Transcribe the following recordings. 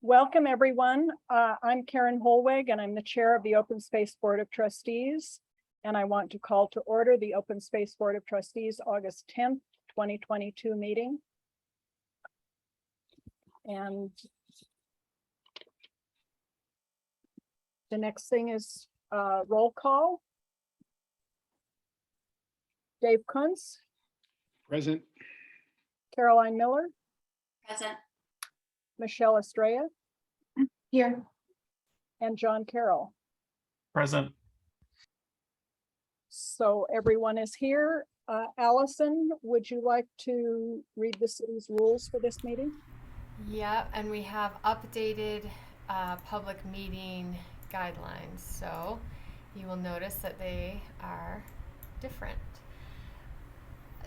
Welcome, everyone. I'm Karen Holweg, and I'm the chair of the Open Space Board of Trustees. And I want to call to order the Open Space Board of Trustees August 10th, 2022 meeting. And the next thing is roll call. Dave Kuntz. Present. Caroline Miller. Present. Michelle Estrella. Here. And John Carroll. Present. So everyone is here. Allison, would you like to read the city's rules for this meeting? Yeah, and we have updated public meeting guidelines. So you will notice that they are different.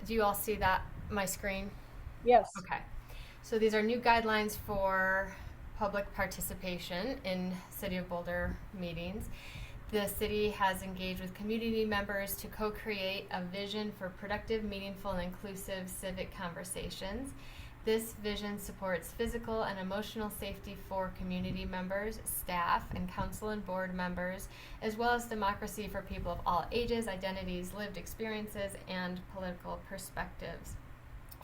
Do you all see that, my screen? Yes. Okay. So these are new guidelines for public participation in City of Boulder meetings. The city has engaged with community members to co-create a vision for productive, meaningful, and inclusive civic conversations. This vision supports physical and emotional safety for community members, staff, and council and board members, as well as democracy for people of all ages, identities, lived experiences, and political perspectives.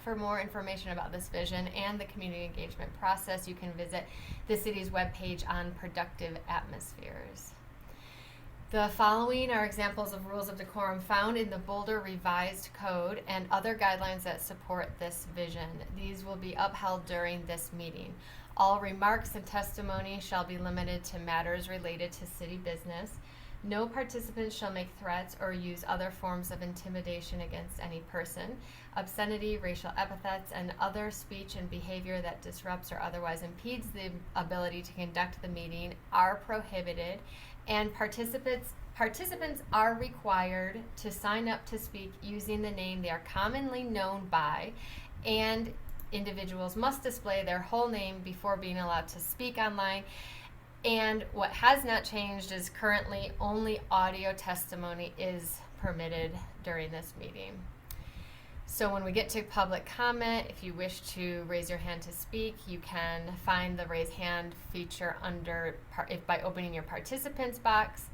For more information about this vision and the community engagement process, you can visit the city's webpage on productive atmospheres. The following are examples of rules of decorum found in the Boulder Revised Code and other guidelines that support this vision. These will be upheld during this meeting. All remarks and testimony shall be limited to matters related to city business. No participant shall make threats or use other forms of intimidation against any person. Obscenity, racial epithets, and other speech and behavior that disrupts or otherwise impedes the ability to conduct the meeting are prohibited, and participants are required to sign up to speak using the name they are commonly known by, and individuals must display their whole name before being allowed to speak online. And what has not changed is currently only audio testimony is permitted during this meeting. So when we get to public comment, if you wish to raise your hand to speak, you can find the raise hand feature under by opening your participants box,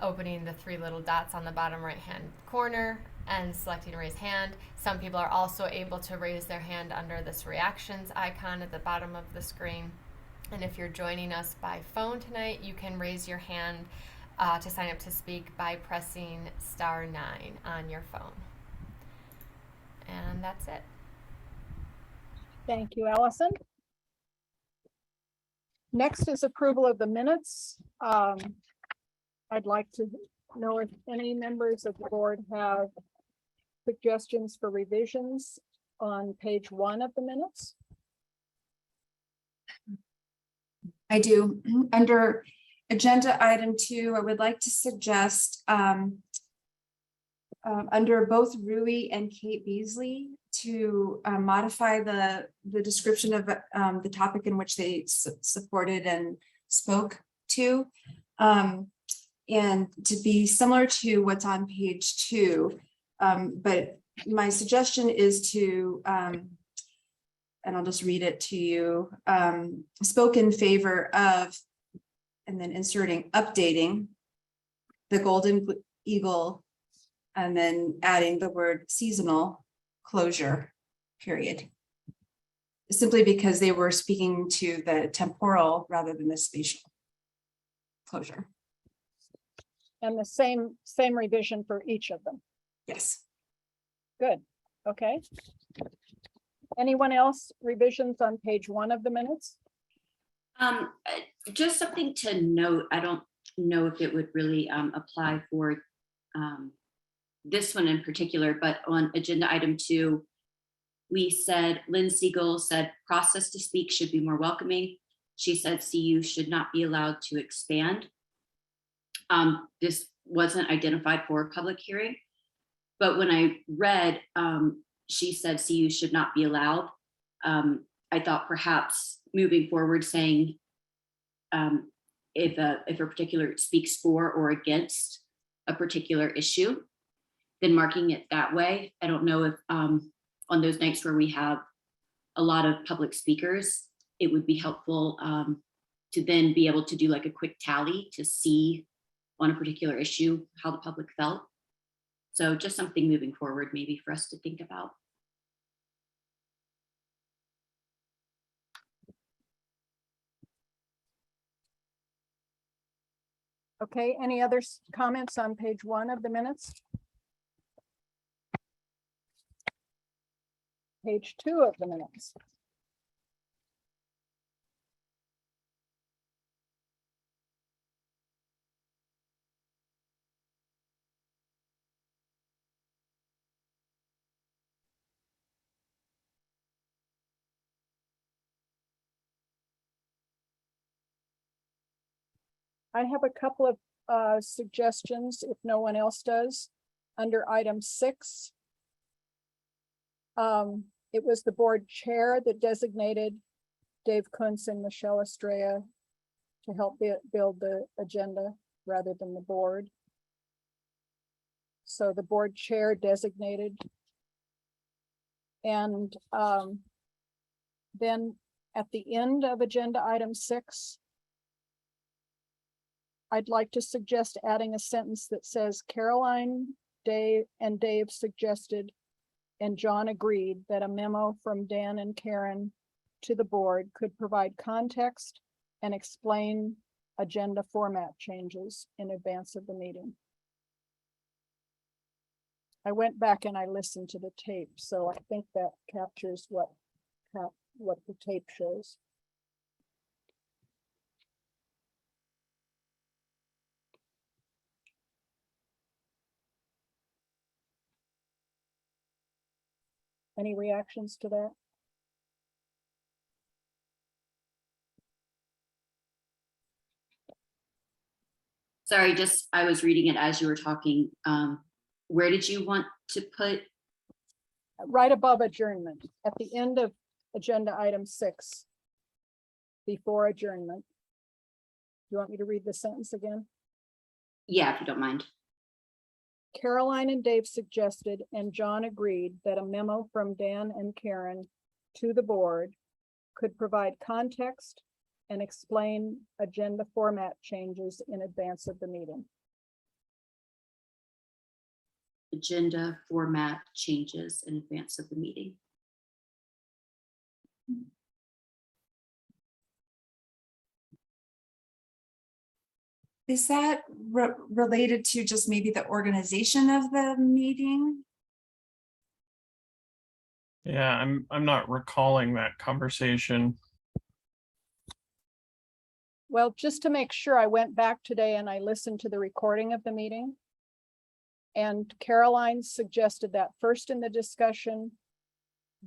opening the three little dots on the bottom right hand corner, and selecting raise hand. Some people are also able to raise their hand under this reactions icon at the bottom of the screen. And if you're joining us by phone tonight, you can raise your hand to sign up to speak by pressing *9 on your phone. And that's it. Thank you, Allison. Next is approval of the minutes. I'd like to know if any members of the board have suggestions for revisions on page 1 of the minutes. I do. Under agenda item 2, I would like to suggest under both Rui and Kate Beasley to modify the description of the topic in which they supported and spoke to, and to be similar to what's on page 2. But my suggestion is to, and I'll just read it to you, spoke in favor of, and then inserting updating the Golden Eagle, and then adding the word seasonal closure, period. Simply because they were speaking to the temporal rather than the spatial closure. And the same revision for each of them. Yes. Good. Okay. Anyone else revisions on page 1 of the minutes? Just something to note. I don't know if it would really apply for this one in particular, but on agenda item 2, we said, Lynn Siegel said process to speak should be more welcoming. She said CU should not be allowed to expand. This wasn't identified for a public hearing, but when I read, she said CU should not be allowed. I thought perhaps moving forward saying if a particular speaks for or against a particular issue, then marking it that way. I don't know if on those nights where we have a lot of public speakers, it would be helpful to then be able to do like a quick tally to see on a particular issue how the public felt. So just something moving forward maybe for us to think about. Okay, any other comments on page 1 of the minutes? Page 2 of the minutes. I have a couple of suggestions if no one else does. Under item 6, it was the board chair that designated Dave Kuntz and Michelle Estrella to help build the agenda rather than the board. So the board chair designated. And then at the end of agenda item 6, I'd like to suggest adding a sentence that says Caroline, Dave suggested and John agreed that a memo from Dan and Karen to the board could provide context and explain agenda format changes in advance of the meeting. I went back and I listened to the tape, so I think that captures what the tape shows. Any reactions to that? Sorry, just I was reading it as you were talking. Where did you want to put? Right above adjournment, at the end of agenda item 6, before adjournment. You want me to read the sentence again? Yeah, if you don't mind. Caroline and Dave suggested and John agreed that a memo from Dan and Karen to the board could provide context and explain agenda format changes in advance of the meeting. Agenda format changes in advance of the meeting. Is that related to just maybe the organization of the meeting? Yeah, I'm not recalling that conversation. Well, just to make sure, I went back today and I listened to the recording of the meeting. And Caroline suggested that first in the discussion.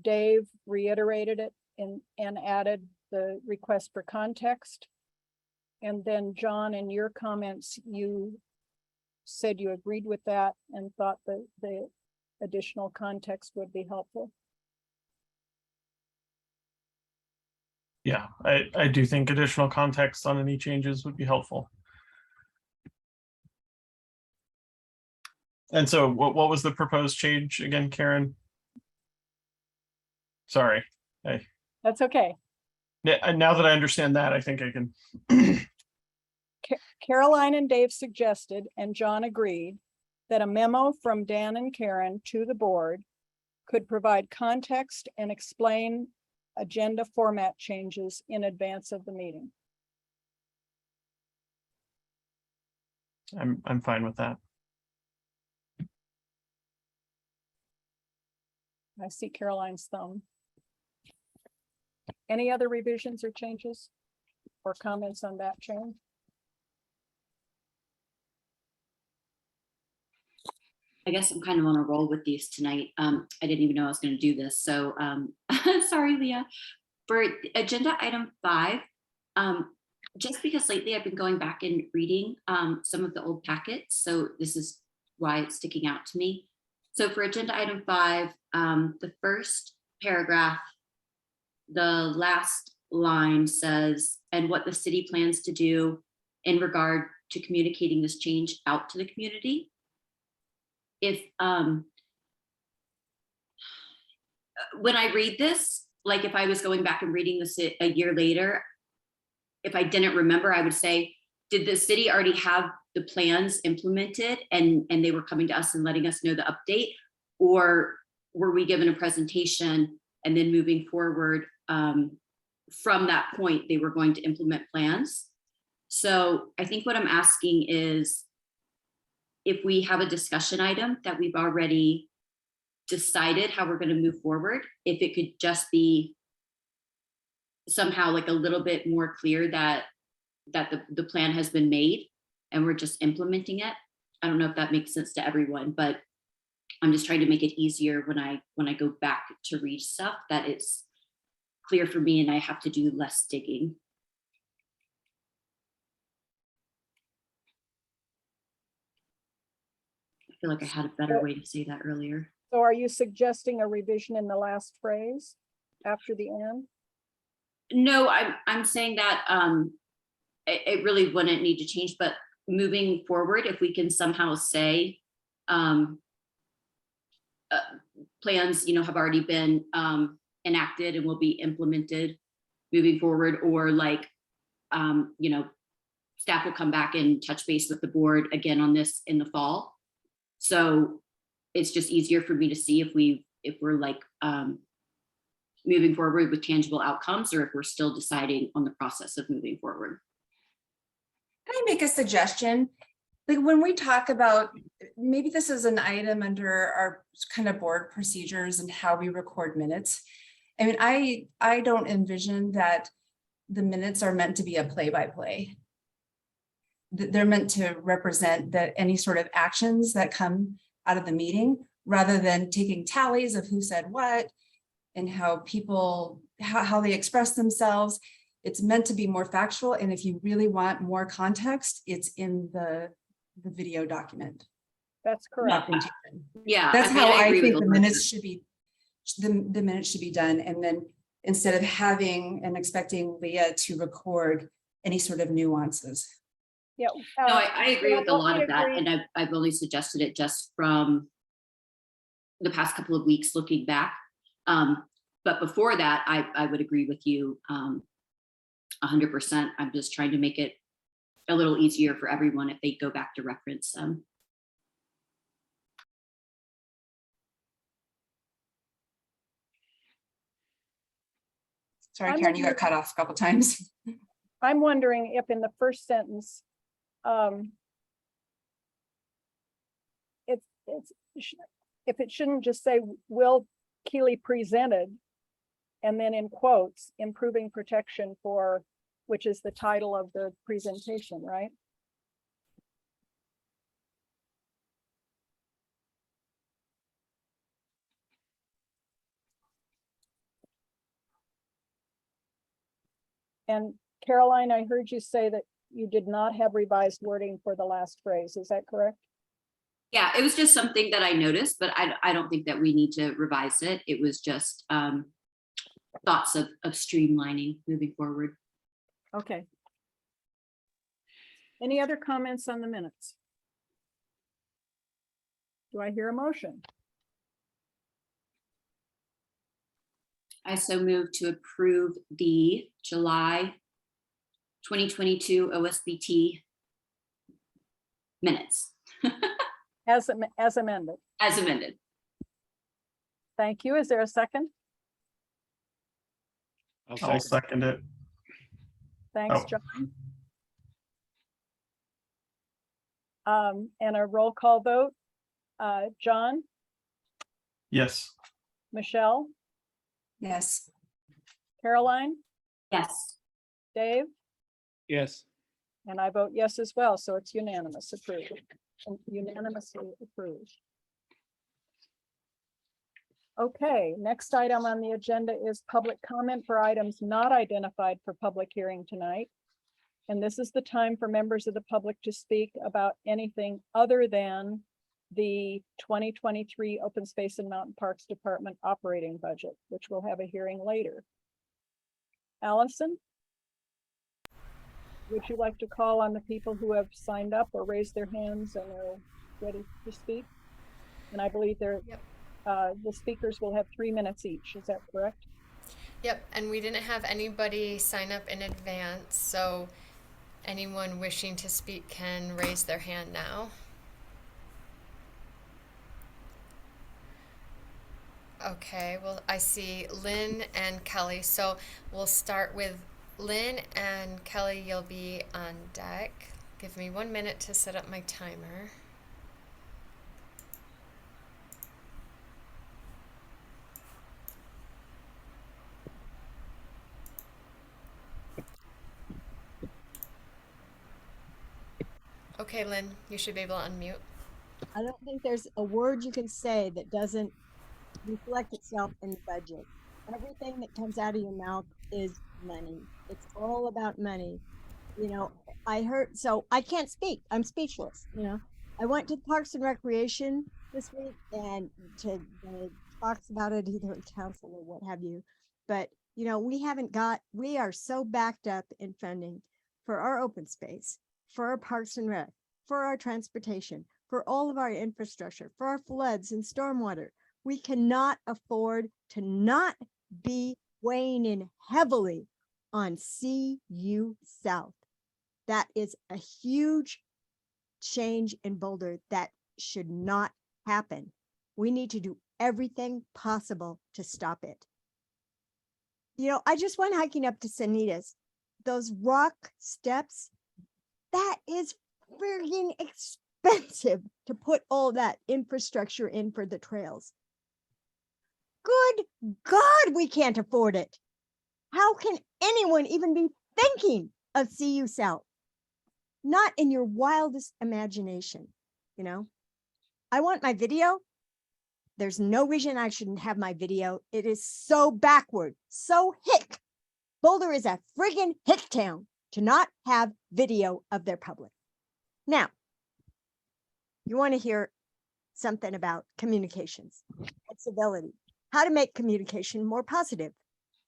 Dave reiterated it and added the request for context. And then John, in your comments, you said you agreed with that and thought that the additional context would be helpful. Yeah, I do think additional context on any changes would be helpful. And so what was the proposed change again, Karen? Sorry. That's okay. Now that I understand that, I think I can. Caroline and Dave suggested, and John agreed, that a memo from Dan and Karen to the board could provide context and explain agenda format changes in advance of the meeting. I'm fine with that. I see Caroline's thumb. Any other revisions or changes or comments on that change? I guess I'm kind of on a roll with these tonight. I didn't even know I was going to do this. So sorry, Leah. For agenda item 5, just because lately I've been going back and reading some of the old packets. So this is why it's sticking out to me. So for agenda item 5, the first paragraph, the last line says, and what the city plans to do in regard to communicating this change out to the community. If when I read this, like if I was going back and reading this a year later, if I didn't remember, I would say, did the city already have the plans implemented and they were coming to us and letting us know the update? Or were we given a presentation and then moving forward from that point, they were going to implement plans? So I think what I'm asking is, if we have a discussion item that we've already decided how we're going to move forward, if it could just be somehow like a little bit more clear that the plan has been made and we're just implementing it. I don't know if that makes sense to everyone, but I'm just trying to make it easier when I go back to read stuff, that it's clear for me and I have to do less digging. I feel like I had a better way to say that earlier. So are you suggesting a revision in the last phrase after the end? No, I'm saying that it really wouldn't need to change, but moving forward, if we can somehow say plans, have already been enacted and will be implemented moving forward, or like, staff will come back and touch base with the board again on this in the fall. So it's just easier for me to see if we're like moving forward with tangible outcomes, or if we're still deciding on the process of moving forward. Can I make a suggestion? Like when we talk about, maybe this is an item under our kind of board procedures and how we record minutes. I mean, I don't envision that the minutes are meant to be a play-by-play. They're meant to represent that any sort of actions that come out of the meeting, rather than taking tallies of who said what and how people, how they express themselves. It's meant to be more factual. And if you really want more context, it's in the video document. That's correct. Yeah, That's I mean, how I agree think with the Alyssa. minutes should be, the minutes should be done. And then instead of having and expecting Leah to record any sort of nuances. Yeah. No, I agree with a lot of that, agree. and I've only suggested it just from the past couple of weeks looking back. But before that, I would agree with you 100%. I'm just trying to make it a little easier for everyone if they go back to reference them. Sorry, Karen, you got cut off a couple times. I'm wondering if in the first sentence, if it shouldn't just say Will Keeley presented, and then in quotes, improving protection for, which is the title of the presentation, right? And Caroline, I heard you say that you did not have revised wording for the last phrase. Is that correct? Yeah, it was just something that I noticed, but I don't think that we need to revise it. It was just thoughts of streamlining moving forward. Okay. Any other comments on the minutes? Do I hear a motion? I so move to approve the July 2022 OSBT minutes As amended. as amended. Thank you. Is there a second? I'll second it. Thanks, Oh. John. And a roll call vote. John, Yes. Michelle, Yes. Caroline, Yes. Dave, Yes. and I vote yes as well. So it's unanimous approved. Unanimously approved. Okay, next item on the agenda is public comment for items not identified for public hearing tonight. And this is the time for members of the public to speak about anything other than the 2023 Open Space and Mountain Parks Department operating budget, which we'll have a hearing later. Allison? Would you like to call on the people who have signed up or raised their hands and are ready to speak? And I believe they're, Yep. the speakers will have 3 minutes each. Is that correct? Yep, and we didn't have anybody sign up in advance, so anyone wishing to speak can raise their hand now. Okay, well, I see Lynn and Kelly, so we'll start with Lynn and Kelly, you'll be on deck. Give me 1 minute to set up my timer. Okay, Lynn, you should be able to unmute. I don't think there's a word you can say that doesn't reflect itself in the budget. Everything that comes out of your mouth is money. It's all about money. You know, I heard, so I can't speak. I'm speechless. You know, I went to Parks and Recreation this week and to the talks about it, either in council or what have you. But, you know, we are so backed up in funding for our open space, for our Parks and Rec, for our transportation, for all of our infrastructure, for our floods and stormwater. We cannot afford to not be weighing in heavily on CU South. That is a huge change in Boulder that should not happen. We need to do everything possible to stop it. You know, I just went hiking up to Sanitas. Those rock steps, that is friggin' expensive to put all that infrastructure in for the trails. Good God, we can't afford it. How can anyone even be thinking of CU South? Not in your wildest imagination, you know? I want my video. There's no reason I shouldn't have my video. It is so backward, so hick. Boulder is a friggin' hick town to not have video of their public. Now, you want to hear something about communications and civility, how to make communication more positive.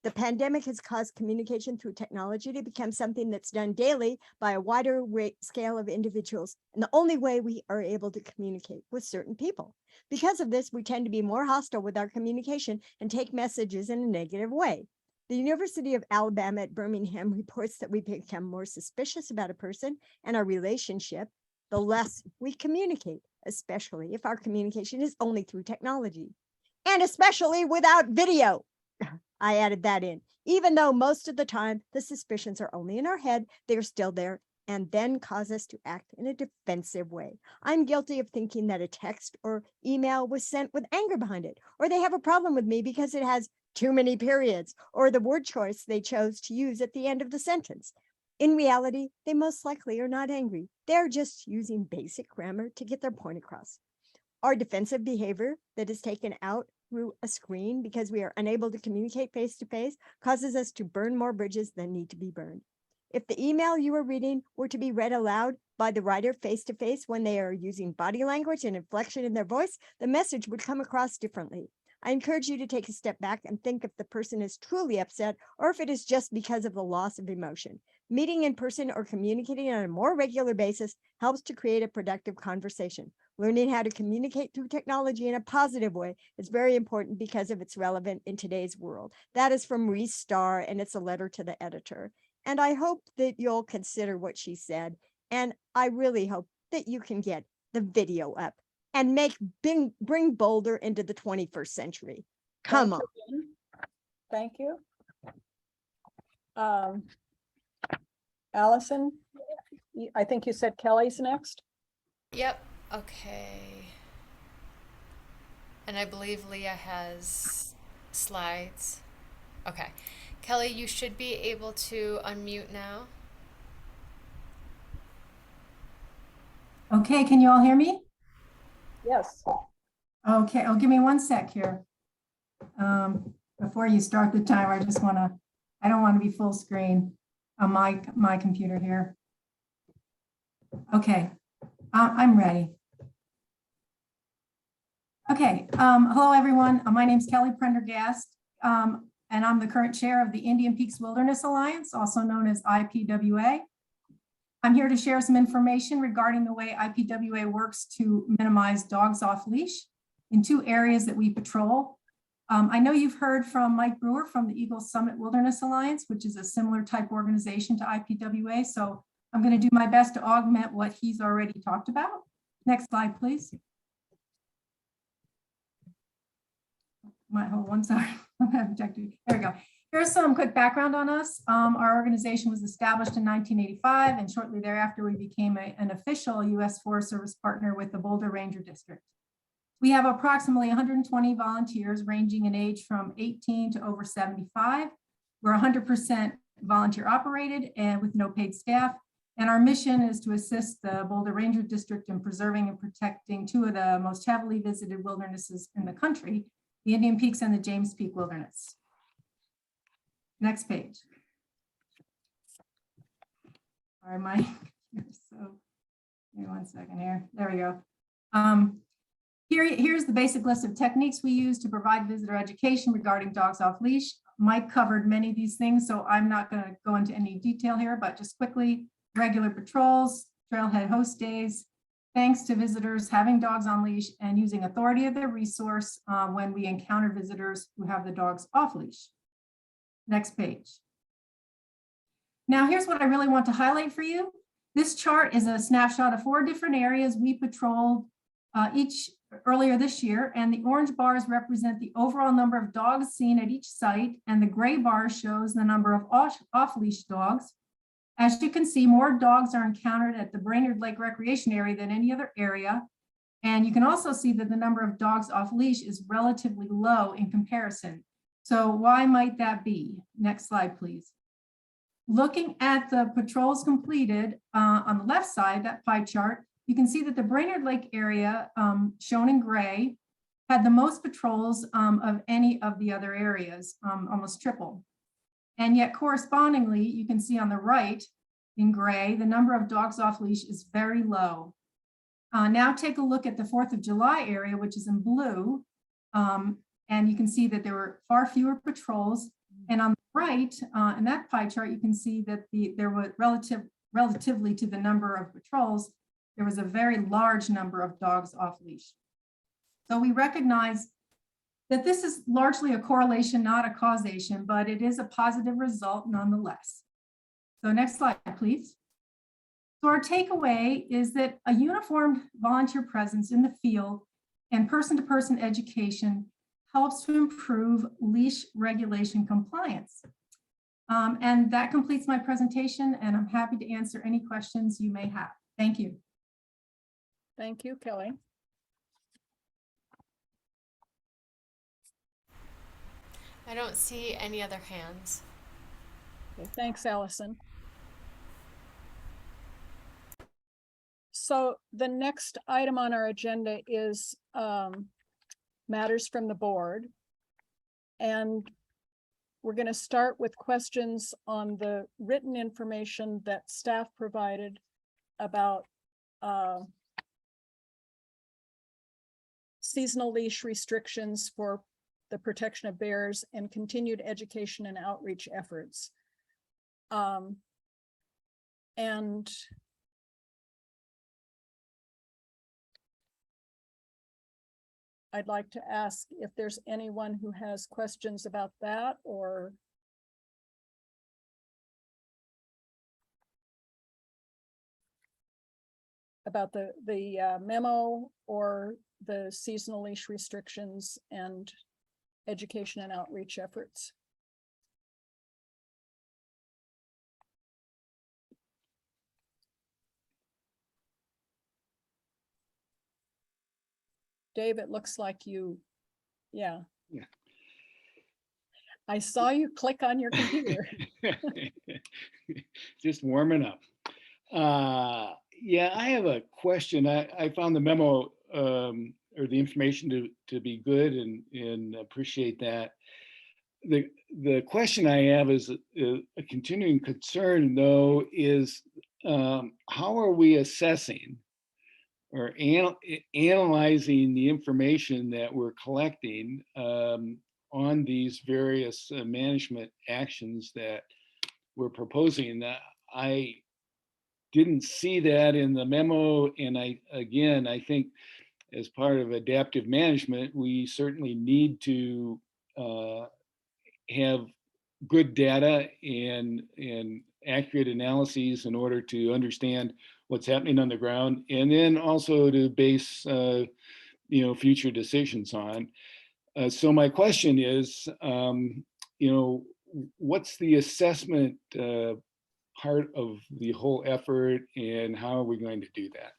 The pandemic has caused communication through technology to become something that's done daily by a wider scale of individuals, and the only way we are able to communicate with certain people. Because of this, we tend to be more hostile with our communication and take messages in a negative way. The University of Alabama at Birmingham reports that we become more suspicious about a person and our relationship the less we communicate, especially if our communication is only through technology, and especially without video. I added that in. Even though most of the time the suspicions are only in our head, they're still there and then cause us to act in a defensive way. I'm guilty of thinking that a text or email was sent with anger behind it, or they have a problem with me because it has too many periods, or the word choice they chose to use at the end of the sentence. In reality, they most likely are not angry. They're just using basic grammar to get their point across. Our defensive behavior that is taken out through a screen because we are unable to communicate face to face causes us to burn more bridges than need to be burned. If the email you are reading were to be read aloud by the writer face to face when they are using body language and inflection in their voice, the message would come across differently. I encourage you to take a step back and think if the person is truly upset or if it is just because of the loss of emotion. Meeting in person or communicating on a more regular basis helps to create a productive conversation. Learning how to communicate through technology in a positive way is very important because of its relevance in today's world. That is from Reese Starr, and it's a letter to the editor. And I hope that you'll consider what she said. And I really hope that you can get the video up and bring Boulder into the 21st century. Come on. Thank you. Allison, I think you said Kelly's next. Yep, okay. And I believe Leah has slides. Okay. Kelly, you should be able to unmute now. Okay, can you all hear me? Yes. Okay, oh, give me 1 sec here. Before you start the timer, I don't want to be full screen on my computer here. Okay, I'm ready. Okay, hello everyone. My name is Kelly Prendergast, and I'm the current chair of the Indian Peaks Wilderness Alliance, also known as IPWA. I'm here to share some information regarding the way IPWA works to minimize dogs off leash in 2 areas that we patrol. I know you've heard from Mike Brewer from the Eagle Summit Wilderness Alliance, which is a similar type organization to IPWA. So I'm going to do my best to augment what he's already talked about. Next slide, please. Hold one, sorry. There we go. Here's some quick background on us. Our organization was established in 1985, and shortly thereafter, we became an official U.S. Forest Service partner with the Boulder Ranger District. We have approximately 120 volunteers ranging in age from 18 to over 75. We're 100% volunteer operated and with no paid staff. And our mission is to assist the Boulder Ranger District in preserving and protecting two of the most heavily visited wildernesses in the country, the Indian Peaks and the James Peak Wilderness. Next page. All right, so give me 1 second here. There we go. Here's the basic list of techniques we use to provide visitor education regarding dogs off leash. Mike covered many of these things, so I'm not going to go into any detail here, but just quickly, regular patrols, trailhead host days, thanks to visitors having dogs on leash, and using authority of their resource when we encounter visitors who have the dogs off leash. Next page. Now, here's what I really want to highlight for you. This chart is a snapshot of 4 different areas we patrolled each earlier this year, and the orange bars represent the overall number of dogs seen at each site, and the gray bar shows the number of off-leash dogs. As you can see, more dogs are encountered at the Brainerd Lake Recreation Area than any other area, and you can also see that the number of dogs off-leash is relatively low in comparison. So why might that be? Next slide, please. Looking at the patrols completed on the left side, that pie chart, you can see that the Brainerd Lake area, shown in gray, had the most patrols of any of the other areas, almost triple. And yet correspondingly, you can see on the right in gray, the number of dogs off leash is very low. Now take a look at the 4th of July area, which is in blue. And you can see that there were far fewer patrols. And on the right, in that pie chart, you can see that there was relatively to the number of patrols, there was a very large number of dogs off leash. So we recognize that this is largely a correlation, not a causation, but it is a positive result nonetheless. So next slide, please. So our takeaway is that a uniformed volunteer presence in the field and person-to-person education helps to improve leash regulation compliance. And that completes my presentation, and I'm happy to answer any questions you may have. Thank you. Thank you, Kelly. I don't see any other hands. Okay, thanks, Allison. So the next item on our agenda is matters from the board. And we're going to start with questions on the written information that staff provided about seasonal leash restrictions for the protection of bears and continued education and outreach efforts. And I'd like to ask if there's anyone who has questions about that or about the memo or the seasonal leash restrictions and education and outreach efforts. Dave, it looks like you, yeah. Yeah. I saw you click on your computer. Just warming up. Yeah, I have a question. I found the memo or the information to be good and appreciate that. The question I have is a continuing concern, though, is how are we assessing or analyzing the information that we're collecting on these various management actions that we're proposing? I didn't see that in the memo, and I think as part of adaptive management, we certainly need to have good data and accurate analyses in order to understand what's happening on the ground, and then also to base future decisions on. So my question is, what's the assessment part of the whole effort, and how are we going to do that?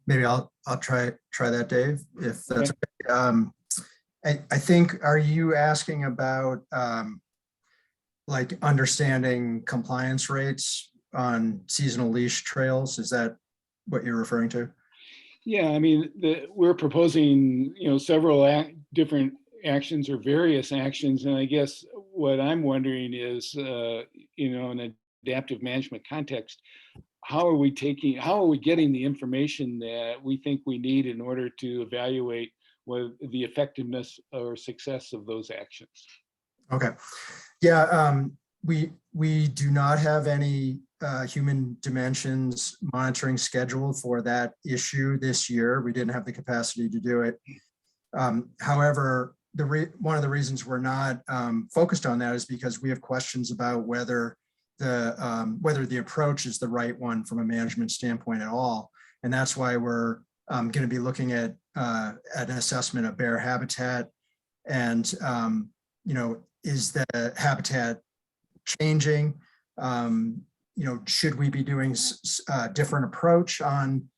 Maybe I'll try that, Dave, if that's okay. I think, are you asking about like understanding compliance rates on seasonal leash trails? Is that what you're referring to? Yeah, I mean, we're proposing, several different actions or various actions. And I guess what I'm wondering is, in an adaptive management context, how are we getting the information that we think we need in order to evaluate the effectiveness or success of those actions? Okay. Yeah, we do not have any human dimensions monitoring scheduled for that issue this year. We didn't have the capacity to do it. However, one of the reasons we're not focused on that is because we have questions about whether the approach is the right one from a management standpoint at all. And that's why we're going to be looking at an assessment of bear habitat, and is the habitat changing? Should we be doing a different approach on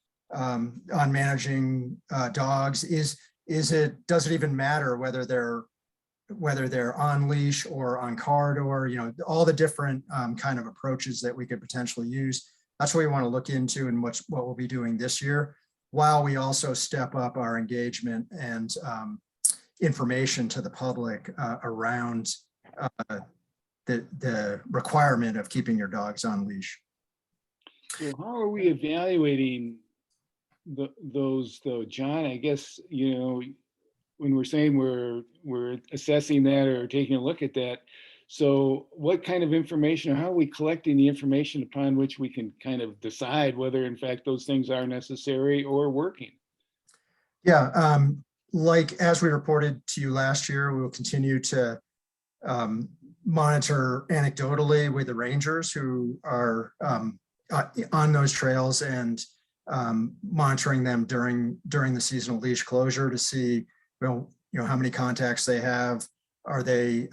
managing dogs? Does it even matter whether they're on leash or on corridor? All the different kind of approaches that we could potentially use. That's what we want to look into, and what we'll be doing this year, while we also step up our engagement and information to the public around the requirement of keeping your dogs on leash. So how are we evaluating those though, John? I guess, when we're saying we're assessing that or taking a look at that, so what kind of information, or how are we collecting the information upon which we can kind of decide whether in fact those things are necessary or working? Yeah, like as we reported to you last year, we will continue to monitor anecdotally with the rangers who are on those trails, and monitoring them during the seasonal leash closure to see how many contacts they have. Are they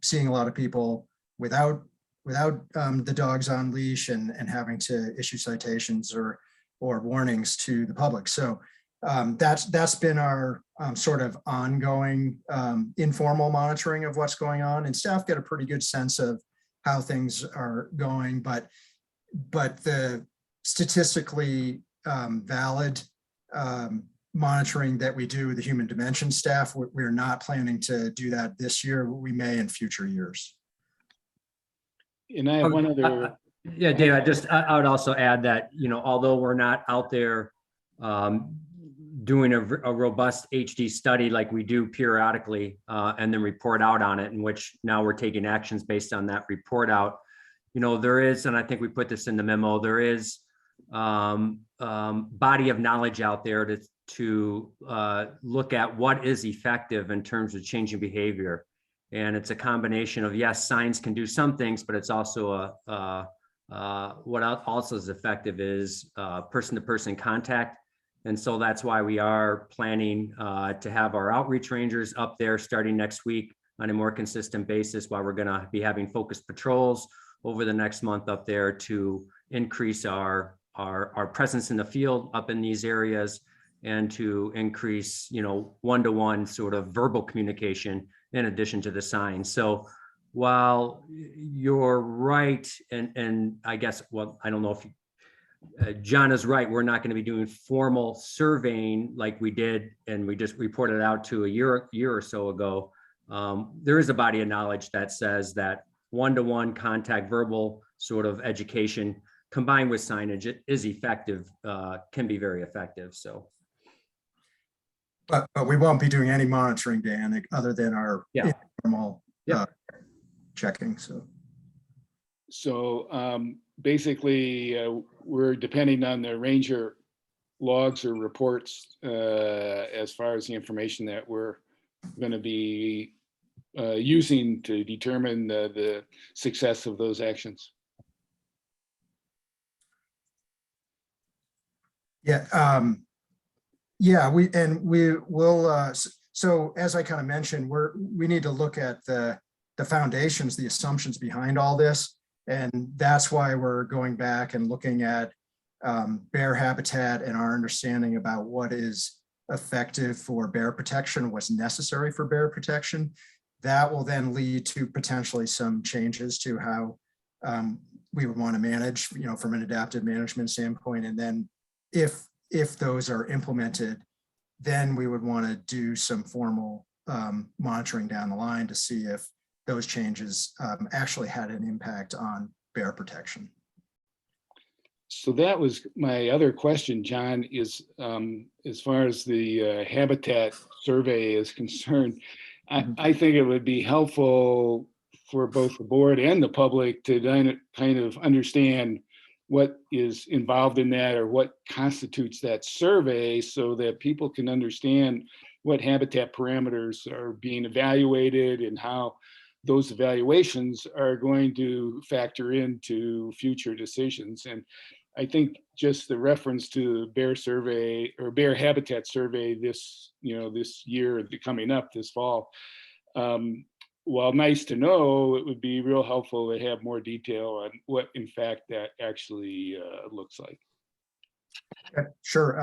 seeing a lot of people without the dogs on leash and having to issue citations or warnings to the public? So that's been our sort of ongoing informal monitoring of what's going on, and staff get a pretty good sense of how things are going, but the statistically valid monitoring that we do with the human dimension staff, we're not planning to do that this year. We may in future years. And I have one other. Yeah, Dave, I would also add that, although we're not out there doing a robust HD study like we do periodically and then report out on it, in which now we're taking actions based on that report out, there is, and I think we put this in the memo, there is body of knowledge out there to look at what is effective in terms of changing behavior. And it's a combination of, yes, signs can do some things, but it's also what also is effective is person-to-person contact. And so that's why we are planning to have our outreach rangers up there starting next week on a more consistent basis, while we're going to be having focused patrols over the next month up there to increase our presence in the field up in these areas, and to increase, one-to-one sort of verbal communication in addition to the signs. So while you're right, and I guess, well, I don't know if John is right, we're not going to be doing formal surveying like we did, and we just reported out to a year or so ago. There is a body of knowledge that says that one-to-one contact, verbal sort of education combined with signage, it is effective, can be very effective. So. But we won't be doing any monitoring, Dan, other than our informal checking. So Basically, we're depending on the ranger logs or reports as far as the information that we're going to be using to determine the success of those actions. Yeah, yeah, we will. So as I kind of mentioned, we need to look at the foundations, the assumptions behind all this, and that's why we're going back and looking at bear habitat and our understanding about what is effective for bear protection, what's necessary for bear protection. That will then lead to potentially some changes to how we would want to manage, from an adaptive management standpoint. And then if those are implemented, then we would want to do some formal monitoring down the line to see if those changes actually had an impact on bear protection. So that was my other question, John, is as far as the habitat survey is concerned, I think it would be helpful for both the board and the public to then kind of understand what is involved in that or what constitutes that survey so that people can understand what habitat parameters are being evaluated and how those evaluations are going to factor into future decisions. And I think just the reference to bear survey or bear habitat survey this year coming up this fall, while nice to know, it would be real helpful to have more detail on what in fact that actually looks like. Okay, sure.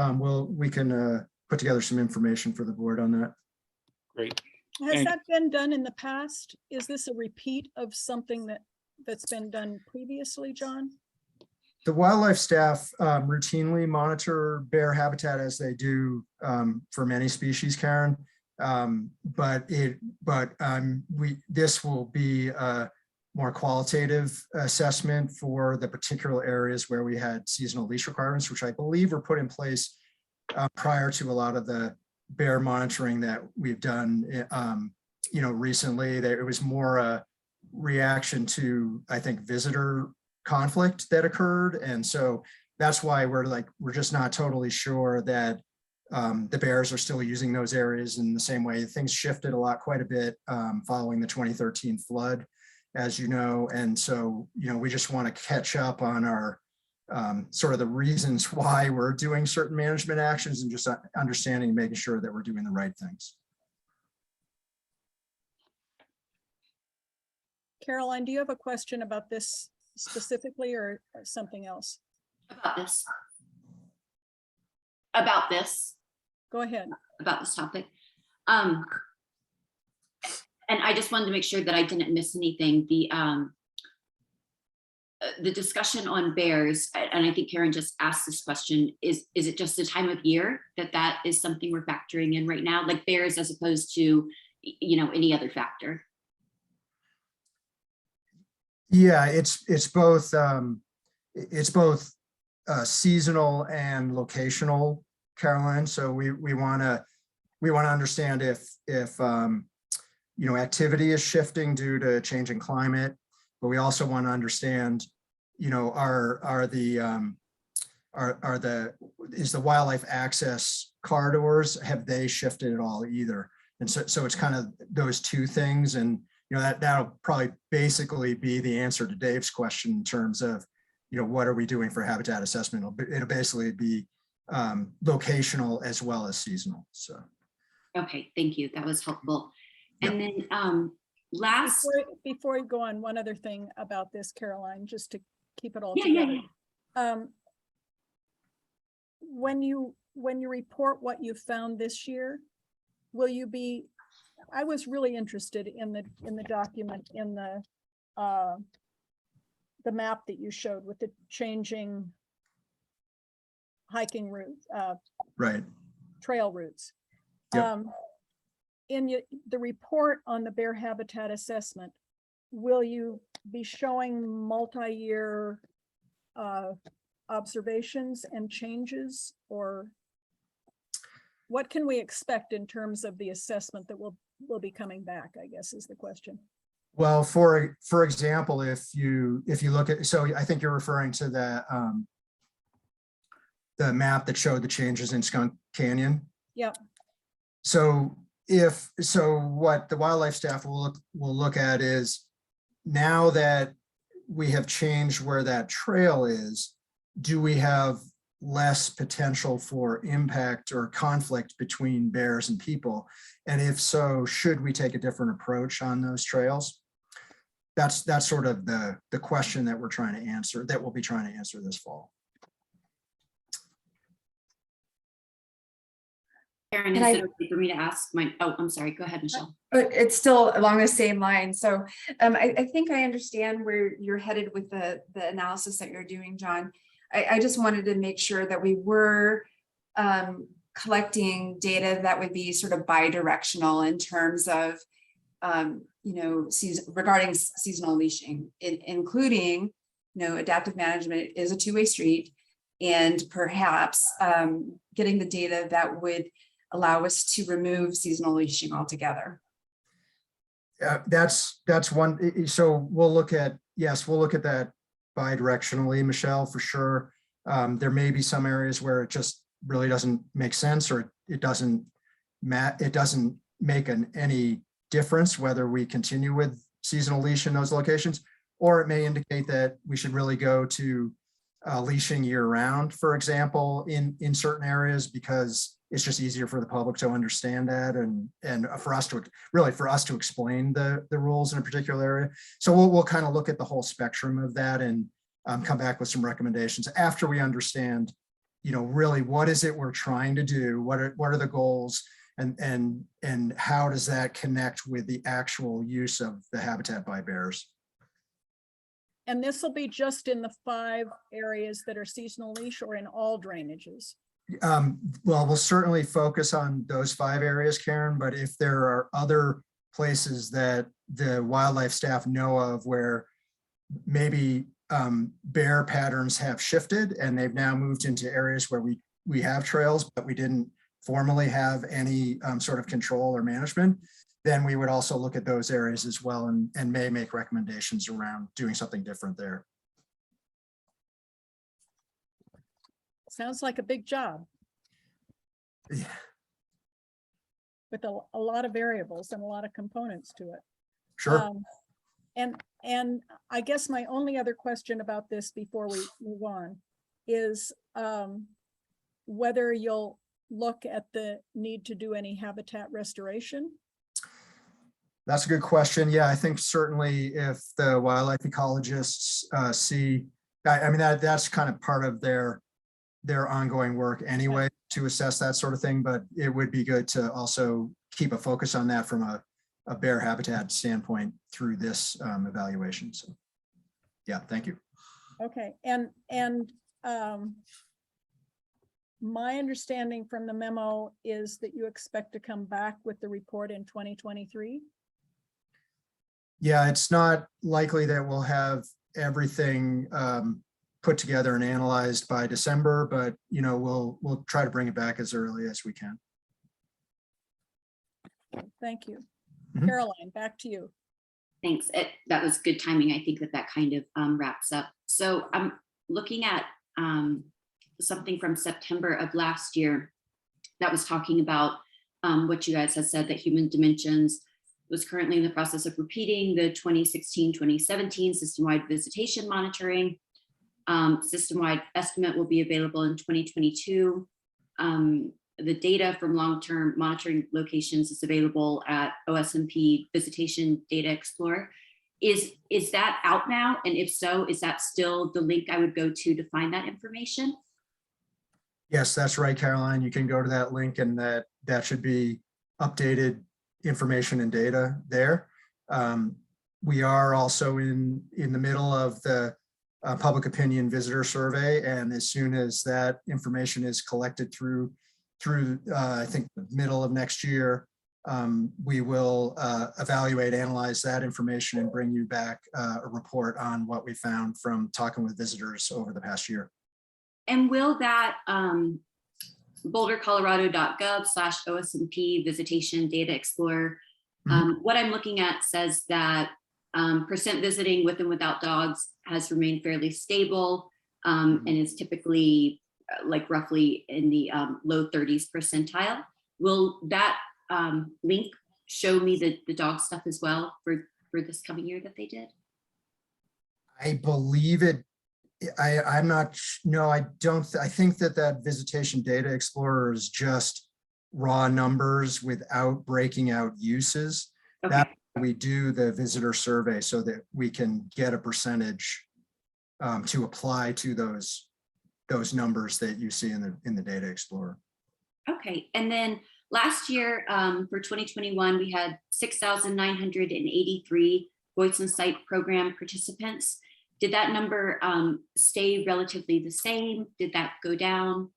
We can put together some information for the board on that. Great. Has that been done in the past? Is this a repeat of something that's been done previously, John? The wildlife staff routinely monitor bear habitat as they do for many species, Karen. This will be a more qualitative assessment for the particular areas where we had seasonal leash requirements, which I believe were put in place prior to a lot of the bear monitoring that we've done, recently. It was more a reaction to, I think, visitor conflict that occurred. And so that's why we're just not totally sure that the bears are still using those areas in the same way. Things shifted quite a bit following the 2013 flood, as you know. And so, we just want to catch up on our sort of the reasons why we're doing certain management actions and just understanding and making sure that we're doing the right things. Caroline, do you have a question about this specifically or something else? About this. Go ahead. About this topic. And I just wanted to make sure that I didn't miss anything. The discussion on bears, and I think Karen just asked this question, is it just the time of year that is something we're factoring in right now, like bears as opposed to, any other factor? Yeah, it's both seasonal and locational, Caroline. So we want to understand if activity is shifting due to changing climate, but we also want to understand, is the wildlife access corridors, have they shifted at all either? And so it's kind of those two things. And that'll probably basically be the answer to Dave's question in terms of, what are we doing for habitat assessment? It'll basically be locational as well as seasonal. So. Okay, thank you. That was helpful. Yep. And then Before you go on, one other thing about this, Caroline, just to keep it all Yeah. together. When you report what you found this year, will you be, I was really interested in the document, in the map that you showed with the changing hiking route, Right. trail routes. Yep. In the report on the bear habitat assessment, will you be showing multi-year observations and changes, or what can we expect in terms of the assessment that will be coming back, I guess is the question. Well, for example, if you look at, so I think you're referring to the the map that showed the changes in Skunk Canyon. Yep. So what the wildlife staff will look at is, now that we have changed where that trail is, do we have less potential for impact or conflict between bears and people? And if so, should we take a different approach on those trails? That's sort of the question that we're trying to answer, that we'll be trying to answer this fall. Karen, is it okay for me to ask my, oh, I'm sorry, go ahead, Michelle. But it's still along the same line. So I think I understand where you're headed with the analysis that you're doing, John. I just wanted to make sure that we were collecting data that would be sort of bi-directional in terms of, regarding seasonal leashing, including, adaptive management is a two-way street, and perhaps getting the data that would allow us to remove seasonal leashing altogether. That's one. So we'll look at that bi-directionally, Michelle, for sure. There may be some areas where it just really doesn't make sense, or it doesn't make any difference whether we continue with seasonal leash in those locations, or it may indicate that we should really go to leashing year round, for example, in certain areas, because it's just easier for the public to understand that, and for us to explain the rules in a particular area. So we'll kind of look at the whole spectrum of that and come back with some recommendations after we understand, really what is it we're trying to do, what are the goals, and how does that connect with the actual use of the habitat by bears. And this will be just in the 5 areas that are seasonal leash, or in all drainages? Well, we'll certainly focus on those 5 areas, Karen, but if there are other places that the wildlife staff know of where maybe bear patterns have shifted and they've now moved into areas where we have trails, but we didn't formally have any sort of control or management, then we would also look at those areas as well, and may make recommendations around doing something different there. Sounds like a big job. Yeah. With a lot of variables and a lot of components to it. Sure. And I guess my only other question about this before we move on is whether you'll look at the need to do any habitat restoration. That's a good question. Yeah, I think certainly if the wildlife ecologists see, I mean, that's kind of part of their ongoing work anyway, to assess that sort of thing, but it would be good to also keep a focus on that from a bear habitat standpoint through this evaluation. So yeah, thank you. Okay, and my understanding from the memo is that you expect to come back with the report in 2023. Yeah, it's not likely that we'll have everything put together and analyzed by December, but we'll try to bring it back as early as we can. Thank you. Mhm. Caroline, back to you. Thanks. That was good timing. I think that kind of wraps up. So I'm looking at something from September of last year that was talking about what you guys had said, that Human Dimensions was currently in the process of repeating the 2016-2017 system-wide visitation monitoring. System-wide estimate will be available in 2022. The data from long-term monitoring locations is available at OSMP Visitation Data Explorer. Is that out now? And if so, is that still the link I would go to find that information? Yes, that's right, Caroline. You can go to that link, and that should be updated information and data there. We are also in the middle of the public opinion visitor survey, and as soon as that information is collected through I think the middle of next year, we will evaluate, analyze that information, and bring you back a report on what we found from talking with visitors over the past year. And will that bouldercolorado.gov/OSMP Visitation Data Explorer, what I'm looking at says that percent visiting with and without dogs has remained fairly stable, and is typically like roughly in the low 30s percentile. Will that link show me the dog stuff as well for this coming year that they did? I believe it. I'm not, no, I don't, I think that Visitation Data Explorer is just raw numbers without breaking out uses. Okay. That we do the visitor survey so that we can get a percentage to apply to those numbers that you see in the Data Explorer. Okay, and then last year for 2021, we had 6,983 Voice and Sight program participants. Did that number stay relatively the same? Did that go down?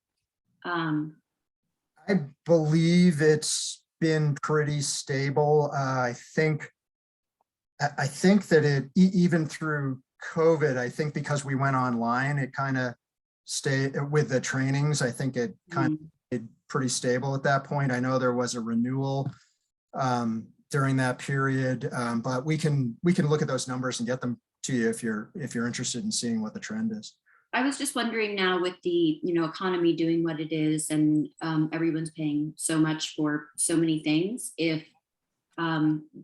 I believe it's been pretty stable. I think that it, even through COVID, I think because we went online, it kind of stayed with the trainings. I think it kind of stayed pretty stable at that point. I know there was a renewal during that period, but we can look at those numbers and get them to you if you're interested in seeing what the trend is. I was just wondering now with the economy doing what it is and everyone's paying so much for so many things, if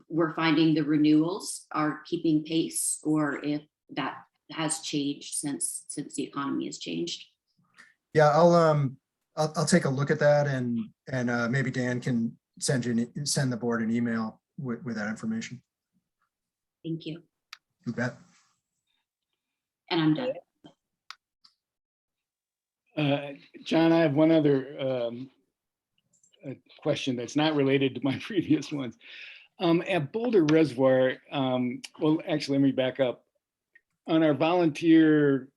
we're finding the renewals are keeping pace or if that has changed since the economy has changed. Yeah, I'll take a look at that and maybe Dan can send the board an email with that information. Thank you. You bet. And I'm done. John, I have one other question that's not related to my previous ones. At Boulder Reservoir, well, actually, let me back up. On our volunteer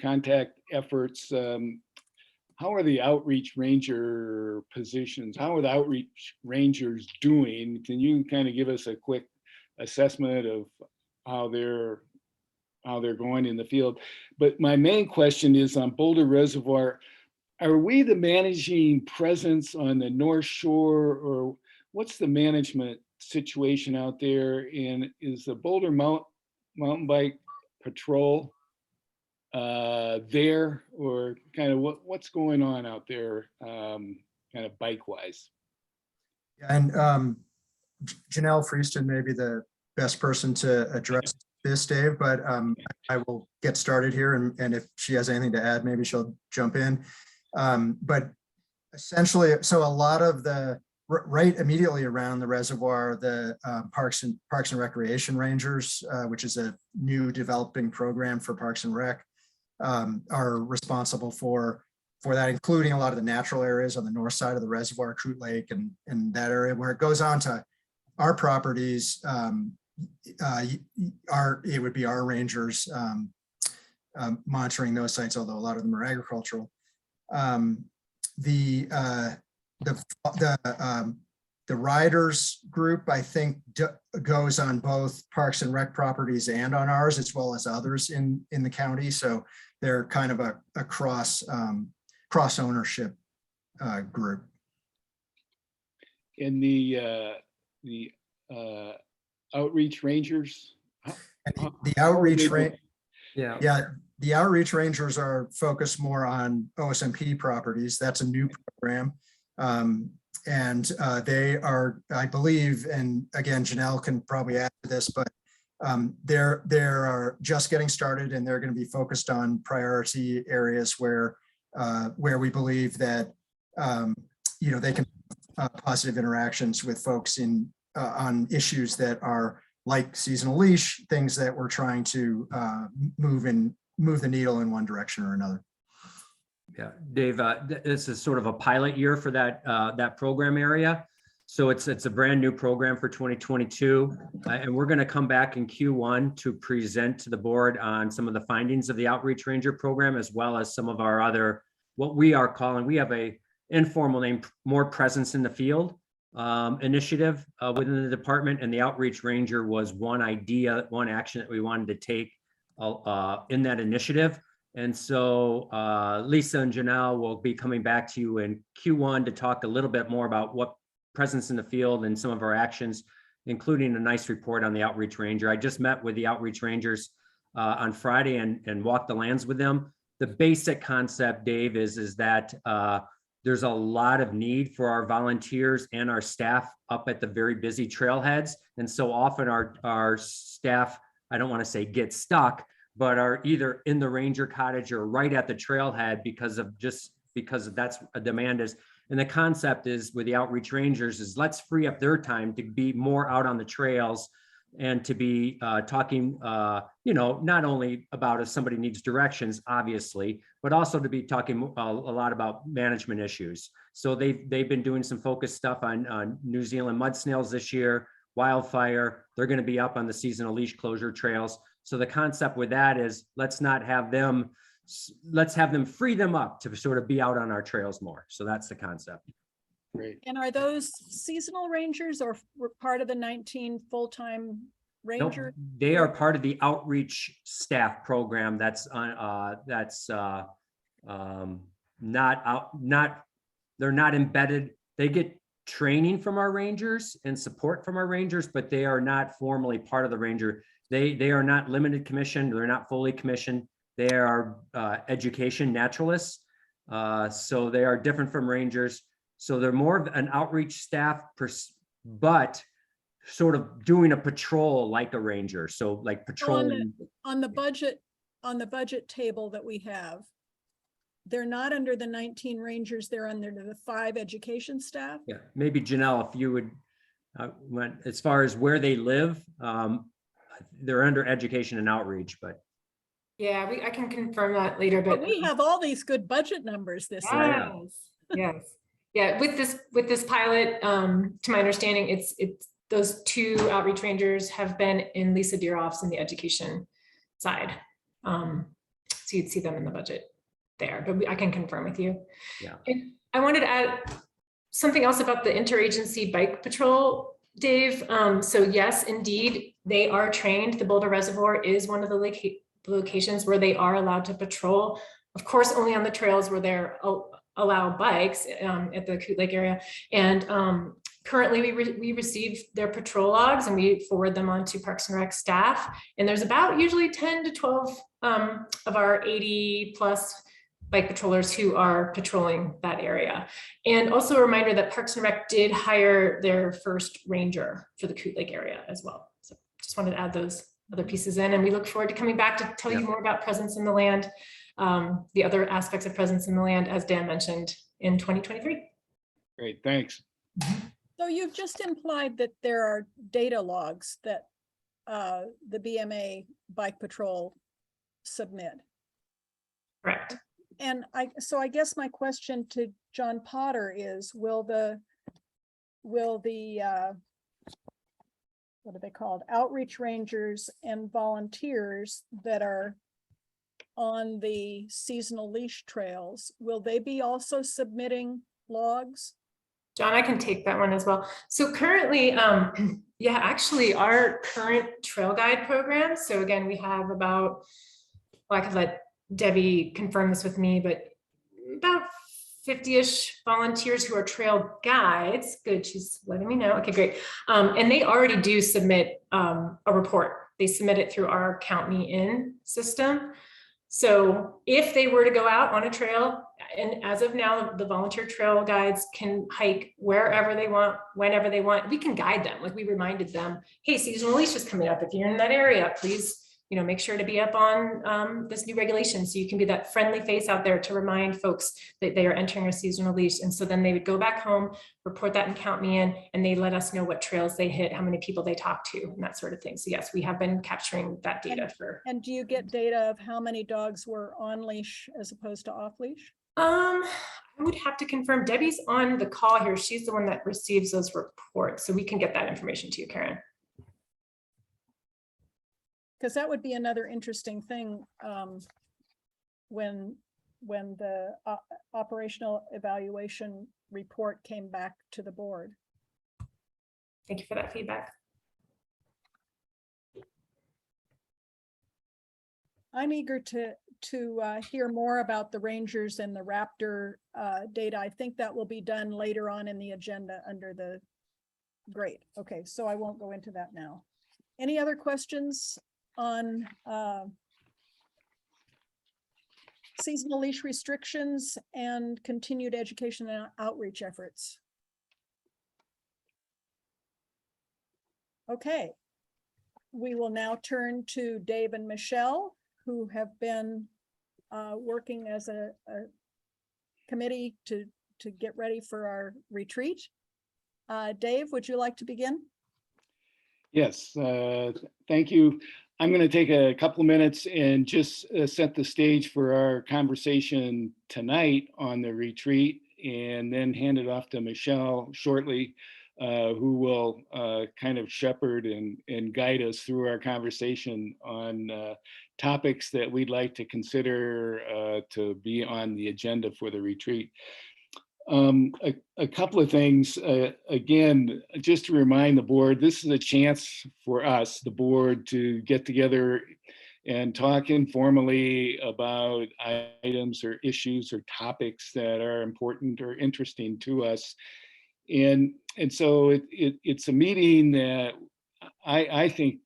contact efforts, how are the outreach ranger positions? How are the outreach rangers doing? Can you kind of give us a quick assessment of how they're going in the field? But my main question is on Boulder Reservoir. Are we the managing presence on the North Shore, or what's the management situation out there? And is the Boulder Mountain Bike Patrol there, or kind of what's going on out there, kind of bike wise? And Janelle Freeston may be the best person to address this, Dave, but I will get started here, and if she has anything to add, maybe she'll jump in. But essentially, so a lot of the right immediately around the reservoir, the Parks and Recreation Rangers, which is a new developing program for Parks and Rec, are responsible for that, including a lot of the natural areas on the north side of the reservoir, Coot Lake, and that area where it goes on to our properties. It would be our rangers monitoring those sites, although a lot of them are agricultural. The riders group, I think, goes on both Parks and Rec properties and on ours, as well as others in the county. So they're kind of a cross ownership group. And the outreach rangers. The outreach the outreach rangers are focused more on OSMP properties. That's a new program. And they are, I believe, and again, Janelle can probably add to this, but they're just getting started, and they're going to be focused on priority areas where we believe that they can positive interactions with folks on issues that are like seasonal leash, things that we're trying to move the needle in one direction or another. Yeah, Dave, this is sort of a pilot year for that program area. So it's a brand new program for 2022. And we're going to come back in Q1 to present to the board on some of the findings of the Outreach Ranger program, as well as some of our other, what we are calling, we have a informal name, More Presence in the Field initiative within the department. And the Outreach Ranger was one idea, one action that we wanted to take in that initiative. And so Lisa and Janelle will be coming back to you in Q1 to talk a little bit more about what presence in the field and some of our actions, including a nice report on the Outreach Ranger. I just met with the Outreach Rangers on Friday and walked the lands with them. the basic concept, Dave, is that there's a lot of need for our volunteers and our staff up at the very busy trailheads. And so often our staff, I don't want to say get stuck, but are either in the ranger cottage or right at the trailhead because that's a demand is. And the concept is with the outreach rangers is let's free up their time to be more out on the trails and to be talking, not only about if somebody needs directions, obviously, but also to be talking a lot about management issues. So they've been doing some focused stuff on New Zealand mud snails this year, wildfire. They're going to be up on the seasonal leash closure trails. So the concept with that is let's have them free them up to sort of be out on our trails more. So that's the concept. Great. And are those seasonal rangers or part of the 19 full-time Nope, ranger? they are part of the outreach staff program. They're not embedded. They get training from our rangers and support from our rangers, but they are not formally part of the ranger. They are not limited commissioned. They're not fully commissioned. They are education naturalists. So they are different from rangers. So they're more of an outreach staff, but sort of doing a patrol like a ranger. So like patrolling. On the budget table that we have, they're not under the 19 rangers, they're under the 5 education staff. Yeah, maybe Janelle, if you would, as far as where they live, they're under education and outreach, but. Yeah, I can confirm that later, But but we have all these good budget numbers this year. yes. Yeah, with this pilot, to my understanding, it's those 2 outreach rangers have been in Lisa Dieroff's in the education side. So you'd see them in the budget there, but I can confirm with you. Yeah. And I wanted to add something else about the interagency bike patrol, Dave. So yes, indeed, they are trained. The Boulder Reservoir is one of the locations where they are allowed to patrol, of course, only on the trails where they're allow bikes at the Coot Lake area. And currently we receive their patrol logs and we forward them on to Parks and Rec staff. And there's about usually 10 to 12 of our 80 plus bike patrollers who are patrolling that area. And also a reminder that Parks and Rec did hire their first ranger for the Coot Lake area as well. So just wanted to add those other pieces in, and we look forward to coming back to tell you more about presence in the land, the other aspects of presence in the land, as Dan mentioned, in 2023. Great, thanks. So you've just implied that there are data logs that the BMA Bike Patrol submit. Correct. And I guess my question to John Potter is, will the what are they called? Outreach rangers and volunteers that are on the seasonal leash trails, will they be also submitting logs? John, I can take that one as well. So currently, yeah, actually our current trail guide program. So again, we have about, well, I could let Debbie confirm this with me, but about 50-ish volunteers who are trail guides. Good, she's letting me know. Okay, great. And they already do submit a report. They submit it through our Count Me In system. So if they were to go out on a trail, and as of now, the volunteer trail guides can hike wherever they want, whenever they want. We can guide them. Like we reminded them, hey, seasonal leash is coming up. If you're in that area, please, make sure to be up on this new regulation. So you can be that friendly face out there to remind folks that they are entering a seasonal leash. And so then they would go back home, report that and Count Me In, and they let us know what trails they hit, how many people they talk to, and that sort of thing. So yes, we have been capturing that data for. And do you get data of how many dogs were on leash as opposed to off leash? I would have to confirm. Debbie's on the call here. She's the one that receives those reports. So we can get that information to you, Karen. Because that would be another interesting thing when the operational evaluation report came back to the board. Thank you for that feedback. I'm eager to hear more about the Rangers and the Raptor data. I think that will be done later on in the agenda under the, great. Okay, so I won't go into that now. Any other questions on seasonal leash restrictions and continued education and outreach efforts. Okay. We will now turn to Dave and Michelle, who have been working as a committee to get ready for our retreat. Dave, would you like to begin? Yes, thank you. I'm going to take a couple of minutes and just set the stage for our conversation tonight on the retreat, and then hand it off to Michelle shortly, who will kind of shepherd and guide us through our conversation on topics that we'd like to consider to be on the agenda for the retreat. A couple of things, again, just to remind the board, this is a chance for us, the board, to get together and talk informally about items or issues or topics that are important or interesting to us. And so it's a meeting that I think,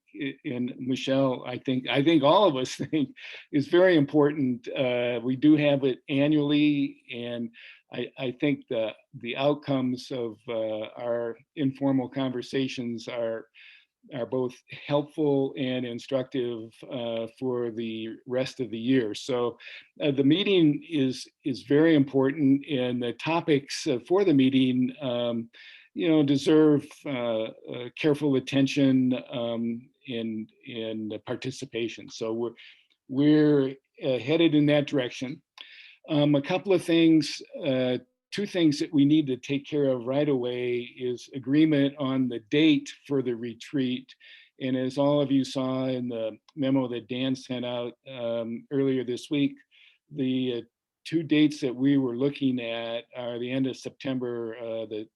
and Michelle, I think all of us think is very important. We do have it annually, and I think the outcomes of our informal conversations are both helpful and instructive for the rest of the year. So the meeting is very important, and the topics for the meeting, deserve careful attention and participation. So we're headed in that direction. A couple of things, two things that we need to take care of right away is agreement on the date for the retreat. And as all of you saw in the memo that Dan sent out earlier this week, the two dates that we were looking at are the end of September, the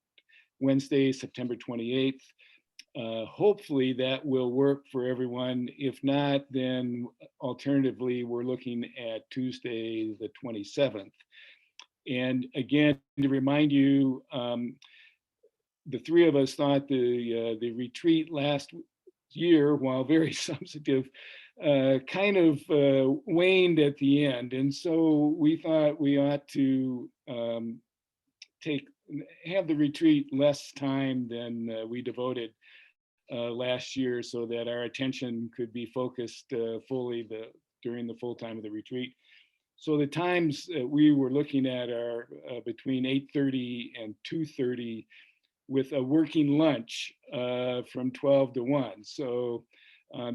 Wednesday, September 28th. Hopefully that will work for everyone. If not, then alternatively, we're looking at Tuesday, the 27th. And again, to remind you, the three of us thought the retreat last year, while very substantive, kind of waned at the end. And so we thought we ought to have the retreat less time than we devoted last year, so that our attention could be focused fully during the full time of the retreat. So the times that we were looking at are between 8:30 and 2:30, with a working lunch from 12 to 1. So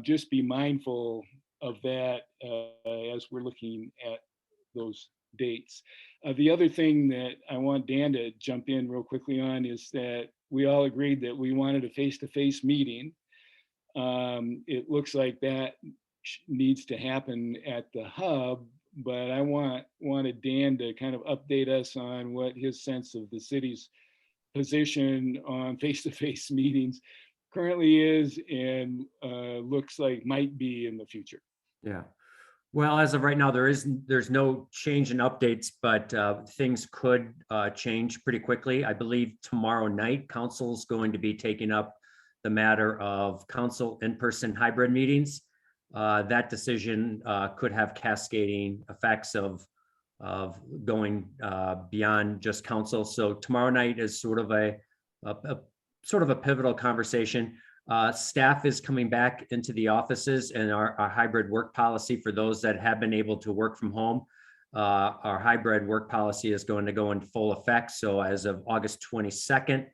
just be mindful of that as we're looking at those dates. The other thing that I want Dan to jump in real quickly on is that we all agreed that we wanted a face-to-face meeting. It looks like that needs to happen at the hub, but I wanted Dan to kind of update us on what his sense of the city's position on face-to-face meetings currently is, and looks like might be in the future. Yeah. Well, as of right now, there's no change in updates, but things could change pretty quickly. I believe tomorrow night, council is going to be taking up the matter of council in-person hybrid meetings. That decision could have cascading effects of going beyond just council. So tomorrow night is sort of a pivotal conversation. Staff is coming back into the offices, and our hybrid work policy for those that have been able to work from home. Our hybrid work policy is going to go into full effect. So as of August 22nd,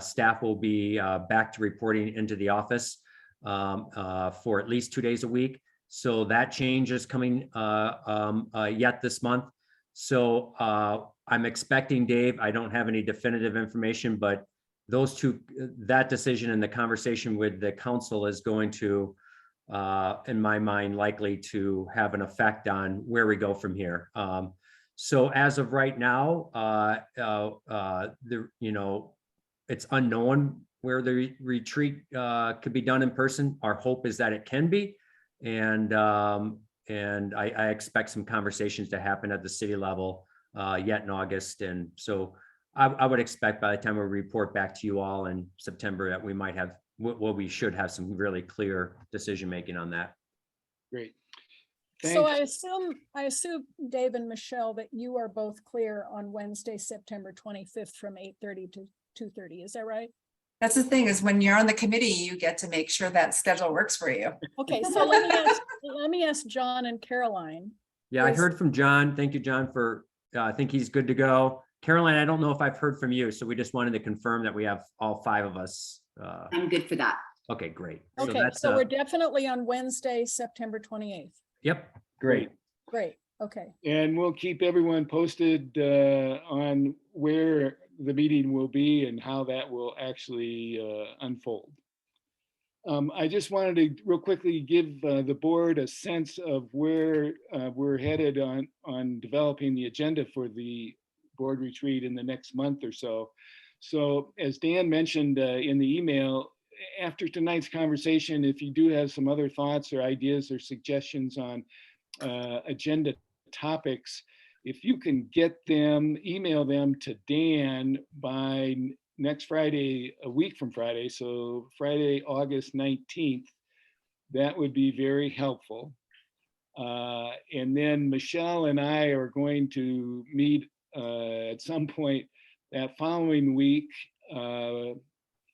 staff will be back to reporting into the office for at least 2 days a week. So that change is coming yet this month. So I'm expecting, Dave, I don't have any definitive information, but those two, that decision and the conversation with the council is going to, in my mind, likely to have an effect on where we go from here. So as of right now, it's unknown where the retreat could be done in person. Our hope is that it can be, and I expect some conversations to happen at the city level yet in August, and so. I would expect by the time we report back to you all in September that we might have, we should have some really clear decision making on that. Great. So Thanks. I assume Dave and Michelle, that you are both clear on Wednesday, September 25th from 8:30 to 2:30. Is that right? That's the thing, is when you're on the committee, you get to make sure that schedule works for you. Okay, so let me ask John and Caroline. Yeah, I Yes. heard from John. Thank you, John, for, I think he's good to go. Caroline, I don't know if I've heard from you, so we just wanted to confirm that we have all 5 of us. I'm good for that. Okay, great. Okay, that's, so we're definitely on Wednesday, September 28th. Yep. Great. Great, okay. And we'll keep everyone posted on where the meeting will be and how that will actually unfold. I just wanted to real quickly give the board a sense of where we're headed on developing the agenda for the board retreat in the next month or so. So as Dan mentioned in the email, after tonight's conversation, if you do have some other thoughts or ideas or suggestions on agenda topics, if you can get them, email them to Dan by next Friday, a week from Friday, so Friday, August 19th, that would be very helpful. And then Michelle and I are going to meet at some point that following week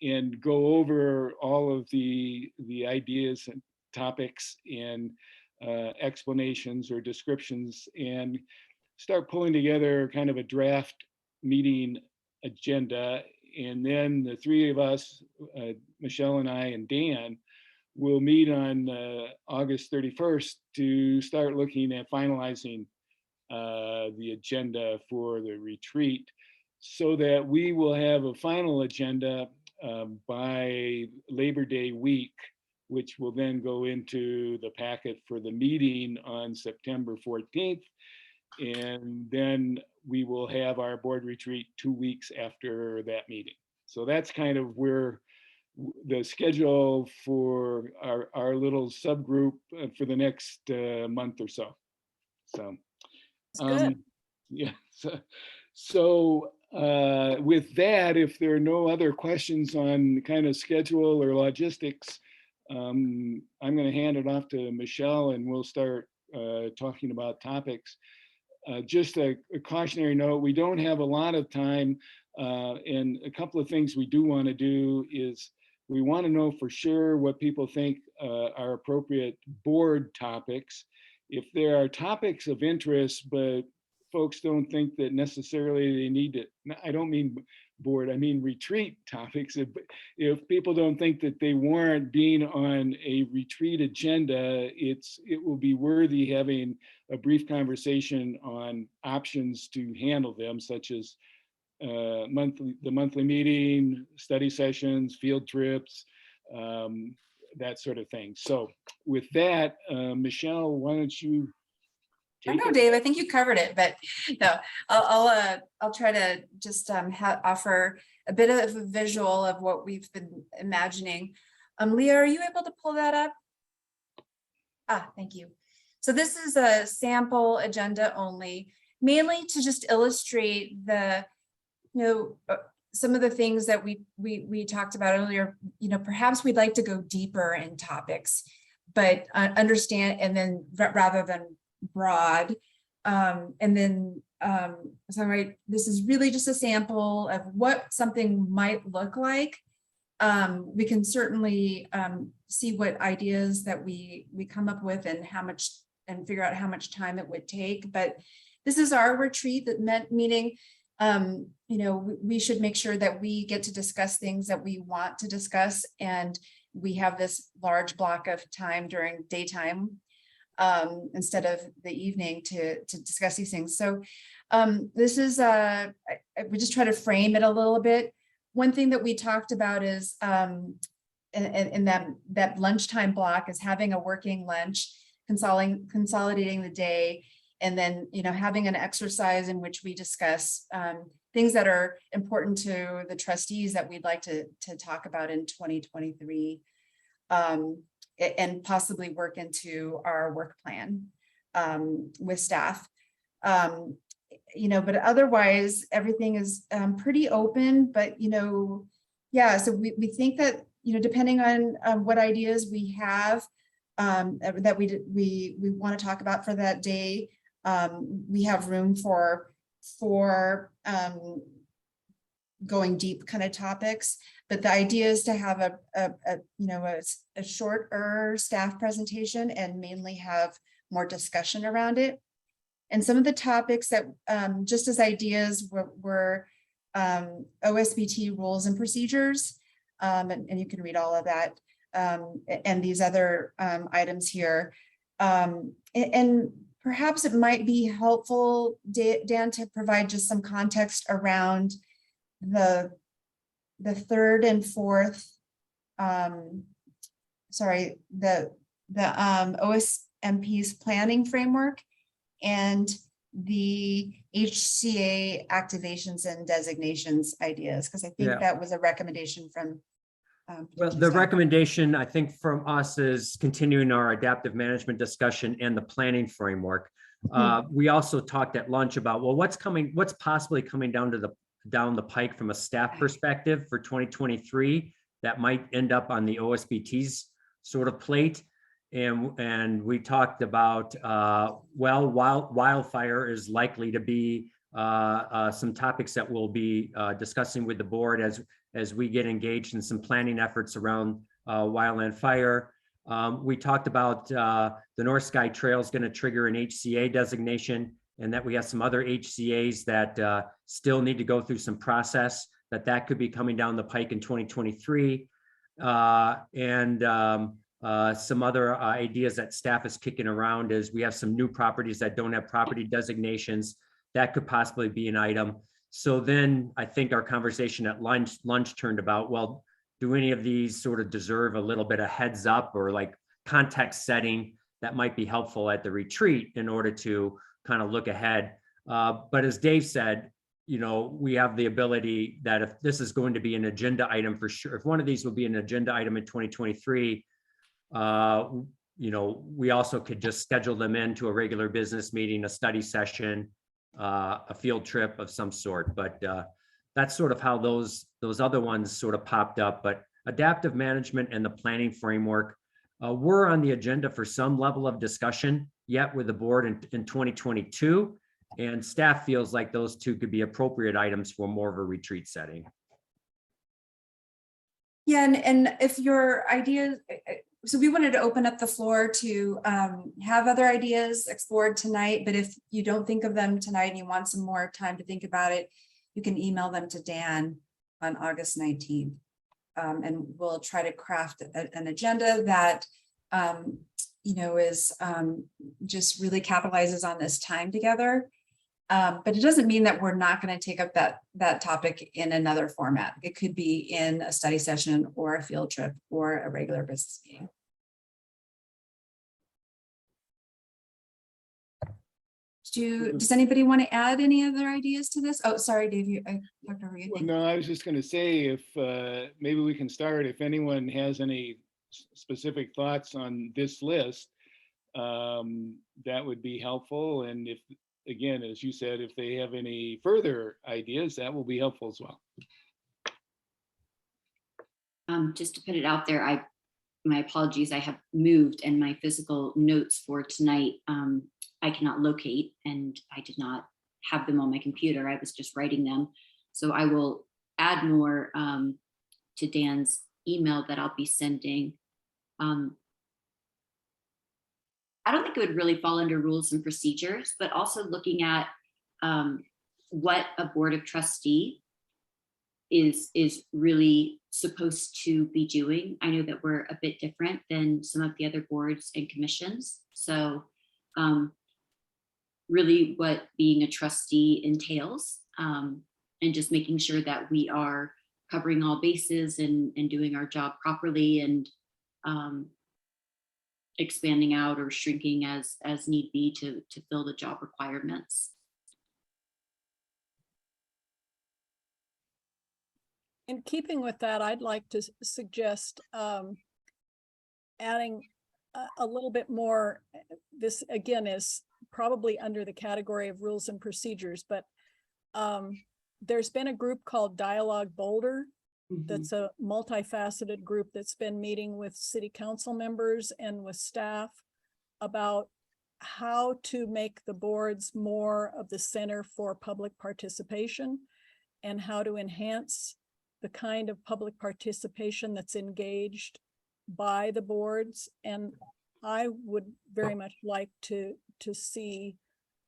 and go over all of the ideas and topics and explanations or descriptions and start pulling together kind of a draft meeting agenda. And then the 3 of us, Michelle and I and Dan, will meet on August 31st to start looking at finalizing the agenda for the retreat, so that we will have a final agenda by Labor Day week, which will then go into the packet for the meeting on September 14th. And then we will have our board retreat 2 weeks after that meeting. So that's kind of where the schedule for our little subgroup for the next month or so. So, Good. yeah. So with that, if there are no other questions on kind of schedule or logistics, I'm going to hand it off to Michelle and we'll start talking about topics. Just a cautionary note, we don't have a lot of time, and a couple of things we do want to do is we want to know for sure what people think are appropriate board topics. If there are topics of interest, but folks don't think that necessarily they need to, I don't mean board, I mean retreat topics. If people don't think that they warrant being on a retreat agenda, it will be worthy having a brief conversation on options to handle them, such as the monthly meeting, study sessions, field trips, that sort of thing. So with that, Michelle, why don't you I take know, it? Dave, I think you covered it, but no, I'll try to just offer a bit of a visual of what we've been imagining. Leah, are you able to pull that up? Ah, thank you. So this is a sample agenda only, mainly to just illustrate the, some of the things that we talked about earlier. Perhaps we'd like to go deeper in topics, but understand, and then rather than broad, and then this is really just a sample of what something might look like. We can certainly see what ideas that we come up with and how much, and figure out how much time it would take. But this is our retreat, that meaning we should make sure that we get to discuss things that we want to discuss, and we have this large block of time during daytime instead of the evening to discuss these things. So this is we just try to frame it a little bit. One thing that we talked about is in that lunchtime block is having a working lunch, consolidating the day, and then having an exercise in which we discuss things that are important to the trustees that we'd like to talk about in 2023, and possibly work into our work plan with staff. But otherwise everything is pretty open, but yeah, so we think that depending on what ideas we have, that we want to talk about for that day. We have room for going deep kind of topics, but the idea is to have a shorter staff presentation and mainly have more discussion around it. And some of the topics that just as ideas were OSBT rules and procedures, and you can read all of that, and these other items here. And perhaps it might be helpful, Dan, to provide just some context around the third and fourth, the OSMP's planning framework and the HCA activations and designations ideas, because I think that was a recommendation from well, the recommendation, I think, from us is continuing our adaptive management discussion and the planning framework. We also talked at lunch about, well, what's possibly coming down the pike from a staff perspective for 2023 that might end up on the OSBT's sort of plate. And we talked about, wildfire is likely to be some topics that we'll be discussing with the board as we get engaged in some planning efforts around wildland fire. We talked about the North Sky Trail is going to trigger an HCA designation, and that we have some other HCAs that still need to go through some process, that could be coming down the pike in 2023. Some other ideas that staff is kicking around is we have some new properties that don't have property designations. That could possibly be an item. So then I think our conversation at lunch turned about, well, do any of these sort of deserve a little bit of heads up or like context setting that might be helpful at the retreat in order to kind of look ahead. But as Dave said, we have the ability that if this is going to be an agenda item for sure, if one of these will be an agenda item in 2023, we also could just schedule them into a regular business meeting, a study session, a field trip of some sort. But that's sort of how those other ones sort of popped up. But adaptive management and the planning framework were on the agenda for some level of discussion yet with the board in 2022. And staff feels like those two could be appropriate items for more of a retreat setting. Yeah, and if your ideas, so we wanted to open up the floor to have other ideas explored tonight, but if you don't think of them tonight and you want some more time to think about it, you can email them to Dan on August 19th. And we'll try to craft an agenda that, is just really capitalizes on this time together. But it doesn't mean that we're not going to take up that topic in another format. It could be in a study session or a field trip or a regular business meeting. Does anybody want to add any other ideas to this? Oh, sorry, Dave, I talked over you. Well, no, I was just going to say if maybe we can start, if anyone has any specific thoughts on this list, that would be helpful. And if, again, as you said, if they have any further ideas, that will be helpful as well. Just to put it out there, my apologies, I have moved and my physical notes for tonight, I cannot locate, and I did not have them on my computer. I was just writing them. So I will add more to Dan's email that I'll be sending. I don't think it would really fall under rules and procedures, but also looking at what a board of trustee is really supposed to be doing. I know that we're a bit different than some of the other boards and commissions. So really what being a trustee entails, and just making sure that we are covering all bases and doing our job properly, and expanding out or shrinking as need be to fill the job requirements. In keeping with that, I'd like to suggest adding a little bit more. This again is probably under the category of rules and procedures, but there's been a group called Dialogue Boulder that's a multifaceted group that's been meeting with city council members and with staff about how to make the boards more of the center for public participation and how to enhance the kind of public participation that's engaged by the boards. And I would very much like to see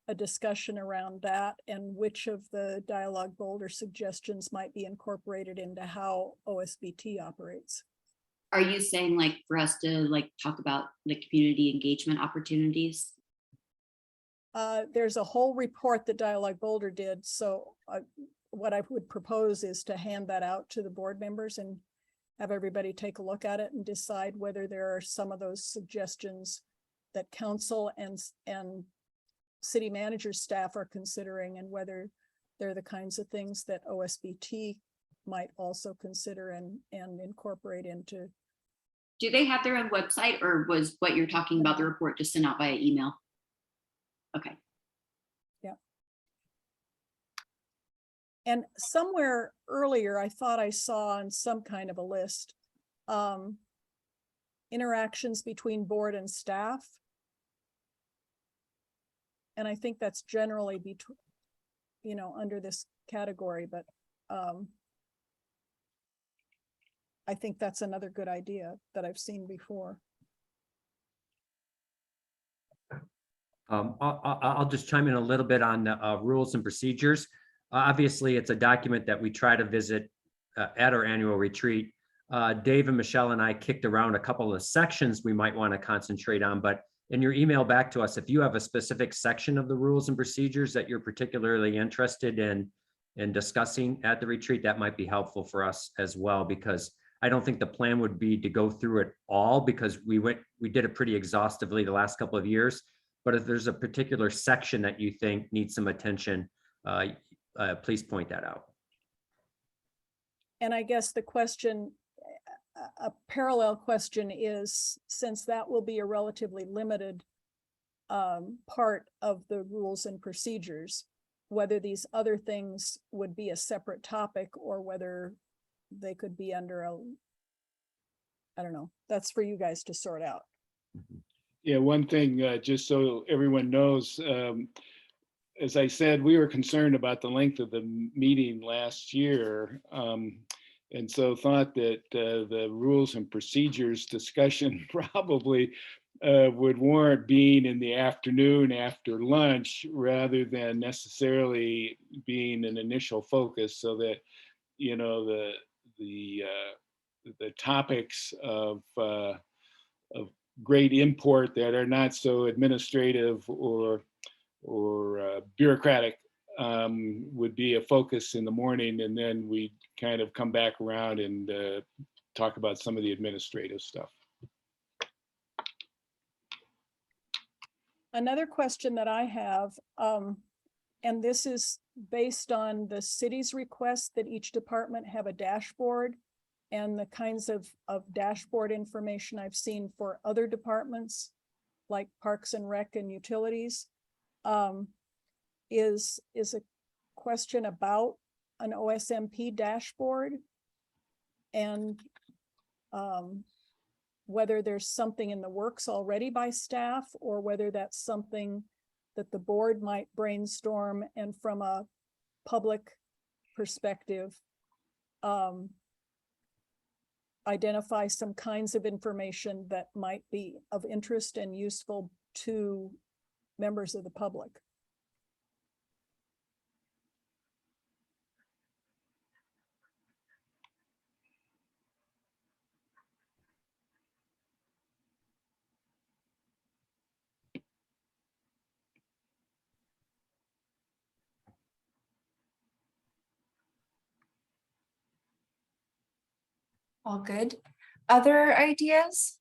a discussion around that and which of the Dialogue Boulder suggestions might be incorporated into how OSBT operates. Are you saying like for us to like talk about the community engagement opportunities? There's a whole report that Dialogue Boulder did. So what I would propose is to hand that out to the board members and have everybody take a look at it and decide whether there are some of those suggestions that council and city manager staff are considering, and whether they're the kinds of things that OSBT might also consider and incorporate into. Do they have their own website, or was what you're talking about the report just sent out via email? Okay. Yeah. And somewhere earlier, I thought I saw on some kind of a list, interactions between board and staff. And I think that's generally between, you know, under this category, but I think that's another good idea that I've seen before. I'll just chime in a little bit on the rules and procedures. Obviously, it's a document that we try to visit at our annual retreat. Dave and Michelle and I kicked around a couple of sections we might want to concentrate on, but in your email back to us, if you have a specific section of the rules and procedures that you're particularly interested in discussing at the retreat, that might be helpful for us as well, because I don't think the plan would be to go through it all, because we did it pretty exhaustively the last couple of years. But if there's a particular section that you think needs some attention, please point that out. And I guess the question, a parallel question is, since that will be a relatively limited part of the rules and procedures, whether these other things would be a separate topic or whether they could be under a, I don't know, that's for you guys to sort out. Yeah, one thing, just so everyone knows, as I said, we were concerned about the length of the meeting last year. And so thought that the rules and procedures discussion probably would warrant being in the afternoon after lunch rather than necessarily being an initial focus, so that, you know, the topics of great import that are not so administrative or bureaucratic would be a focus in the morning, and then we kind of come back around and talk about some of the administrative stuff. Another question that I have, and this is based on the city's request that each department have a dashboard, and the kinds of dashboard information I've seen for other departments like Parks and Rec and Utilities, is a question about an OSMP dashboard, and whether there's something in the works already by staff, or whether that's something that the board might brainstorm and from a public perspective identify some kinds of information that might be of interest and useful to members of the public. All good. Other ideas?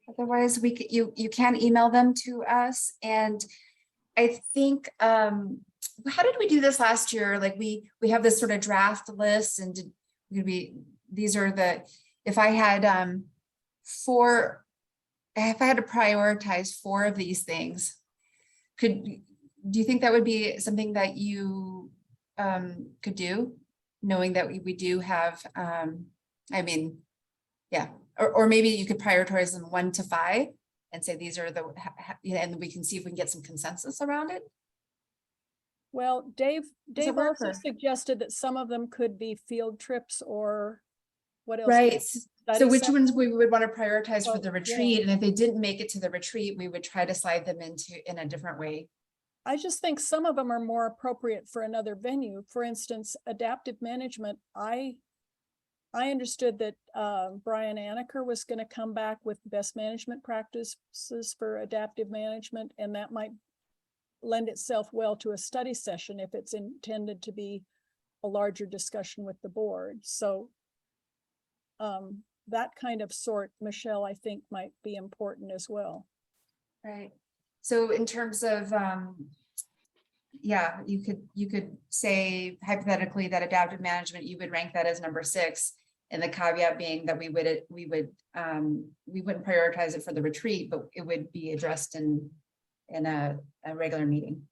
Otherwise, you can email them to us. And I think, how did we do this last year? Like we have this sort of draft list, and these are the, if I had to prioritize 4 of these things, do you think that would be something that you could do, knowing that we do have, I mean, yeah, or maybe you could prioritize them 1 to 5 and say these are the, and we can see if we can get some consensus around it. Well, Dave it work, also or- suggested that some of them could be field trips or what else? Right. Study So which sessions? ones we would want to prioritize for Oh, the yeah. retreat? And if they didn't make it to the retreat, we would try to slide them in a different way. I just think some of them are more appropriate for another venue. For instance, adaptive management, I understood that Brian Aneker was going to come back with best management practices for adaptive management, and that might lend itself well to a study session if it's intended to be a larger discussion with the board. So that kind of sort, Michelle, I think might be important as well. Right. So in terms of, yeah, you could say hypothetically that adaptive management, you would rank that as number 6. And the caveat being that we wouldn't prioritize it for the retreat, but it would be addressed in a regular meeting.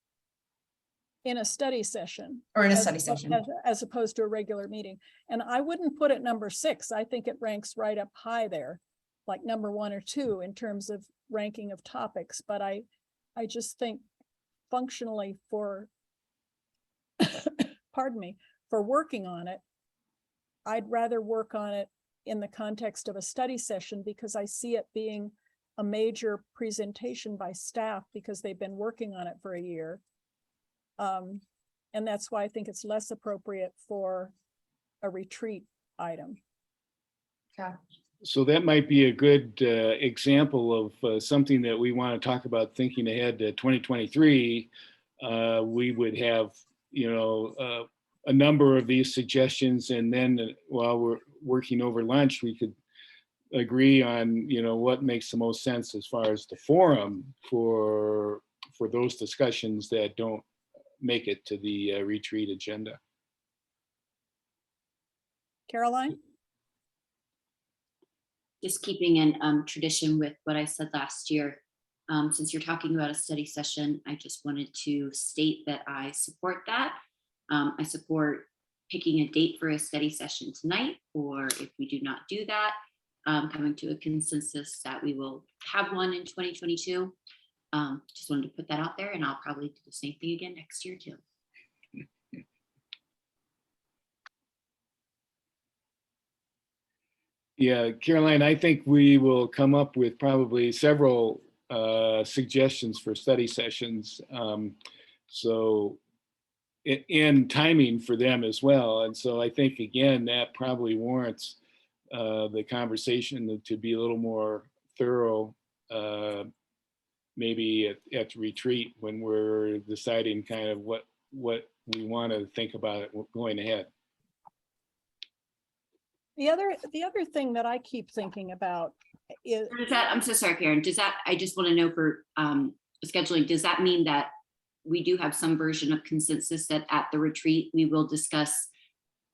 In a study session. Or in a study session. As opposed to a regular meeting. And I wouldn't put it number 6. I think it ranks right up high there, like number 1 or 2 in terms of ranking of topics. But I just think functionally for, pardon me, for working on it, I'd rather work on it in the context of a study session because I see it being a major presentation by staff because they've been working on it for a year. And that's why I think it's less appropriate for a retreat item. Yeah. So that might be a good example of something that we want to talk about thinking ahead to 2023. We would have, a number of these suggestions, and then while we're working over lunch, we could agree on, what makes the most sense as far as the forum for those discussions that don't make it to the retreat agenda. Caroline? Just keeping in tradition with what I said last year, since you're talking about a study session, I just wanted to state that I support that. I support picking a date for a study session tonight, or if we do not do that, coming to a consensus that we will have one in 2022. Just wanted to put that out there, and I'll probably do the same thing again next year too. Yeah, Caroline, I think we will come up with probably several suggestions for study sessions. And timing for them as well. And so I think, again, that probably warrants the conversation to be a little more thorough, maybe at the retreat when we're deciding kind of what we want to think about it going ahead. The other thing that I keep thinking about is I'm so sorry, Karen. I just want to know for scheduling, does that mean that we do have some version of consensus that at the retreat we will discuss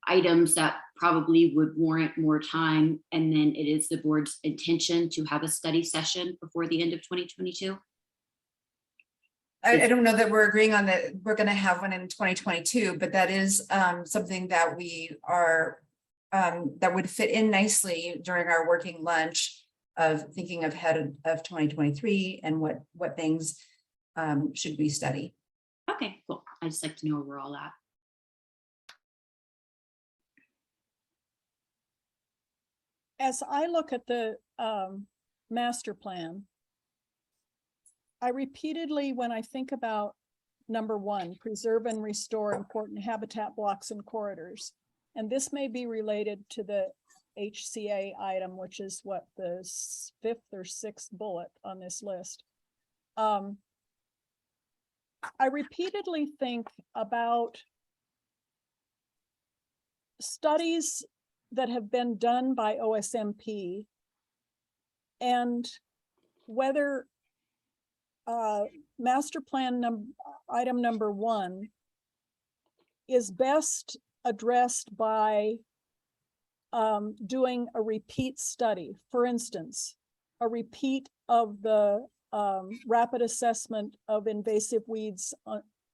items that probably would warrant more time, and then it is the board's intention to have a study session before the end of 2022? I don't know that we're agreeing on that we're going to have one in 2022, but that is something that we are that would fit in nicely during our working lunch of thinking ahead of 2023 and what things should we study. Okay, cool. I just like to know where we're all at. as I look at the master plan, I repeatedly, when I think about number 1, preserve and restore important habitat blocks and corridors, and this may be related to the HCA item, which is what, the 5th or 6th bullet on this list. I repeatedly think about studies that have been done by OSMP and whether master plan item number 1 is best addressed by doing a repeat study. For instance, a repeat of the rapid assessment of invasive weeds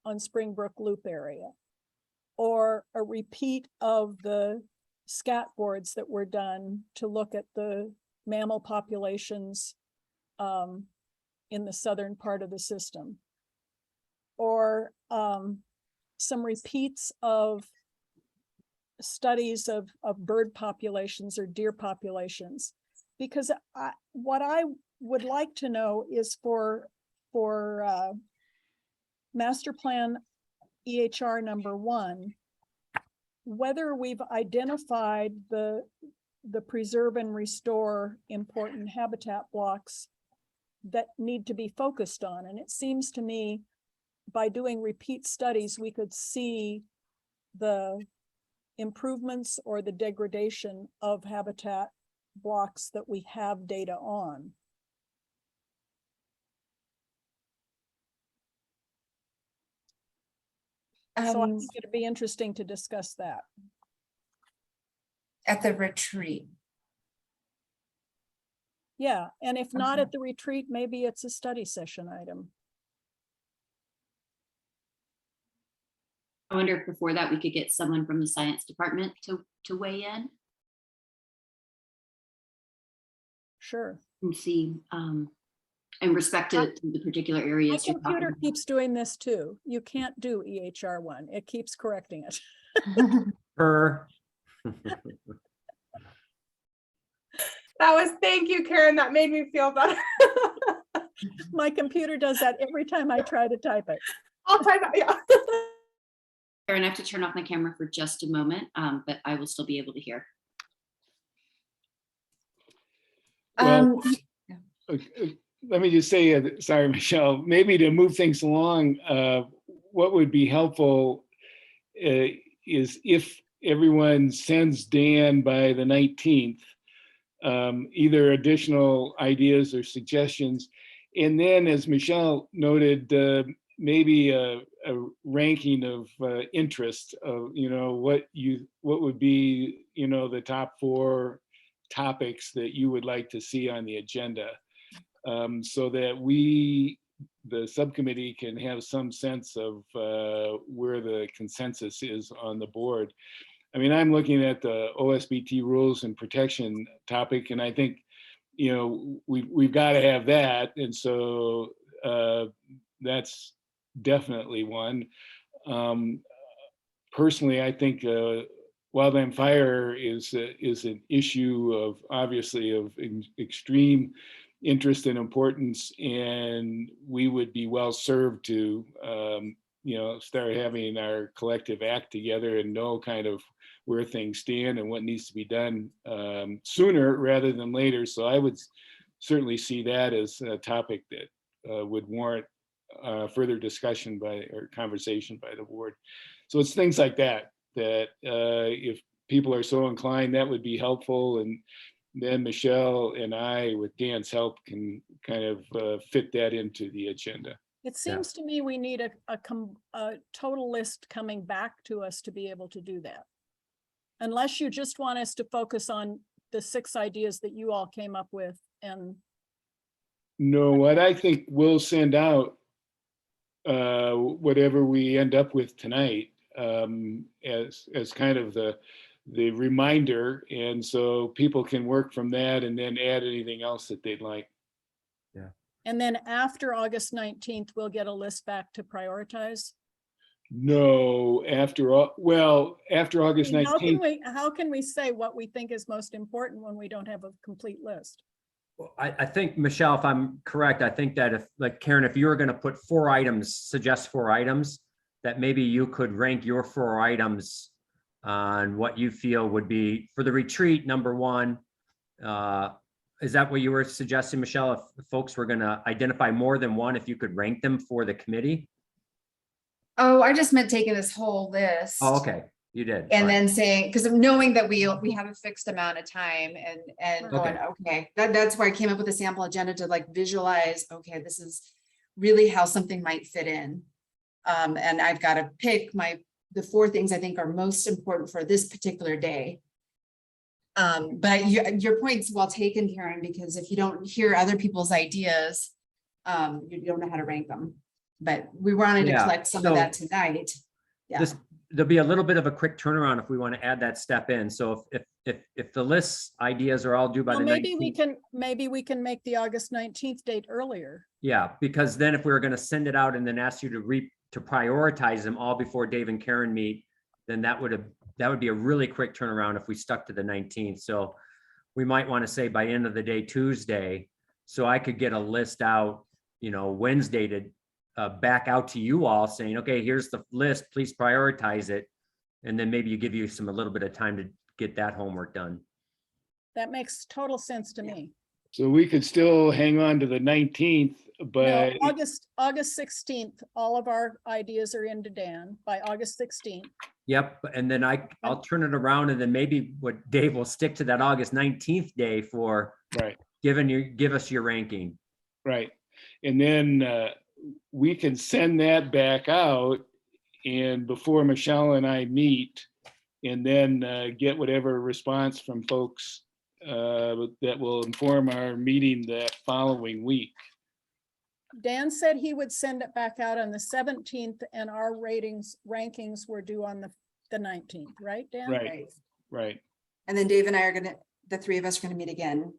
on Springbrook Loop area, or a repeat of the scat boards that were done to look at the mammal populations in the southern part of the system, or some repeats of studies of bird populations or deer populations. Because what I would like to know is for master plan EHR number 1, whether we've identified the preserve and restore important habitat blocks that need to be focused on. And it seems to me by doing repeat studies, we could see the improvements or the degradation of habitat blocks that we have data on. So I think it'd be interesting to discuss that. At the retreat. Yeah, and if not at the retreat, maybe it's a study session item. I wonder if before that we could get someone from the science department to weigh in Sure. and see, in respect to the particular My areas. you're computer talking keeps doing this too. You can't do EHR1. It keeps correcting it. Thank you, Karen. That made me feel better. My computer does that every time I try to type it. I'll type it, yeah. Karen, I have to turn off my camera for just a moment, but I will still be able to hear. Well, let me just say, sorry, Michelle, maybe to move things along, what would be helpful is if everyone sends Dan by the 19th, either additional ideas or suggestions. And then, as Michelle noted, maybe a ranking of interest of, what would be, the top 4 topics that you would like to see on the agenda, so that we, the subcommittee, can have some sense of where the consensus is on the board. I mean, I'm looking at the OSBT rules and protection topic, and I think, we've got to have that. And so that's definitely one. Personally, I think wildland fire is an issue of obviously of extreme interest and importance, and we would be well served to start having our collective act together and know kind of where things stand and what needs to be done sooner rather than later. So I would certainly see that as a topic that would warrant further discussion or conversation by the board. So it's things like that if people are so inclined, that would be helpful. And then Michelle and I, with Dan's help, can kind of fit that into the agenda. It seems to me we need a total list coming back to us to be able to do that. Unless you just want us to focus on the 6 ideas that you all came up with. And no, what I think we'll send out whatever we end up with tonight as kind of the reminder, and so people can work from that and then add anything else that they'd like. Yeah. And then after August 19th, we'll get a list back to prioritize. No, after August 19th. How can we say what we think is most important when we don't have a complete list? Well, I think, Michelle, if I'm correct, I think that if, like Karen, if you were going to put 4 items, suggest 4 items, that maybe you could rank your 4 items on what you feel would be for the retreat, number 1. Is that what you were suggesting, Michelle? If folks were going to identify more than 1, if you could rank them for the committee? Oh, I just meant taking this whole list. Oh, okay, you did. And Fine. then saying, because knowing that we have a fixed amount of time and going, okay, that's where I came up with a sample agenda to like visualize, okay, this is really how something might fit in. And I've got to pick the 4 things I think are most important for this particular day. But your point's well taken, Karen, because if you don't hear other people's ideas, you don't know how to rank them. But we wanted to collect some of that tonight. Yeah. there'll be a little bit of a quick turnaround if we want to add that step in. So if the list ideas are all due by Well, the maybe 19th. maybe we can make the August 19th date earlier. Yeah, because then if we were going to send it out and then ask you to prioritize them all before Dave and Karen meet, then that would be a really quick turnaround if we stuck to the 19th. So we might want to say by end of the day Tuesday, so I could get a list out, Wednesday to back out to you all saying, okay, here's the list, please prioritize it. And then maybe give you a little bit of time to get that homework done. That makes total sense to me. So we could still hang on to the 19th, No, but August 16th, all of our ideas are into Dan by August 16th. Yep, and then I'll turn it around, and then maybe what Dave will stick to that August 19th day for right, give us your ranking. right. And then we can send that back out and before Michelle and I meet, and then get whatever response from folks that will inform our meeting that following week. Dan said he would send it back out on the 17th and our rankings were due on the 19th, right, Dan? Right, right. And then Dave and I the three of us are gonna meet again.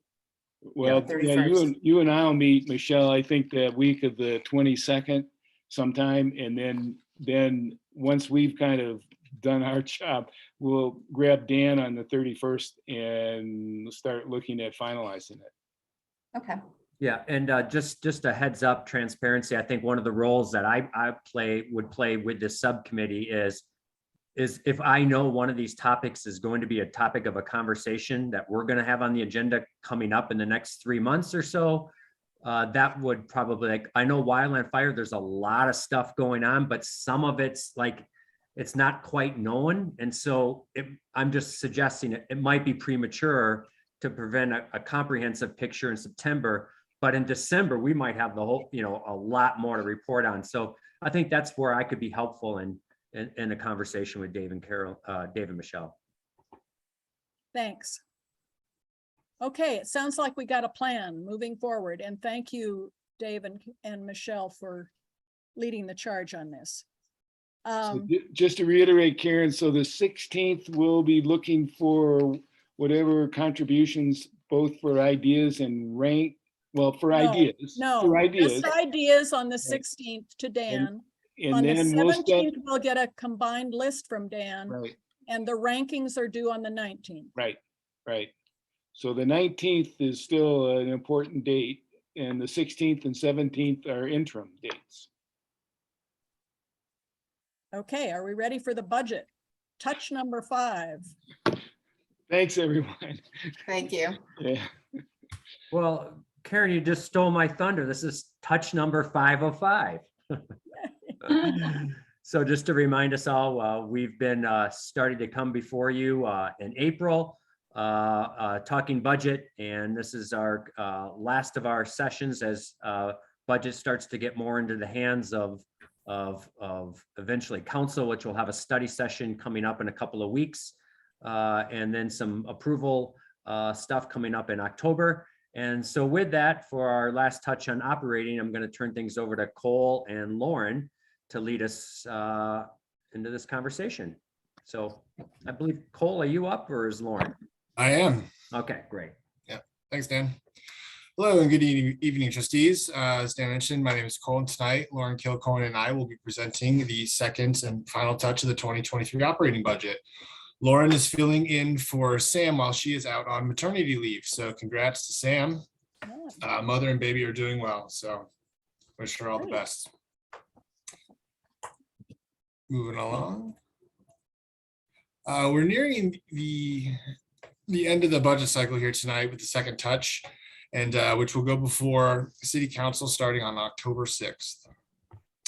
Well, yeah, 31st. you and I'll meet, Michelle, I think that week of the 22nd sometime. And then once we've kind of done our job, we'll grab Dan on the 31st and start looking at finalizing it. Okay. Yeah, and just a heads up, transparency. I think one of the roles that I would play with this subcommittee is if I know one of these topics is going to be a topic of a conversation that we're going to have on the agenda coming up in the next 3 months or so, that would probably, I know wildland fire, there's a lot of stuff going on, but some of it's it's not quite known. And so I'm just suggesting it might be premature to prevent a comprehensive picture in September, but in December, we might have the whole, a lot more to report on. So I think that's where I could be helpful in a conversation with Dave and Michelle. Thanks. Okay, it sounds like we got a plan moving forward, and thank you, Dave and Michelle, for leading the charge on this. So just to reiterate, Karen, so the 16th, we'll be looking for whatever contributions, both for ideas and rank, well, for ideas. No, for ideas. just ideas on the 16th to Dan. And On the then we'll 17th, we'll get a combined list from Dan, right, and the rankings are due on the 19th. right, right. So the 19th is still an important date, and the 16th and 17th are interim dates. Okay, are we ready for the budget? Touch number 5. Thanks, everyone. Thank you. Yeah. Well, Karen, you just stole my thunder. This is touch number 505. So just to remind us all, we've been starting to come before you in April, talking budget, and this is our last of our sessions as budget starts to get more into the hands of eventually council, which will have a study session coming up in a couple of weeks, and then some approval stuff coming up in October. And so with that, for our last touch on operating, I'm going to turn things over to Cole and Lauren to lead us into this conversation. So I believe, Cole, are you up or is Lauren? I am. Okay, great. Yeah, thanks, Dan. Hello and good evening, trustees. As Dan mentioned, my name is Cole, and tonight Lauren Kilcoyne and I will be presenting the second and final touch of the 2023 operating budget. Lauren is filling in for Sam while she is out on maternity leave. So congrats to Sam. Mother and baby are doing well. So wish her all the best. Moving along. We're nearing the end of the budget cycle here tonight with the second touch, and which will go before City Council starting on October 6th.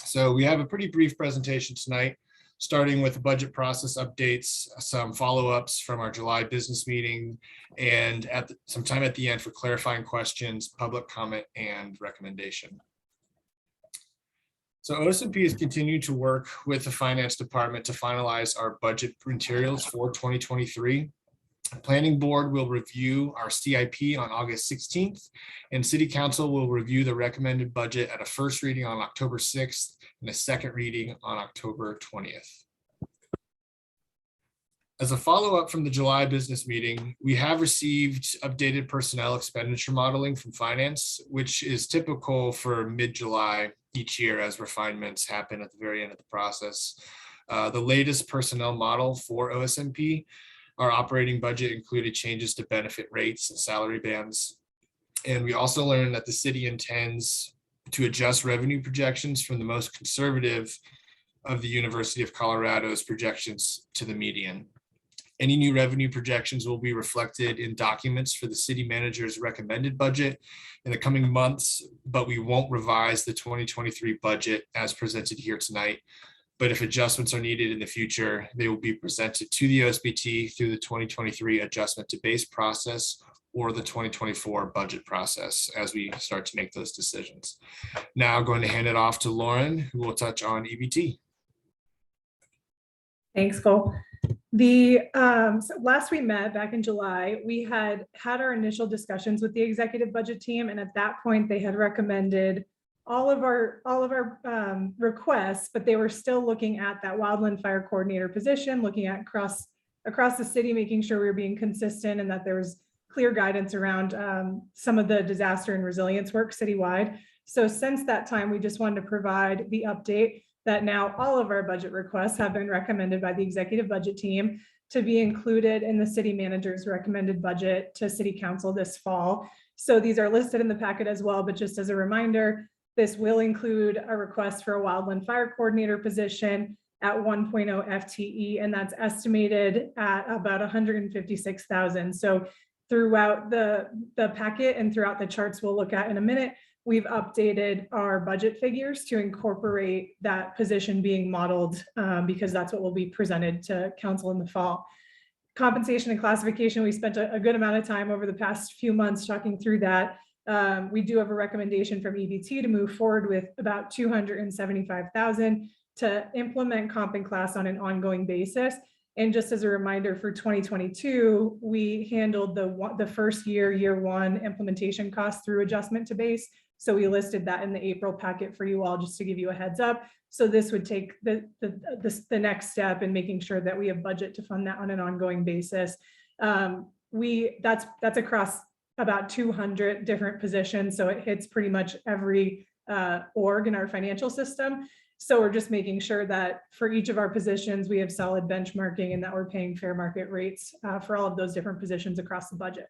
So we have a pretty brief presentation tonight, starting with the budget process updates, some follow-ups from our July business meeting, and some time at the end for clarifying questions, public comment, and recommendation. So OSBT is continuing to work with the finance department to finalize our budget materials for 2023. The planning board will review our CIP on August 16th, and City Council will review the recommended budget at a first reading on October 6th and a second reading on October 20th. As a follow-up from the July business meeting, we have received updated personnel expenditure modeling from finance, which is typical for mid-July each year as refinements happen at the very end of the process. The latest personnel model for OSMP, our operating budget included changes to benefit rates and salary bands. And we also learned that the city intends to adjust revenue projections from the most conservative of the University of Colorado's projections to the median. Any new revenue projections will be reflected in documents for the city manager's recommended budget in the coming months, but we won't revise the 2023 budget as presented here tonight. But if adjustments are needed in the future, they will be presented to the OSBT through the 2023 adjustment to base process or the 2024 budget process as we start to make those decisions. Now I'm going to hand it off to Lauren, who will touch on EBT. Thanks, Cole. So last we met back in July, we had our initial discussions with the executive budget team, and at that point they had recommended all of our requests, but they were still looking at that wildland fire coordinator position, looking at across the city, making sure we were being consistent and that there was clear guidance around some of the disaster and resilience work citywide. So since that time, we just wanted to provide the update that now all of our budget requests have been recommended by the executive budget team to be included in the city manager's recommended budget to city council this fall. So these are listed in the packet as well, but just as a reminder, this will include a request for a wildland fire coordinator position at 1.0 FTE, and that's estimated at about 156,000. So throughout the packet and throughout the charts we'll look at in a minute, we've updated our budget figures to incorporate that position being modeled because that's what will be presented to council in the fall. Compensation and classification, we spent a good amount of time over the past few months talking through that. We do have a recommendation from EVT to move forward with about 275,000 to implement comp and class on an ongoing basis. And just as a reminder, for 2022, we handled the first year one implementation costs through adjustment to base. So we listed that in the April packet for you all, just to give you a heads up. So this would take the next step in making sure that we have budget to fund that on an ongoing basis. That's across about 200 different positions. So it hits pretty much every org in our financial system. So we're just making sure that for each of our positions, we have solid benchmarking and that we're paying fair market rates for all of those different positions across the budget.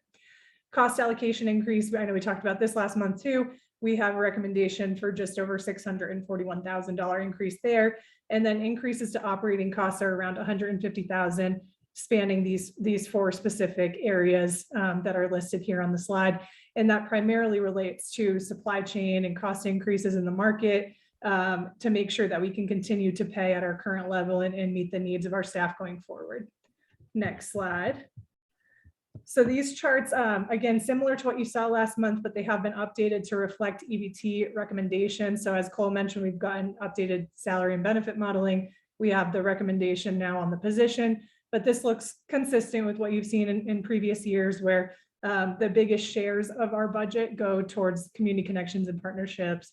Cost allocation increase, I know we talked about this last month too. We have a recommendation for just over $641,000 increase there. And then increases to operating costs are around 150,000, spanning these four specific areas that are listed here on the slide. And that primarily relates to supply chain and cost increases in the market to make sure that we can continue to pay at our current level and meet the needs of our staff going forward. Next slide. So these charts, again, similar to what you saw last month, but they have been updated to reflect EVT recommendations. So as Cole mentioned, we've gotten updated salary and benefit modeling. We have the recommendation now on the position, but this looks consistent with what you've seen in previous years where the biggest shares of our budget go towards community connections and partnerships,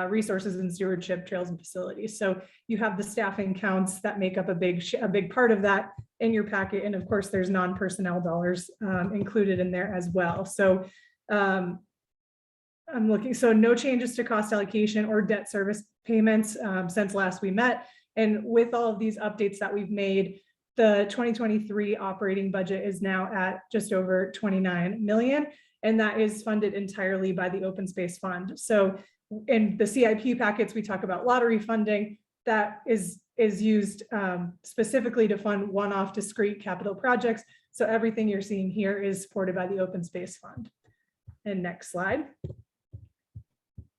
resources and stewardship, trails and facilities. So you have the staffing counts that make up a big part of that in your packet. And of course, there's non-personnel dollars included in there as well. So I'm looking, so no changes to cost allocation or debt service payments since last we met. And with all of these updates that we've made, the 2023 operating budget is now at just over 29 million. And that is funded entirely by the Open Space Fund. So in the CIP packets, we talk about lottery funding that is used specifically to fund one-off discrete capital projects. So everything you're seeing here is supported by the Open Space Fund. And next slide.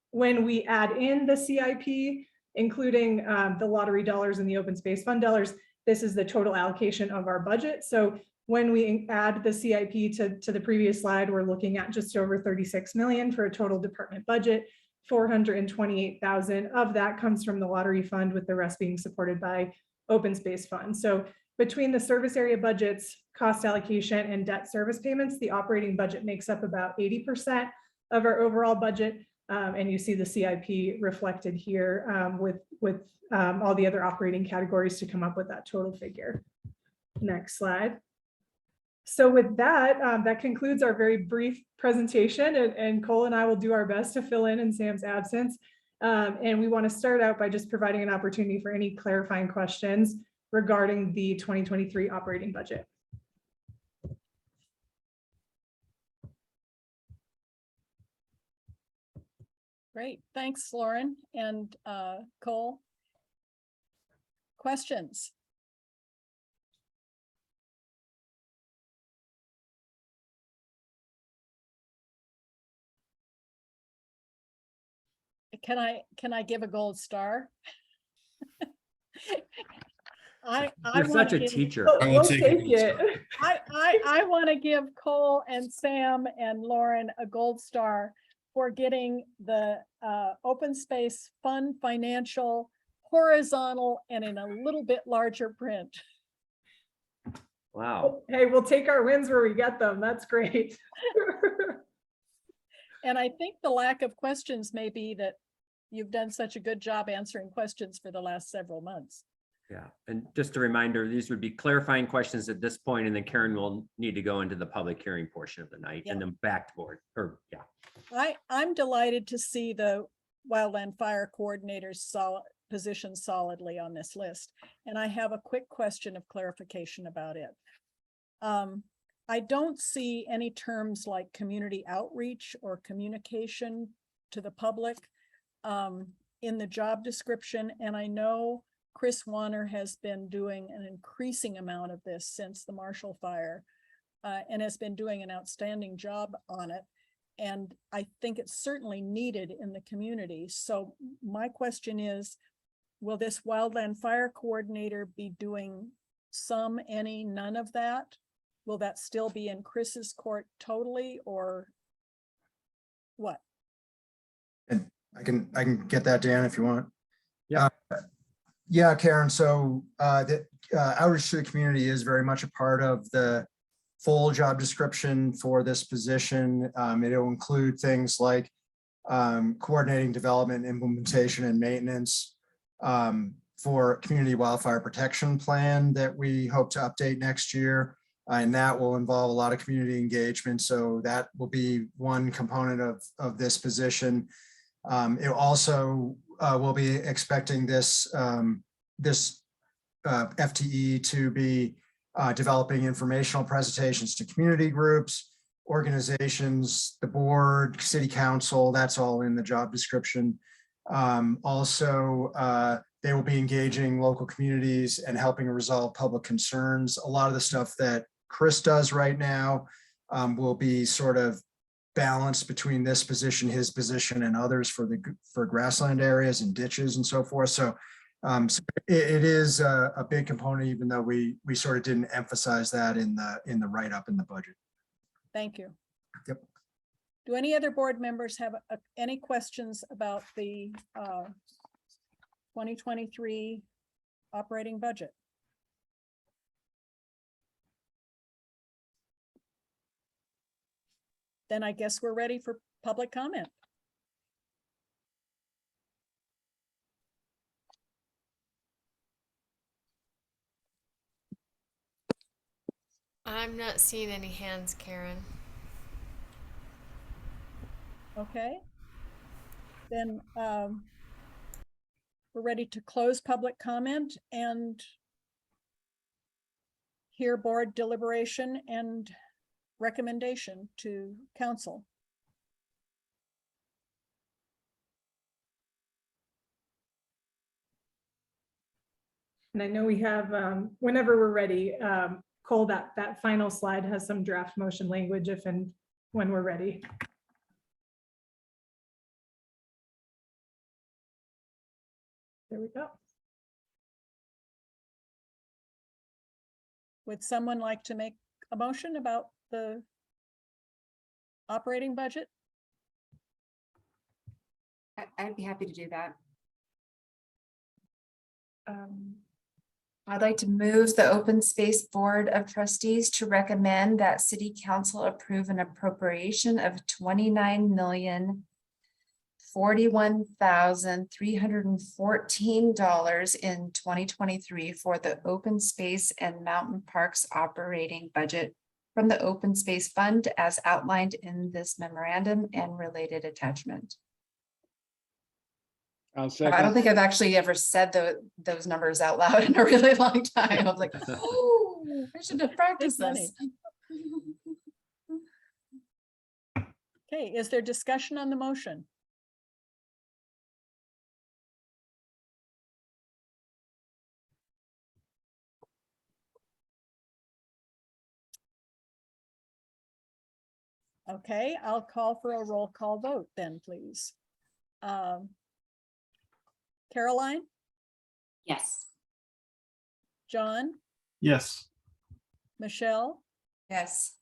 When we add in the CIP, including the lottery dollars and the Open Space Fund dollars, this is the total allocation of our budget. So when we add the CIP to the previous slide, we're looking at just over 36 million for a total department budget. 428,000 of that comes from the lottery fund, with the rest being supported by Open Space Fund. So between the service area budgets, cost allocation, and debt service payments, the operating budget makes up about 80% of our overall budget. And you see the CIP reflected here with all the other operating categories to come up with that total figure. Next slide. So with that, that concludes our very brief presentation, and Cole and I will do our best to fill in Sam's absence. And we want to start out by just providing an opportunity for any clarifying questions regarding the 2023 operating budget. Great, thanks, Lauren and Cole. Questions? Can I give a gold star? I You're such wanna a give- teacher. We'll take it. I want to give Cole and Sam and Lauren a gold star for getting the open space fund financial horizontal and in a little bit larger print. Wow. Hey, we'll take our wins where we get them. That's great. And I think the lack of questions may be that you've done such a good job answering questions for the last several months. Yeah, and just a reminder, these would be clarifying questions at this point, and then Karen will need to go into the public hearing portion of the night and then back to board, or yeah. I'm delighted to see the wildland fire coordinator's position solidly on this list. And I have a quick question of clarification about it. I don't see any terms like community outreach or communication to the public in the job description. And I know Chris Warner has been doing an increasing amount of this since the Marshall fire and has been doing an outstanding job on it. And I think it's certainly needed in the community. So my question is, will this wildland fire coordinator be doing some, any, none of that? Will that still be in Chris's court totally, or what? And I can get that, Dan, if you want. Yeah. Yeah, Karen. So the outreach to the community is very much a part of the full job description for this position. It'll include things like coordinating development, implementation, and maintenance for community wildfire protection plan that we hope to update next year. And that will involve a lot of community engagement. So that will be one component of this position. It also will be expecting this FTE to be developing informational presentations to community groups, organizations, the board, city council. That's all in the job description. Also, they will be engaging local communities and helping resolve public concerns. A lot of the stuff that Chris does right now will be sort of balanced between this position, his position, and others for grassland areas and ditches and so forth. So, so it is a big component, even though we sort of didn't emphasize that in the write-up in the budget. Thank you. Yep. Do any other board members have any questions about the 2023 operating budget? Then I guess we're ready for public comment. I'm not seeing any hands, Karen. Okay. Then we're ready to close public comment and hear board deliberation and recommendation to council. And I know we have, whenever we're ready, Cole, that final slide has some draft motion language if and when we're ready. There we go. Would someone like to make a motion about the operating budget? I'd be happy to do that. I'd like to move the Open Space Board of Trustees to recommend that City Council approve an appropriation of $41,314 in 2023 for the open space and mountain parks operating budget from the open space fund as outlined in this memorandum and related attachment. I'll I don't second. think I've actually ever said those numbers out loud in a really long time. I was like, oh, I should have practiced funny. this. Okay, is there discussion on the motion? Okay, I'll call for a roll call vote then, please. Caroline, Yes. John, Yes. Michelle, Yes.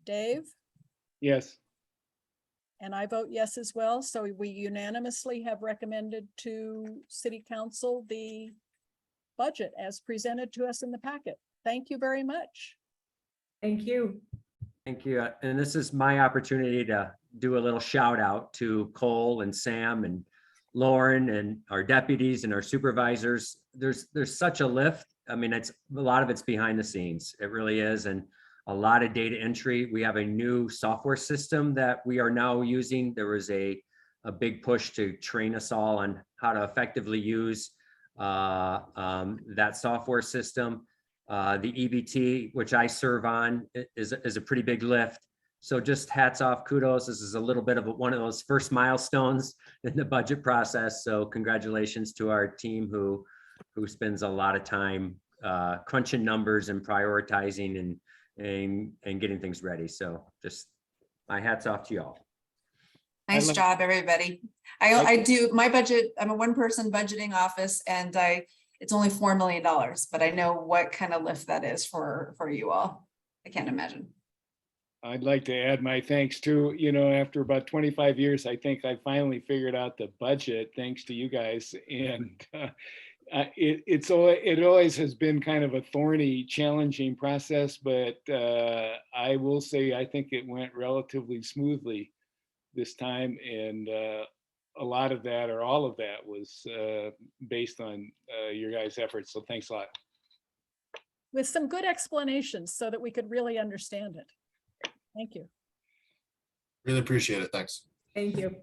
Dave, Yes. and I vote yes as well. So we unanimously have recommended to City Council the budget as presented to us in the packet. Thank you very much. Thank you. Thank you. And this is my opportunity to do a little shout out to Cole and Sam and Lauren and our deputies and our supervisors. There's such a lift. I mean, a lot of it's behind the scenes. It really is. And a lot of data entry. We have a new software system that we are now using. There was a big push to train us all on how to effectively use that software system. The EBT, which I serve on, is a pretty big lift. So just hats off, kudos. This is a little bit of one of those first milestones in the budget process. So congratulations to our team who spends a lot of time crunching numbers and prioritizing and getting things ready. So just my hats off to y'all. Nice job, everybody. I do my budget. I'm a one-person budgeting office, and it's only $4 million, but I know what kind of lift that is for you all. I can't imagine. I'd like to add my thanks too. You know, after about 25 years, I think I finally figured out the budget, thanks to you guys. And it always has been kind of a thorny, challenging process, but I will say I think it went relatively smoothly this time. And a lot of that, or all of that, was based on your guys' efforts. So thanks a lot. With some good explanations so that we could really understand it. Thank you. Really appreciate it. Thanks. Thank you.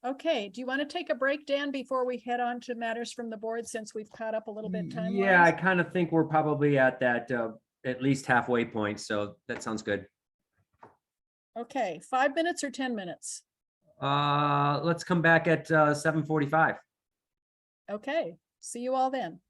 Okay, do you want to take a break, Dan, before we head on to matters from the board, since we've caught up a little bit time? Yeah, I kind of think we're probably at that at least halfway point. So that sounds good. Okay, 5 minutes or 10 minutes? Let's come back at 7:45. Okay, see you all then.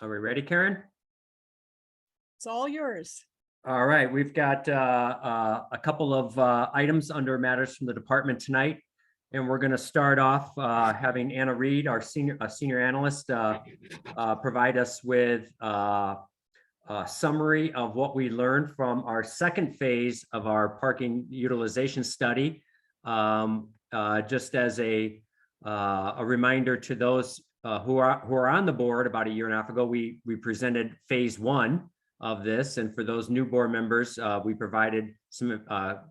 Are we ready, Karen? It's all yours. All right, we've got a couple of items under matters from the department tonight, and we're going to start off having Anna Reed, our senior analyst, provide us with a summary of what we learned from our second phase of our parking utilization study. Just as a reminder to those who are on the board, about a year and a half ago, we presented phase one of this. And for those new board members, we provided some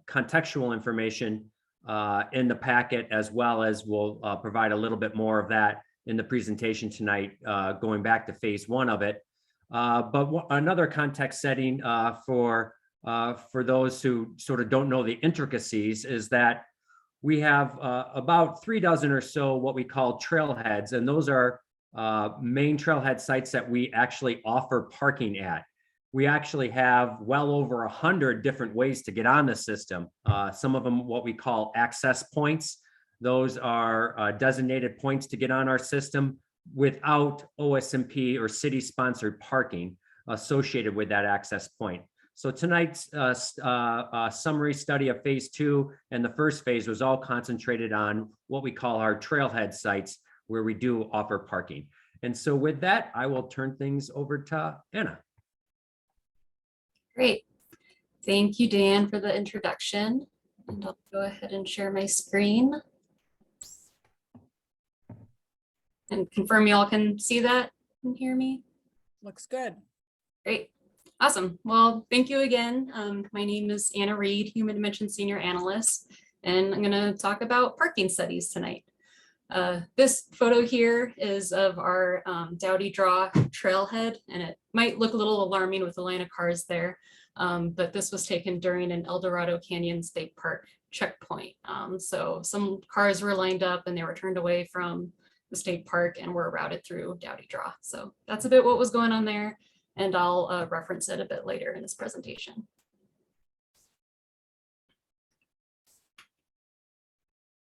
contextual information in the packet, as well as we'll provide a little bit more of that in the presentation tonight, going back to phase one of it. But another context setting for those who sort of don't know the intricacies is that we have about 3 dozen or so what we call trailheads, and those are main trailhead sites that we actually offer parking at. We actually have well over 100 different ways to get on the system. Some of them what we call access points. Those are designated points to get on our system without OSMP or city-sponsored parking associated with that access point. So tonight's summary study of phase two and the first phase was all concentrated on what we call our trailhead sites, where we do offer parking. And so with that, I will turn things over to Anna. Great. Thank you, Dan, for the introduction. And I'll go ahead and share my screen. And confirm you all can see that and hear me. Looks good. Great. Awesome. Well, thank you again. My name is Anna Reed, Human Dimension Senior Analyst, and I'm going to talk about parking studies tonight. This photo here is of our Dowdy Draw trailhead, and it might look a little alarming with the line of cars there, but this was taken during an El Dorado Canyon State Park checkpoint. So some cars were lined up and they were turned away from the state park and were routed through Dowdy Draw. So that's a bit what was going on there, and I'll reference it a bit later in this presentation.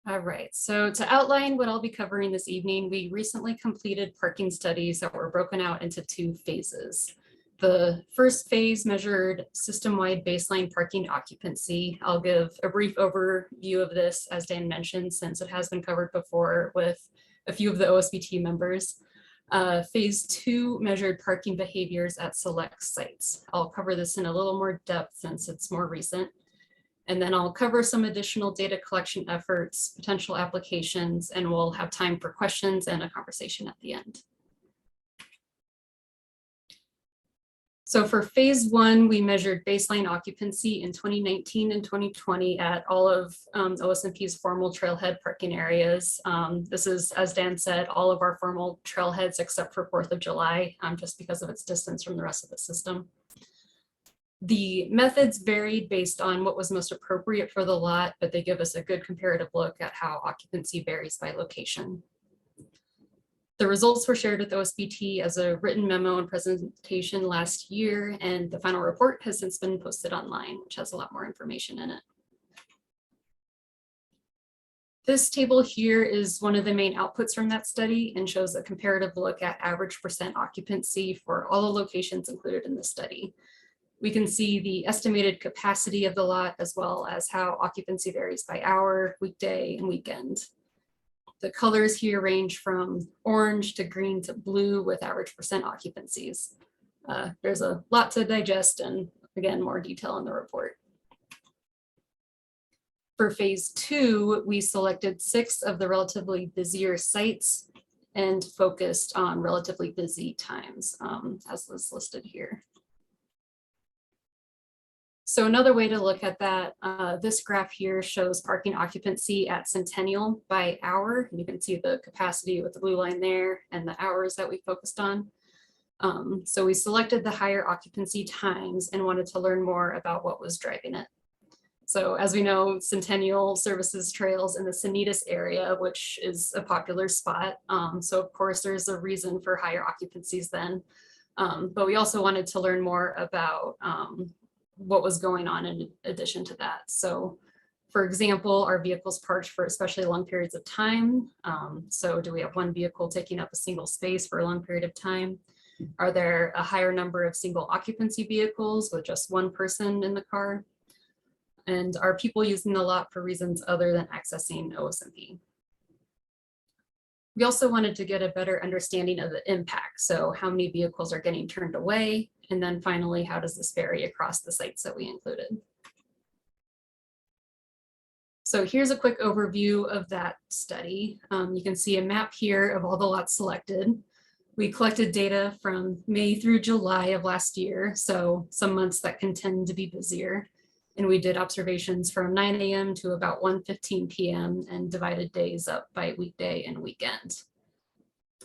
All right, so to outline what I'll be covering this evening, we recently completed parking studies that were broken out into 2 phases. The first phase measured system-wide baseline parking occupancy. I'll give a brief overview of this, as Dan mentioned, since it has been covered before with a few of the OSBT members. Phase 2 measured parking behaviors at select sites. I'll cover this in a little more depth since it's more recent. And then I'll cover some additional data collection efforts, potential applications, and we'll have time for questions and a conversation at the end. So for phase 1, we measured baseline occupancy in 2019 and 2020 at all of OSMP's formal trailhead parking areas. This is, as Dan said, all of our formal trailheads except for 4th of July, just because of its distance from the rest of the system. The methods varied based on what was most appropriate for the lot, but they give us a good comparative look at how occupancy varies by location. The results were shared with OSBT as a written memo and presentation last year, and the final report has since been posted online, which has a lot more information in it. This table here is one of the main outputs from that study and shows a comparative look at average % occupancy for all the locations included in the study. We can see the estimated capacity of the lot as well as how occupancy varies by hour, weekday, and weekend. The colors here range from orange to green to blue with average % occupancies. There's a lot to digest and again, more detail in the report. For phase 2, we selected 6 of the relatively busier sites and focused on relatively busy times, as is listed here. So another way to look at that, this graph here shows parking occupancy at Centennial by hour. You can see the capacity with the blue line there and the hours that we focused on. So we selected the higher occupancy times and wanted to learn more about what was driving it. So as we know, Centennial services trails in the Sanitas area, which is a popular spot. So of course there's a reason for higher occupancies then. But we also wanted to learn more about what was going on in addition to that. So for example, are vehicles parked for especially long periods of time? So do we have one vehicle taking up a single space for a long period of time? Are there a higher number of single occupancy vehicles with just one person in the car? And are people using the lot for reasons other than accessing OSMP? We also wanted to get a better understanding of the impact. So how many vehicles are getting turned away? And then finally, how does this vary across the sites that we included? So here's a quick overview of that study. You can see a map here of all the lots selected. We collected data from May through July of last year, so some months that can tend to be busier. And we did observations from 9 a.m. to about 1:15 p.m. and divided days up by weekday and weekend.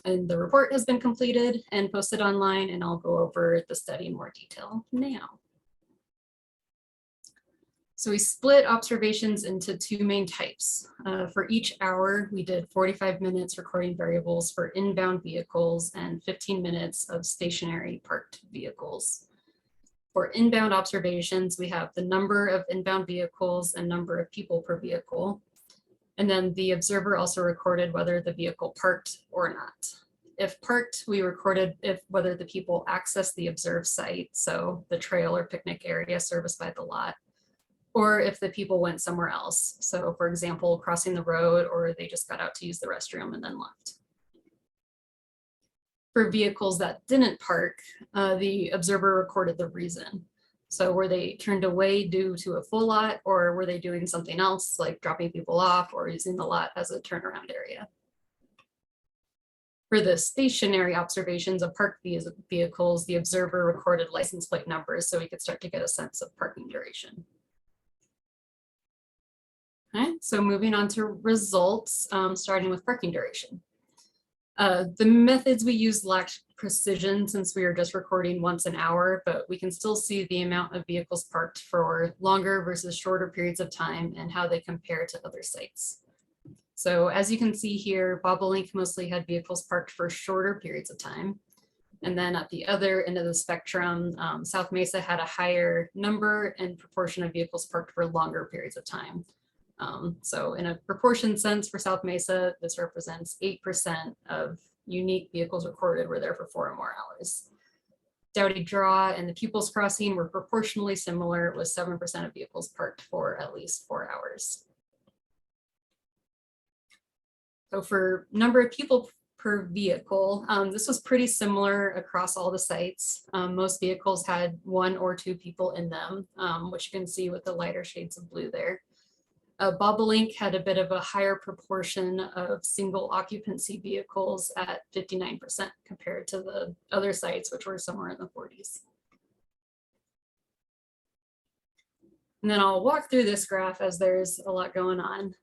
And the report has been completed and posted online, and I'll go over the study in more detail now. So we split observations into 2 main types. For each hour, we did 45 minutes recording variables for inbound vehicles and 15 minutes of stationary parked vehicles. For inbound observations, we have the number of inbound vehicles and number of people per vehicle. And then the observer also recorded whether the vehicle parked or not. If parked, we recorded whether the people accessed the observed site, so the trail or picnic area serviced by the lot, or if the people went somewhere else. So for example, crossing the road, or they just got out to use the restroom and then left. For vehicles that didn't park, the observer recorded the reason. So were they turned away due to a full lot, or were they doing something else like dropping people off or using the lot as a turnaround area? For the stationary observations of parked vehicles, the observer recorded license plate numbers so we could start to get a sense of parking duration. Okay, so moving on to results, starting with parking duration. The methods we use lacked precision since we are just recording once an hour, but we can still see the amount of vehicles parked for longer versus shorter periods of time and how they compare to other sites. So as you can see here, Bobolink mostly had vehicles parked for shorter periods of time. And then at the other end of the spectrum, South Mesa had a higher number and proportion of vehicles parked for longer periods of time. So in a proportion sense for South Mesa, this represents 8% of unique vehicles recorded were there for 4 or more hours. Dowdy Draw and the Pupils Crossing were proportionally similar, with 7% of vehicles parked for at least 4 hours. So for number of people per vehicle, this was pretty similar across all the sites. Most vehicles had 1 or 2 people in them, which you can see with the lighter shades of blue there. Bobolink had a bit of a higher proportion of single occupancy vehicles at 59% compared to the other sites, which were somewhere in the 40s. And then I'll walk through this graph as there's a lot going on.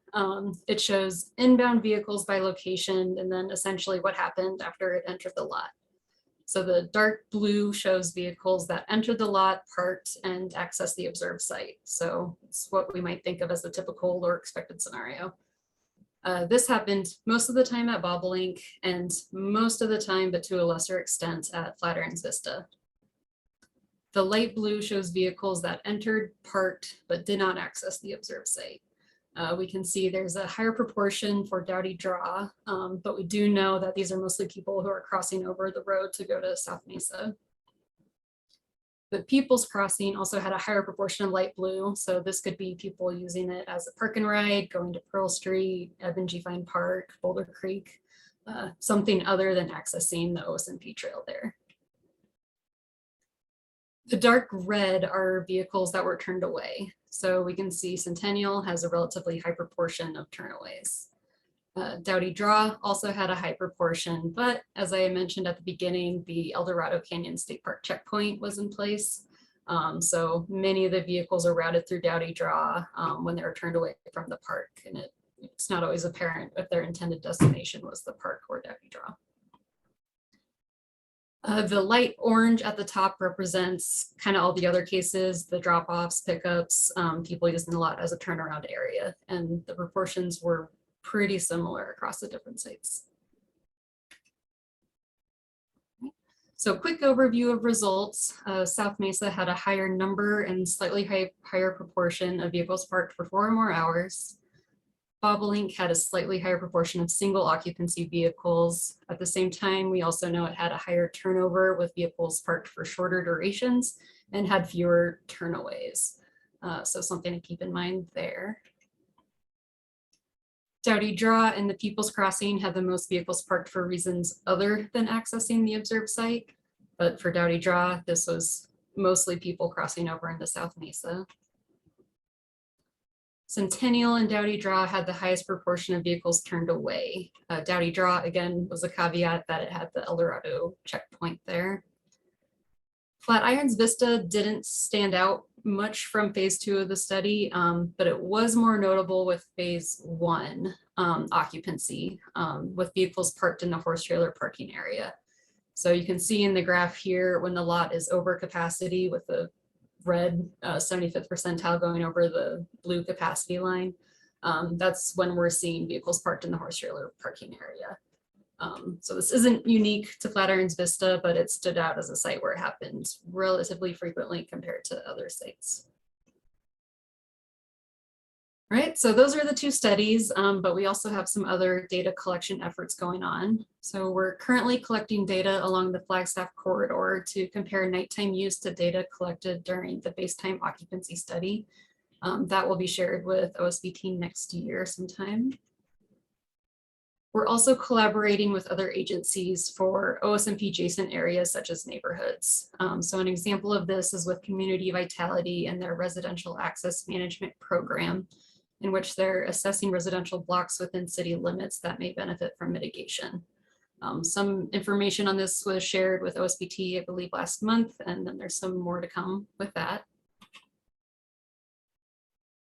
It shows inbound vehicles by location and then essentially what happened after it entered the lot. So the dark blue shows vehicles that entered the lot, parked, and accessed the observed site. So it's what we might think of as the typical or expected scenario. This happened most of the time at Bobolink and most of the time, but to a lesser extent, at Flatirons Vista. The light blue shows vehicles that entered, parked, but did not access the observed site. We can see there's a higher proportion for Dowdy Draw, but we do know that these are mostly people who are crossing over the road to go to South Mesa. The People's Crossing also had a higher proportion of light blue, so this could be people using it as a park and ride, going to Pearl Street, Eben G. Fine Park, Boulder Creek, something other than accessing the OSBT trail there. The dark red are vehicles that were turned away. So we can see Centennial has a relatively high proportion of turnaways. Dowdy Draw also had a high proportion, but as I mentioned at the beginning, the El Dorado Canyon State Park checkpoint was in place. So many of the vehicles are routed through Dowdy Draw when they were turned away from the park, and it's not always apparent if their intended destination was the park or Dowdy Draw. The light orange at the top represents kind of all the other cases, the drop-offs, pickups, people using the lot as a turnaround area, and the proportions were pretty similar across the different sites. So quick overview of results. South Mesa had a higher number and slightly higher proportion of vehicles parked for 4 or more hours. Bobolink had a slightly higher proportion of single occupancy vehicles. At the same time, we also know it had a higher turnover with vehicles parked for shorter durations and had fewer turnaways. So something to keep in mind there. Dowdy Draw and the People's Crossing had the most vehicles parked for reasons other than accessing the observed site. But for Dowdy Draw, this was mostly people crossing over into South Mesa. Centennial and Dowdy Draw had the highest proportion of vehicles turned away. Dowdy Draw, again, was a caveat that it had the El Dorado checkpoint there. Flatirons Vista didn't stand out much from phase 2 of the study, but it was more notable with phase 1 occupancy, with vehicles parked in the horse trailer parking area. So you can see in the graph here, when the lot is over capacity with the red 75th percentile going over the blue capacity line, that's when we're seeing vehicles parked in the horse trailer parking area. So this isn't unique to Flatirons Vista, but it stood out as a site where it happens relatively frequently compared to other sites. Right, so those are the 2 studies, but we also have some other data collection efforts going on. So we're currently collecting data along the Flagstaff corridor to compare nighttime use to data collected during the base time occupancy study. That will be shared with OSBT next year sometime. We're also collaborating with other agencies for OSMP adjacent areas such as neighborhoods. So an example of this is with Community Vitality and their residential access management program, in which they're assessing residential blocks within city limits that may benefit from mitigation. Some information on this was shared with OSBT, I believe, last month, and then there's some more to come with that.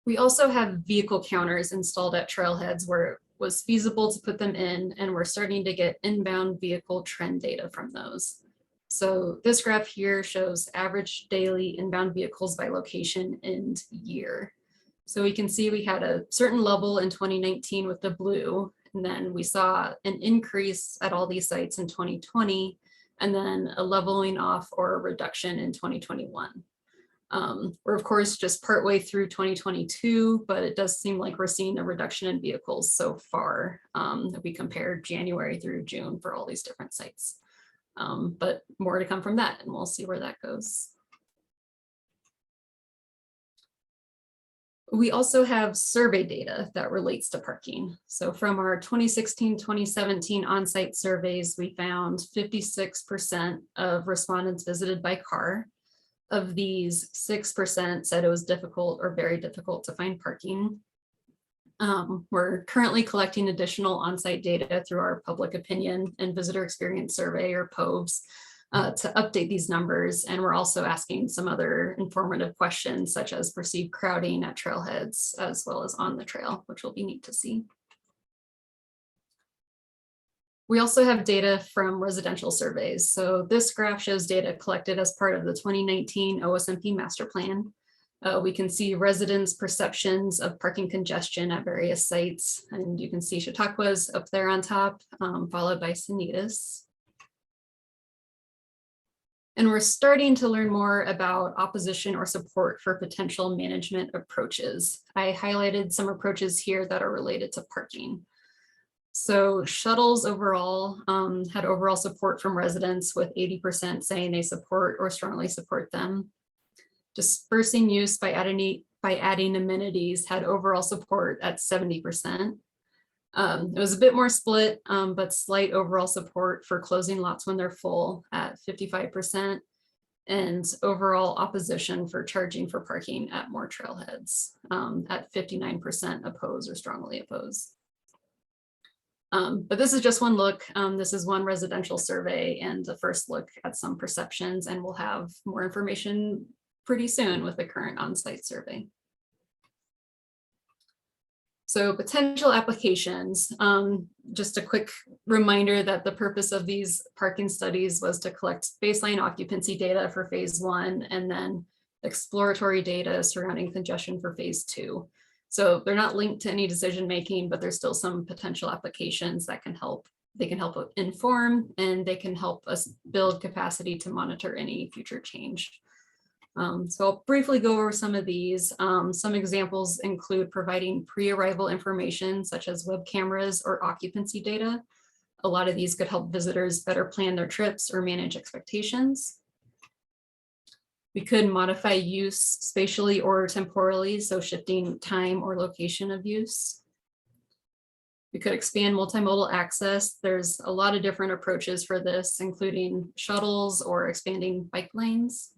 We also have vehicle counters installed at trailheads where it was feasible to put them in, and we're starting to get inbound vehicle trend data from those. So this graph here shows average daily inbound vehicles by location and year. So we can see we had a certain level in 2019 with the blue, and then we saw an increase at all these sites in 2020, and then a leveling off or a reduction in 2021. We're of course just partway through 2022, but it does seem like we're seeing a reduction in vehicles so far if we compare January through June for all these different sites. But more to come from that, and we'll see where that goes. We also have survey data that relates to parking. So from our 2016-2017 on-site surveys, we found 56% of respondents visited by car. Of these, 6% said it was difficult or very difficult to find parking. We're currently collecting additional on-site data through our public opinion and visitor experience survey, or POVs, to update these numbers. And we're also asking some other informative questions such as perceived crowding at trailheads as well as on the trail, which will be neat to see. We also have data from residential surveys. So this graph shows data collected as part of the 2019 OSMP master plan. We can see residents' perceptions of parking congestion at various sites. And you can see Chautauqua's up there on top, followed by Sanitas. And we're starting to learn more about opposition or support for potential management approaches. I highlighted some approaches here that are related to parking. So shuttles overall had overall support from residents, with 80% saying they support or strongly support them. Dispersing use by adding amenities had overall support at 70%. It was a bit more split, but slight overall support for closing lots when they're full at 55%, and overall opposition for charging for parking at more trailheads at 59% oppose or strongly oppose. But this is just one look. This is one residential survey and the first look at some perceptions, and we'll have more information pretty soon with the current on-site survey. So potential applications, just a quick reminder that the purpose of these parking studies was to collect baseline occupancy data for phase 1 and then exploratory data surrounding congestion for phase 2. So they're not linked to any decision making, but there's still some potential applications that can help. They can help inform, and they can help us build capacity to monitor any future change. So I'll briefly go over some of these. Some examples include providing pre-arrival information such as web cameras or occupancy data. A lot of these could help visitors better plan their trips or manage expectations. We could modify use spatially or temporally, so shifting time or location of use. We could expand multimodal access. There's a lot of different approaches for this, including shuttles or expanding bike lanes.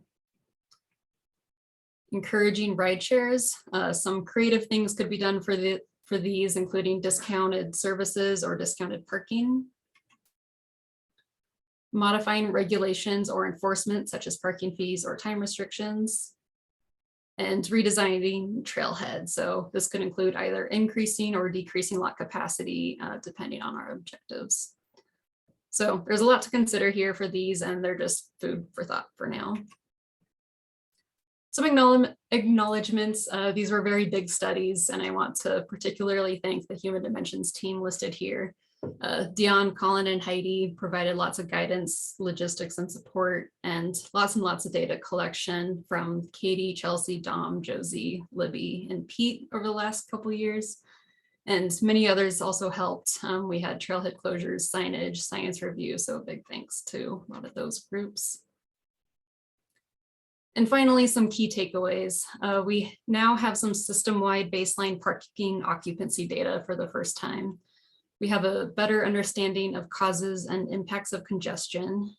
Encouraging ride shares. Some creative things could be done for these, including discounted services or discounted parking. Modifying regulations or enforcement, such as parking fees or time restrictions. And redesigning trailheads. So this could include either increasing or decreasing lot capacity, depending on our objectives. So there's a lot to consider here for these, and they're just food for thought for now. Some acknowledgements. These were very big studies, and I want to particularly thank the Human Dimensions team listed here. Dion, Colin, and Heidi provided lots of guidance, logistics, and support, and lots of data collection from Katie, Chelsea, Dom, Josie, Libby, and Pete over the last couple of years. And many others also helped. We had trailhead closures, signage, science review, so big thanks to a lot of those groups. And finally, some key takeaways. We now have some system-wide baseline parking occupancy data for the first time. We have a better understanding of causes and impacts of congestion.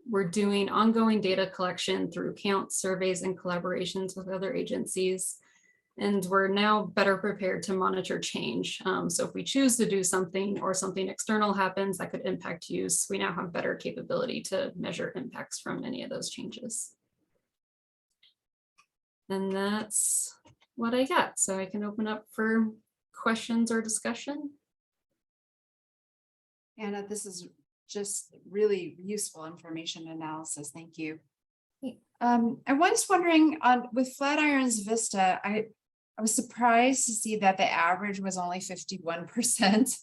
We're doing ongoing data collection through counts, surveys, and collaborations with other agencies. And we're now better prepared to monitor change. So if we choose to do something or something external happens that could impact use, we now have better capability to measure impacts from any of those changes. And that's what I got. So I can open up for questions or discussion. Anna, this is just really useful information analysis. Thank you. I was wondering with Flatirons Vista, I was surprised to see that the average was only 51%.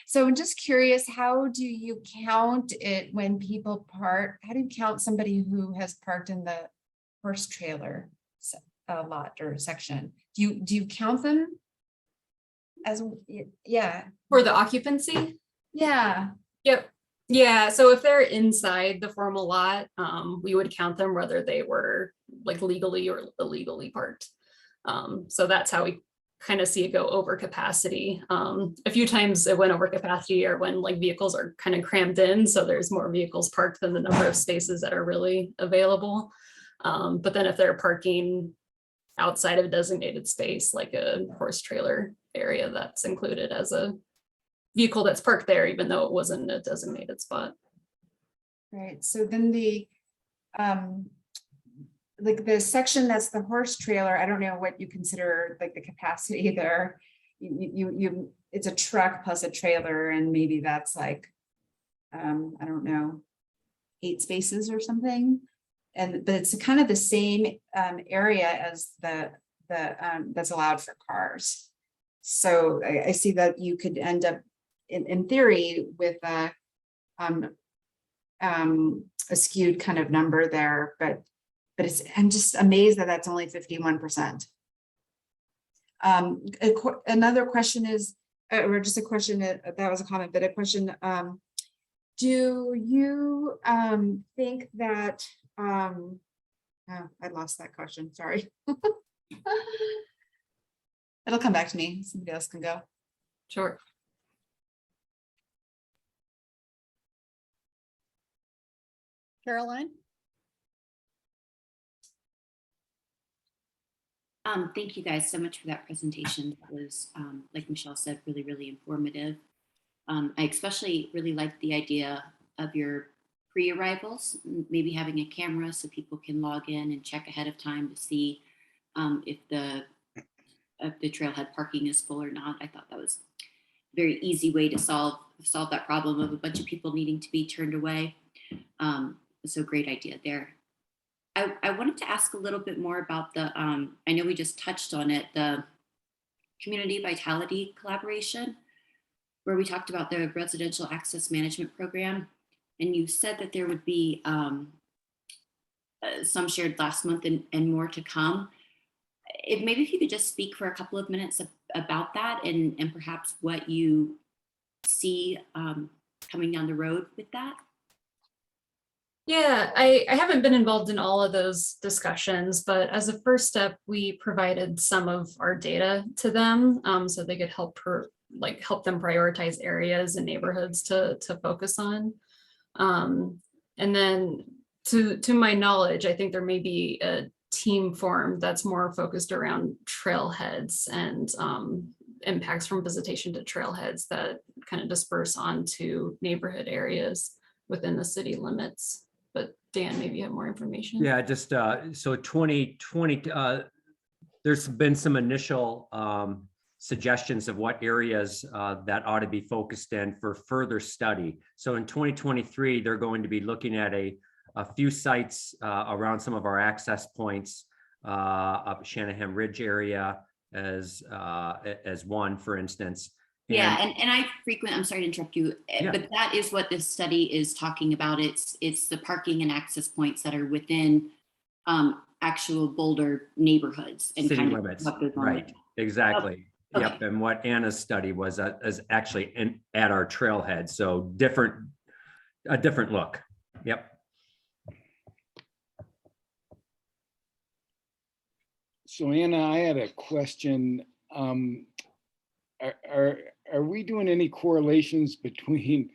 So I'm just curious, how do you count it when people park? How do you count somebody who has parked in the horse trailer lot or section? Do you count them as, yeah. For the occupancy? Yeah. Yep. Yeah, so if they're inside the formal lot, we would count them whether they were like legally or illegally parked. So that's how we kind of see it go over capacity. A few times it went over capacity or when like vehicles are kind of crammed in, so there's more vehicles parked than the number of spaces that are really available. But then if they're parking outside of a designated space, like a horse trailer area, that's included as a vehicle that's parked there, even though it wasn't a designated spot. Right, so then the, like the section that's the horse trailer, I don't know what you consider like the capacity there. It's a truck plus a trailer and maybe that's like, I don't know, 8 spaces or something. But it's kind of the same area as the that's allowed for cars. So I see that you could end up in theory with a skewed kind of number there, but I'm just amazed that that's only 51%. Another question is, or just a question that was a comment, but a question, do you think that, oh, I lost that question, sorry. It'll come back to me, somebody else can go. Sure. Caroline? Thank you guys so much for that presentation. It was, like Michelle said, really, really informative. I especially really liked the idea of your pre-arrivals, maybe having a camera so people can log in and check ahead of time to see if the trailhead parking is full or not. I thought that was a very easy way to solve that problem of a bunch of people needing to be turned away. So great idea there. I wanted to ask a little bit more about the, I know we just touched on it, the community vitality collaboration, where we talked about the residential access management program. And you said that there would be some shared last month and more to come. Maybe if you could just speak for a couple of minutes about that and perhaps what you see coming down the road with that. Yeah, I haven't been involved in all of those discussions, but as a first step, we provided some of our data to them so they could help them prioritize areas and neighborhoods to focus on. And then to my knowledge, I think there may be a team formed that's more focused around trailheads and impacts from visitation to trailheads that kind of disperse onto neighborhood areas within the city limits. But Dan, maybe you have more information. Yeah, just so 2020, there's been some initial suggestions of what areas that ought to be focused in for further study. So in 2023, they're going to be looking at a few sites around some of our access points up Shanahan Ridge area as one, for instance. Yeah, and I'm sorry to interrupt you, but that is what this study is talking about. It's the parking and access points that are within actual Boulder neighborhoods and city kind limits, of right? Exactly. Oh, okay. Yep. And what Anna's study was is actually at our trailhead, so a different look. Yep. So Anna, I had a question. Are are we doing any correlations between,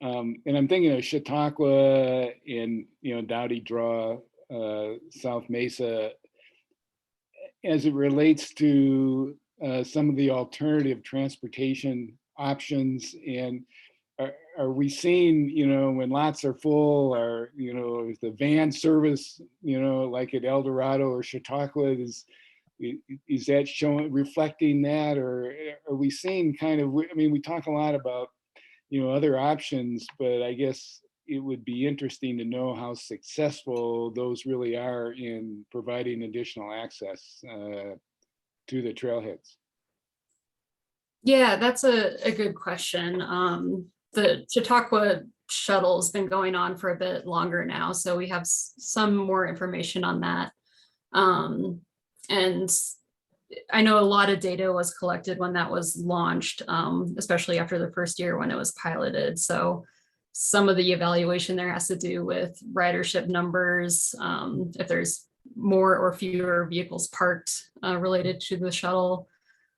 and I'm thinking of Chautauqua and, Dowdy Draw, South Mesa, as it relates to some of the alternative transportation options? And are we seeing, when lots are full, or, is the van service, like at El Dorado or Chautauqua, is that showing, reflecting that? Or are we seeing kind of, we talk a lot about, other options, but I guess it would be interesting to know how successful those really are in providing additional access to the trailheads. Yeah, that's a good question. The Chautauqua Shuttle has been going on for a bit longer now, so we have some more information on that. And I know a lot of data was collected when that was launched, especially after the first year when it was piloted. So some of the evaluation there has to do with ridership numbers, if there's more or fewer vehicles parked related to the shuttle,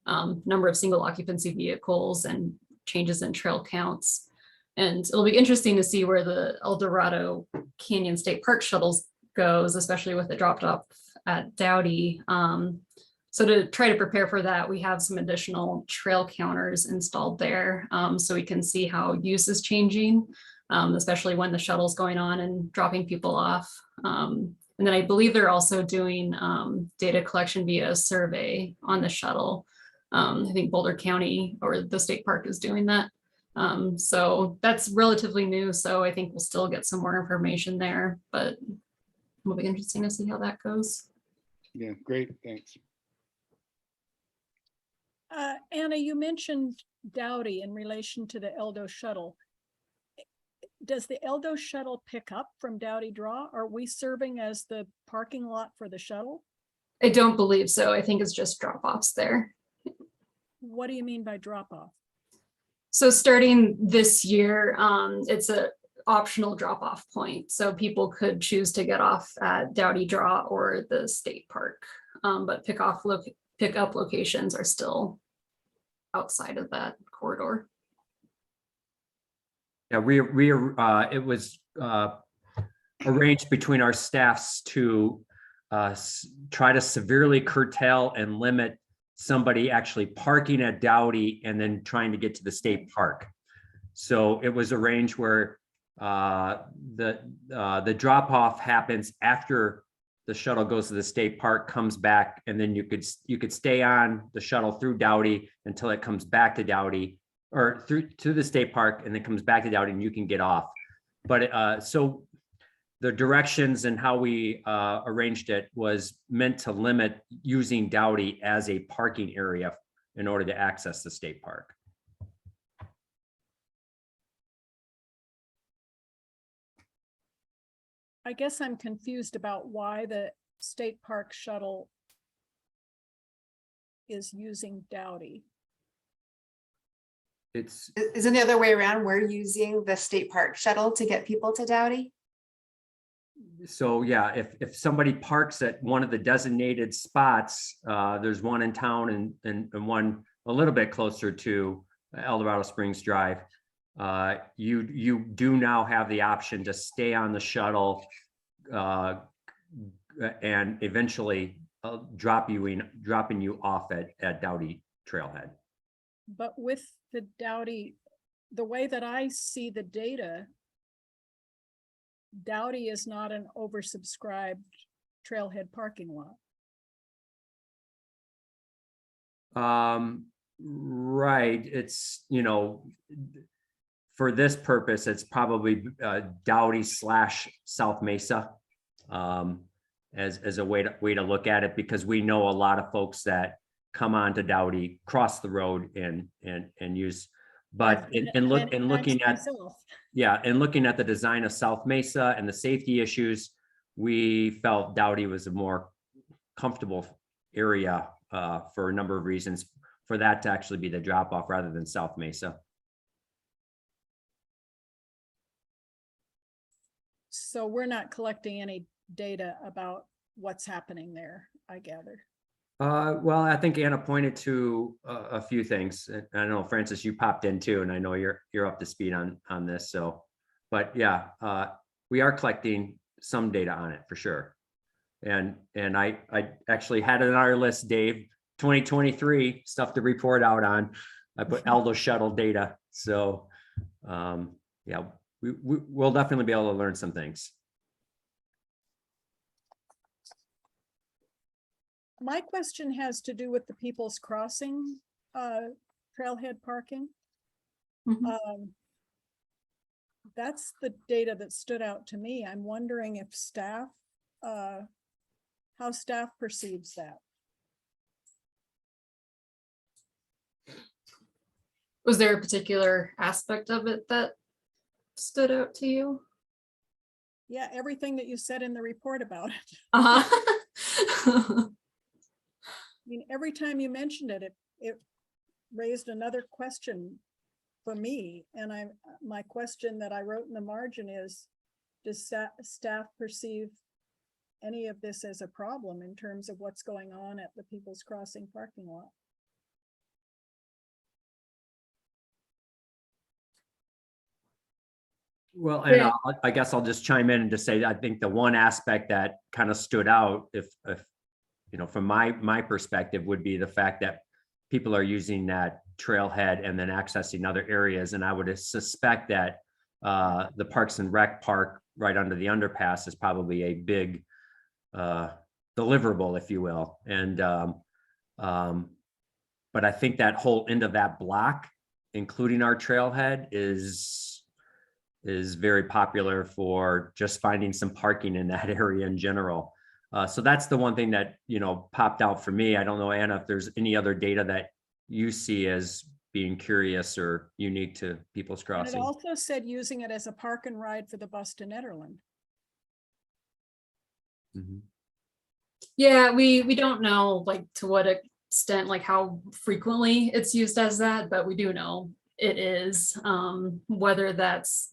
number of single occupancy vehicles, and changes in trail counts. And it'll be interesting to see where the El Dorado Canyon State Park shuttles goes, especially with it dropped off at Dowdy. So to try to prepare for that, we have some additional trail counters installed there, so we can see how use is changing, especially when the shuttle's going on and dropping people off. And then I believe they're also doing data collection via a survey on the shuttle. I think Boulder County or the state park is doing that. So that's relatively new. So I think we'll still get some more information there, but it'll be interesting to see how that goes. Yeah, great, thanks. Anna, you mentioned Dowdy in relation to the Eldo shuttle. Does the Eldo shuttle pick up from Dowdy Draw? Are we serving as the parking lot for the shuttle? I don't believe so. I think it's just drop-offs there. What do you mean by drop-off? So starting this year, it's a optional drop-off point. So people could choose to get off at Dowdy Draw or the state park, but pickup locations are still outside of that corridor. Yeah, it was arranged between our staffs to try to severely curtail and limit somebody actually parking at Dowdy and then trying to get to the state park. So it was arranged where the drop-off happens after the shuttle goes to the state park, comes back, and then you could stay on the shuttle through Dowdy until it comes back to Dowdy, or through to the state park, and then comes back to Dowdy and you can get off. But so the directions and how we arranged it was meant to limit using Dowdy as a parking area in order to access the state park. I guess I'm confused about why the state park shuttle is using Dowdy. Isn't the other way around? We're using the state park shuttle to get people to Dowdy. So yeah, if somebody parks at one of the designated spots, there's one in town and one a little bit closer to El Dorado Springs Drive, you do now have the option to stay on the shuttle and eventually dropping you off at Dowdy Trailhead. But with the Dowdy, the way that I see the data, Dowdy is not an oversubscribed trailhead parking lot. Right. It's, for this purpose, it's probably Dowdy / South Mesa as a way to look at it, because we know a lot of folks that come on to Dowdy, cross the road and use, but looking at the design of South Mesa and the safety issues, we felt Dowdy was a more comfortable area for a number of reasons for that to actually be the drop off rather than South Mesa. So we're not collecting any data about what's happening there, I gather. Well, I think Anna pointed to a few things. And I know, Francis, you popped in too, and I know you're up to speed on this. So, but yeah, we are collecting some data on it for sure. And I actually had it on our list, Dave, 2023 stuff to report out on. I put Aldo Shuttle data. So yeah, we'll definitely be able to learn some things. My question has to do with the People's Crossing trailhead parking. That's the data that stood out to me. I'm wondering if staff, how staff perceives that. Was there a particular aspect of it that stood out to you? Yeah, everything that you said in the report about it. Uh-huh. I mean, every time you mentioned it, it raised another question for me. And my question that I wrote in the margin is, does staff perceive any of this as a problem in terms of what's going on at the People's Crossing parking lot? Well, and I guess I'll just chime in and just say, I think the one aspect that kind of stood out, if you know, from my perspective, would be the fact that people are using that trailhead and then accessing other areas. And I would suspect that the Parks and Rec park right under the underpass is probably a big deliverable, if you will. And but I think that whole end of that block, including our trailhead, is very popular for just finding some parking in that area in general. So that's the one thing that, you know, popped out for me. I don't know, Anna, if there's any other data that you see as being curious or unique to People's Crossing. And it also said using it as a park and ride for the bus to Netherland. Mm-hmm. Yeah, we don't know like to what extent, like how frequently it's used as that, but we do know it is. Whether that's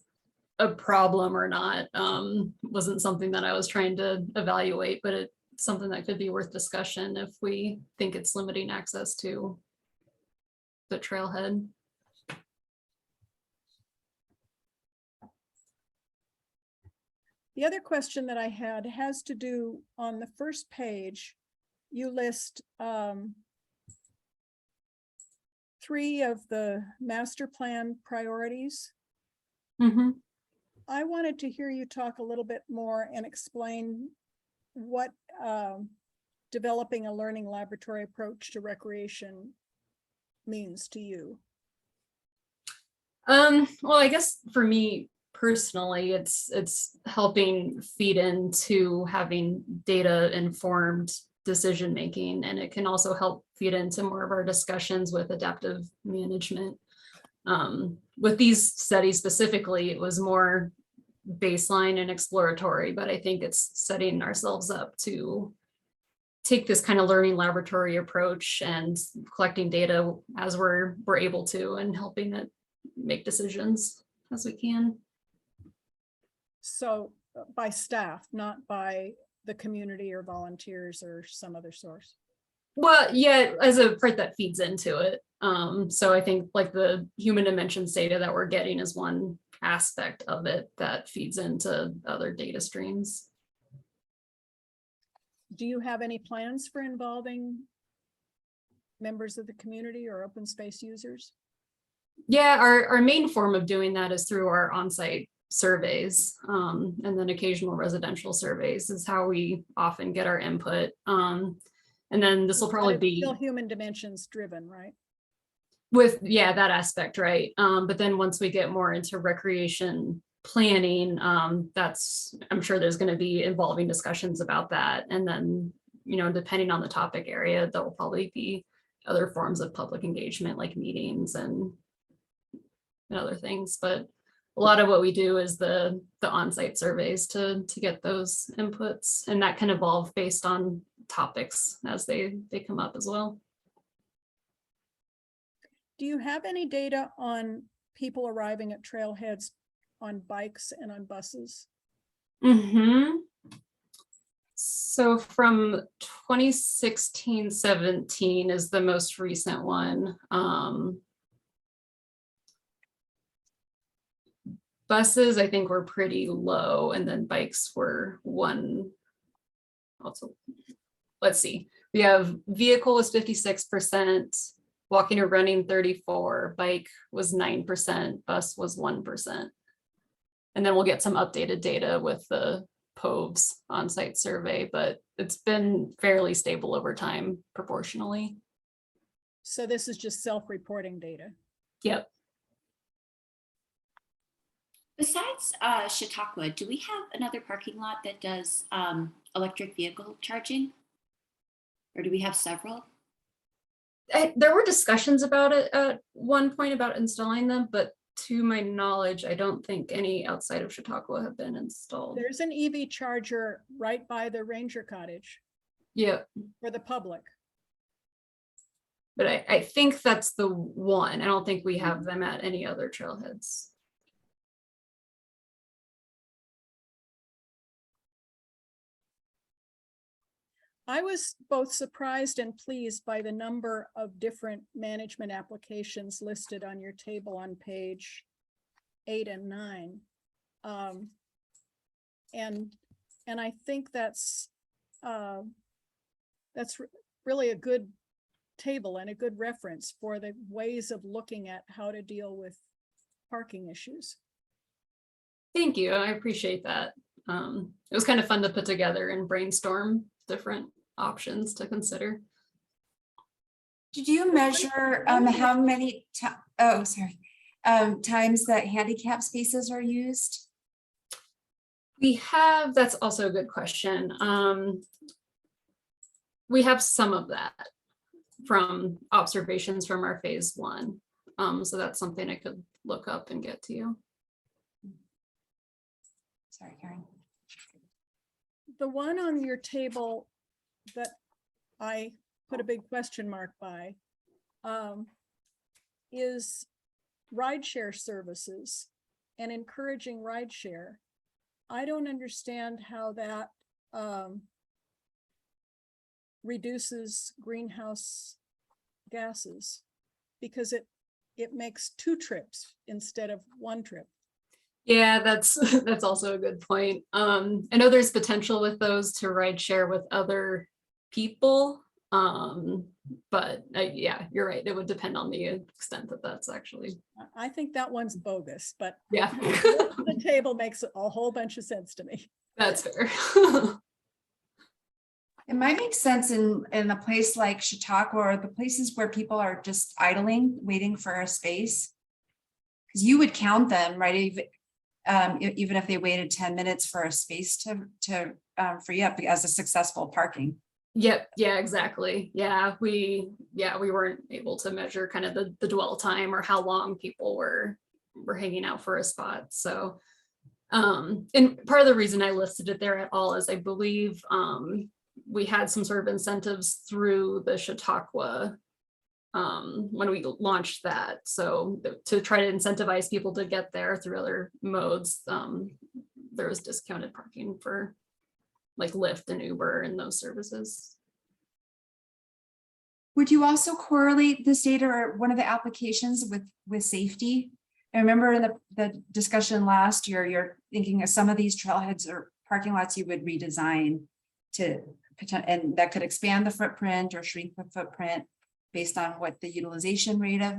a problem or not wasn't something that I was trying to evaluate, but it's something that could be worth discussion if we think it's limiting access to the trailhead. The other question that I had has to do on the first page. You list 3 of the master plan priorities. Mm-hmm. I wanted to hear you talk a little bit more and explain what developing a learning laboratory approach to recreation means to you. Well, I guess for me personally, it's helping feed into having data informed decision making, and it can also help feed into more of our discussions with adaptive management. With these studies specifically, it was more baseline and exploratory, but I think it's setting ourselves up to take this kind of learning laboratory approach and collecting data as we're able to, and helping it make decisions as we can. So by staff, not by the community or volunteers or some other source. Well, yeah, as a part that feeds into it. So I think like the human dimensions data that we're getting is one aspect of it that feeds into other data streams. Do you have any plans for involving members of the community or open space users? Yeah, our main form of doing that is through our on-site surveys, and then occasional residential surveys is how we often get our input. And then this will probably be still human dimensions driven, right? With, yeah, that aspect, right? But then once we get more into recreation planning, I'm sure there's going to be involving discussions about that. And then, you know, depending on the topic area, there will probably be other forms of public engagement like meetings and other things. But a lot of what we do is the on-site surveys to get those inputs, and that can evolve based on topics as they come up as well. Do you have any data on people arriving at trailheads on bikes and on buses? Mm-hmm. So from 2016-17 is the most recent one. Buses, I think, were pretty low, and then bikes were one. Also, let's see. We have vehicle was 56%, walking or running 34%, bike was 9%, bus was 1%. And then we'll get some updated data with the POVs on-site survey, but it's been fairly stable over time proportionally. So this is just self-reporting data. Yep. Besides Chautauqua, do we have another parking lot that does electric vehicle charging? Or do we have several? There were discussions about it at one point about installing them, but to my knowledge, I don't think any outside of Chautauqua have been installed. There's an EV charger right by the Ranger Cottage Yeah, for the public. but I think that's the one. I don't think we have them at any other trailheads. I was both surprised and pleased by the number of different management applications listed on your table on page 8 and 9. And I think that's really a good table and a good reference for the ways of looking at how to deal with parking issues. Thank you. I appreciate that. It was kind of fun to put together and brainstorm different options to consider. Did you measure how many times that handicap spaces are used? We have, that's also a good question. We have some of that from observations from our phase 1. So that's something I could look up and get to you. Sorry, Karen. The one on your table that I put a big question mark by is rideshare services and encouraging rideshare. I don't understand how that reduces greenhouse gases because it makes 2 trips instead of 1 trip. Yeah, that's also a good point. I know there's potential with those to ride share with other people, but yeah, you're right. It would depend on the extent that that's actually. I think that one's bogus, but yeah, the table makes a whole bunch of sense to me. That's fair. It might make sense in a place like Chautauqua or the places where people are just idling, waiting for a space. Because you would count them, right? Even if they waited 10 minutes for a space to free up as a successful parking. Yep. Yeah, exactly. Yeah, we weren't able to measure kind of the dwell time or how long people were hanging out for a spot. So, and part of the reason I listed it there at all is I believe we had some sort of incentives through the Chautauqua when we launched that. So to try to incentivize people to get there through other modes, there was discounted parking for like Lyft and Uber and those services. Would you also correlate this data or one of the applications with safety? I remember in the discussion last year, you're thinking of some of these trailheads or parking lots you would redesign and that could expand the footprint or shrink the footprint based on what the utilization rate of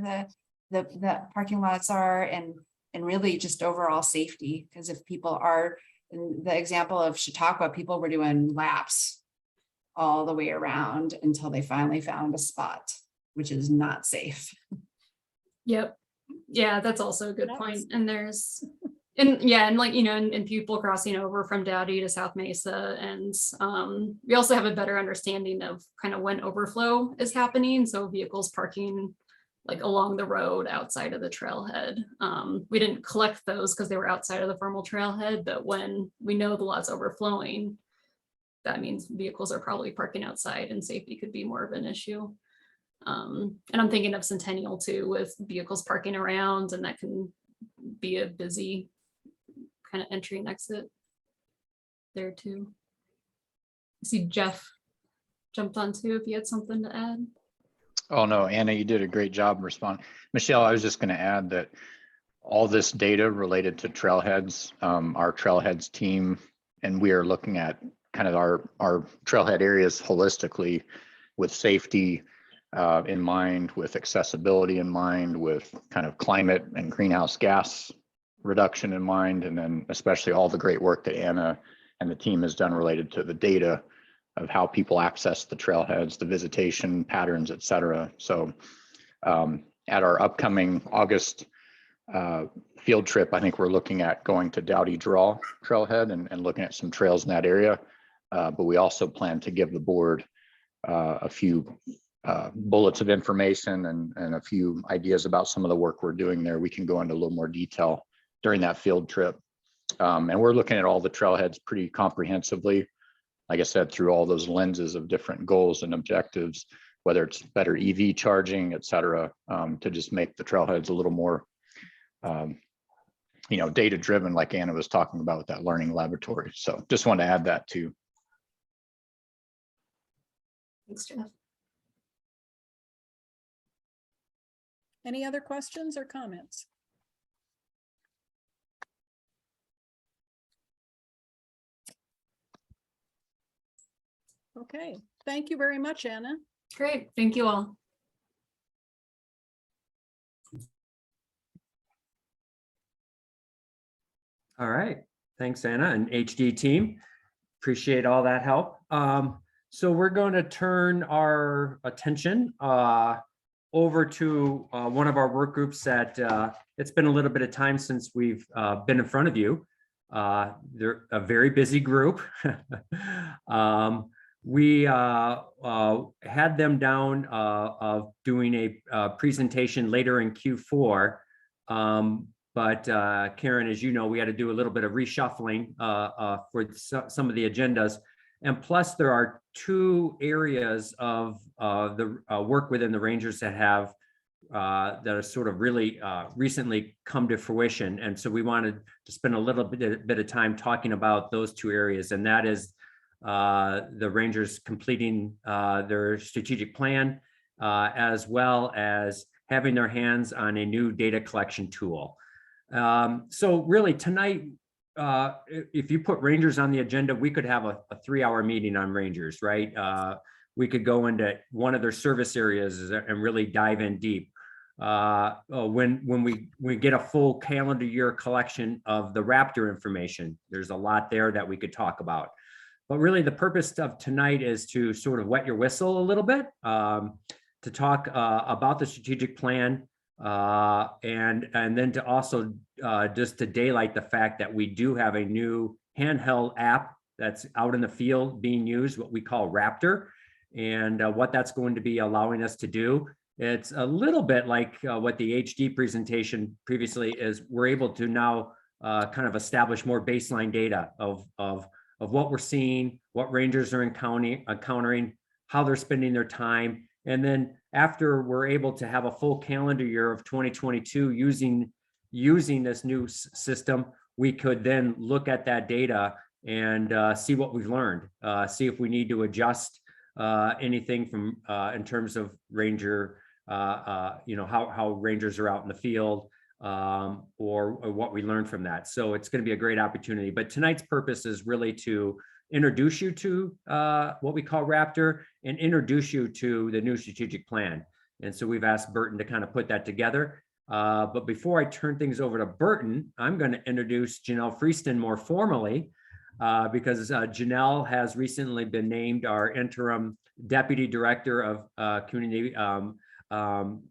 the parking lots are and really just overall safety. Because if people are, in the example of Chautauqua, people were doing laps all the way around until they finally found a spot, which is not safe. Yep. Yeah, that's also a good point. And and like, you know, and people crossing over from Dowdy to South Mesa. And we also have a better understanding of kind of when overflow is happening. So vehicles parking like along the road outside of the trailhead. We didn't collect those because they were outside of the formal trailhead, but when we know the lot's overflowing, that means vehicles are probably parking outside and safety could be more of an issue. And I'm thinking of Centennial too, with vehicles parking around, and that can be a busy kind of entry and exit there too. I see Jeff jumped on too, if you had something to add. Oh, no, Anna, you did a great job responding. Michelle, I was just going to add that all this data related to Trailheads, our Trailheads team, and we are looking at kind of our trailhead areas holistically with safety in mind, with accessibility in mind, with kind of climate and greenhouse gas reduction in mind, and then especially all the great work that Anna and the team has done related to the data of how people access the trailheads, the visitation patterns, et cetera. So at our upcoming August field trip, I think we're looking at going to Dowdy Draw Trailhead and looking at some trails in that area. But we also plan to give the board a few bullets of information and a few ideas about some of the work we're doing there. We can go into a little more detail during that field trip. And we're looking at all the trailheads pretty comprehensively, like I said, through all those lenses of different goals and objectives, whether it's better EV charging, et cetera, to just make the trailheads a little more data driven, like Anna was talking about with that learning laboratory. So just want to add that too. Thanks, Jeff. Any other questions or comments? Okay, thank you very much, Anna. Great, thank you all. All right, thanks, Anna and HD team. Appreciate all that help. So we're going to turn our attention over to one of our work groups that it's been a little bit of time since we've been in front of you. They're a very busy group. We had them down of doing a presentation later in Q4. But Karen, as you know, we had to do a little bit of reshuffling for some of the agendas. And plus there are two areas of the work within the Rangers that have sort of really recently come to fruition. And so we wanted to spend a little bit of time talking about those two areas. And that is the Rangers completing their strategic plan, as well as having their hands on a new data collection tool. So really tonight, if you put Rangers on the agenda, we could have a 3-hour meeting on Rangers, right? We could go into one of their service areas and really dive in deep. When we get a full calendar year collection of the Raptor information, there's a lot there that we could talk about. But really the purpose of tonight is to sort of wet your whistle a little bit, to talk about the strategic plan, and then to also just to daylight the fact that we do have a new handheld app that's out in the field being used, what we call Raptor, and what that's going to be allowing us to do. It's a little bit like what the HD presentation previously is. We're able to now kind of establish more baseline data of what we're seeing, what Rangers are encountering, how they're spending their time. And then after we're able to have a full calendar year of 2022 using this new system, we could then look at that data and see what we've learned, see if we need to adjust anything from in terms of Ranger, how Rangers are out in the field, or what we learned from that. So it's going to be a great opportunity. But tonight's purpose is really to introduce you to what we call Raptor and introduce you to the new strategic plan. And so we've asked Burton to kind of put that together. But before I turn things over to Burton, I'm going to introduce Janelle Freeston more formally, because Janelle has recently been named our interim Deputy Director of Community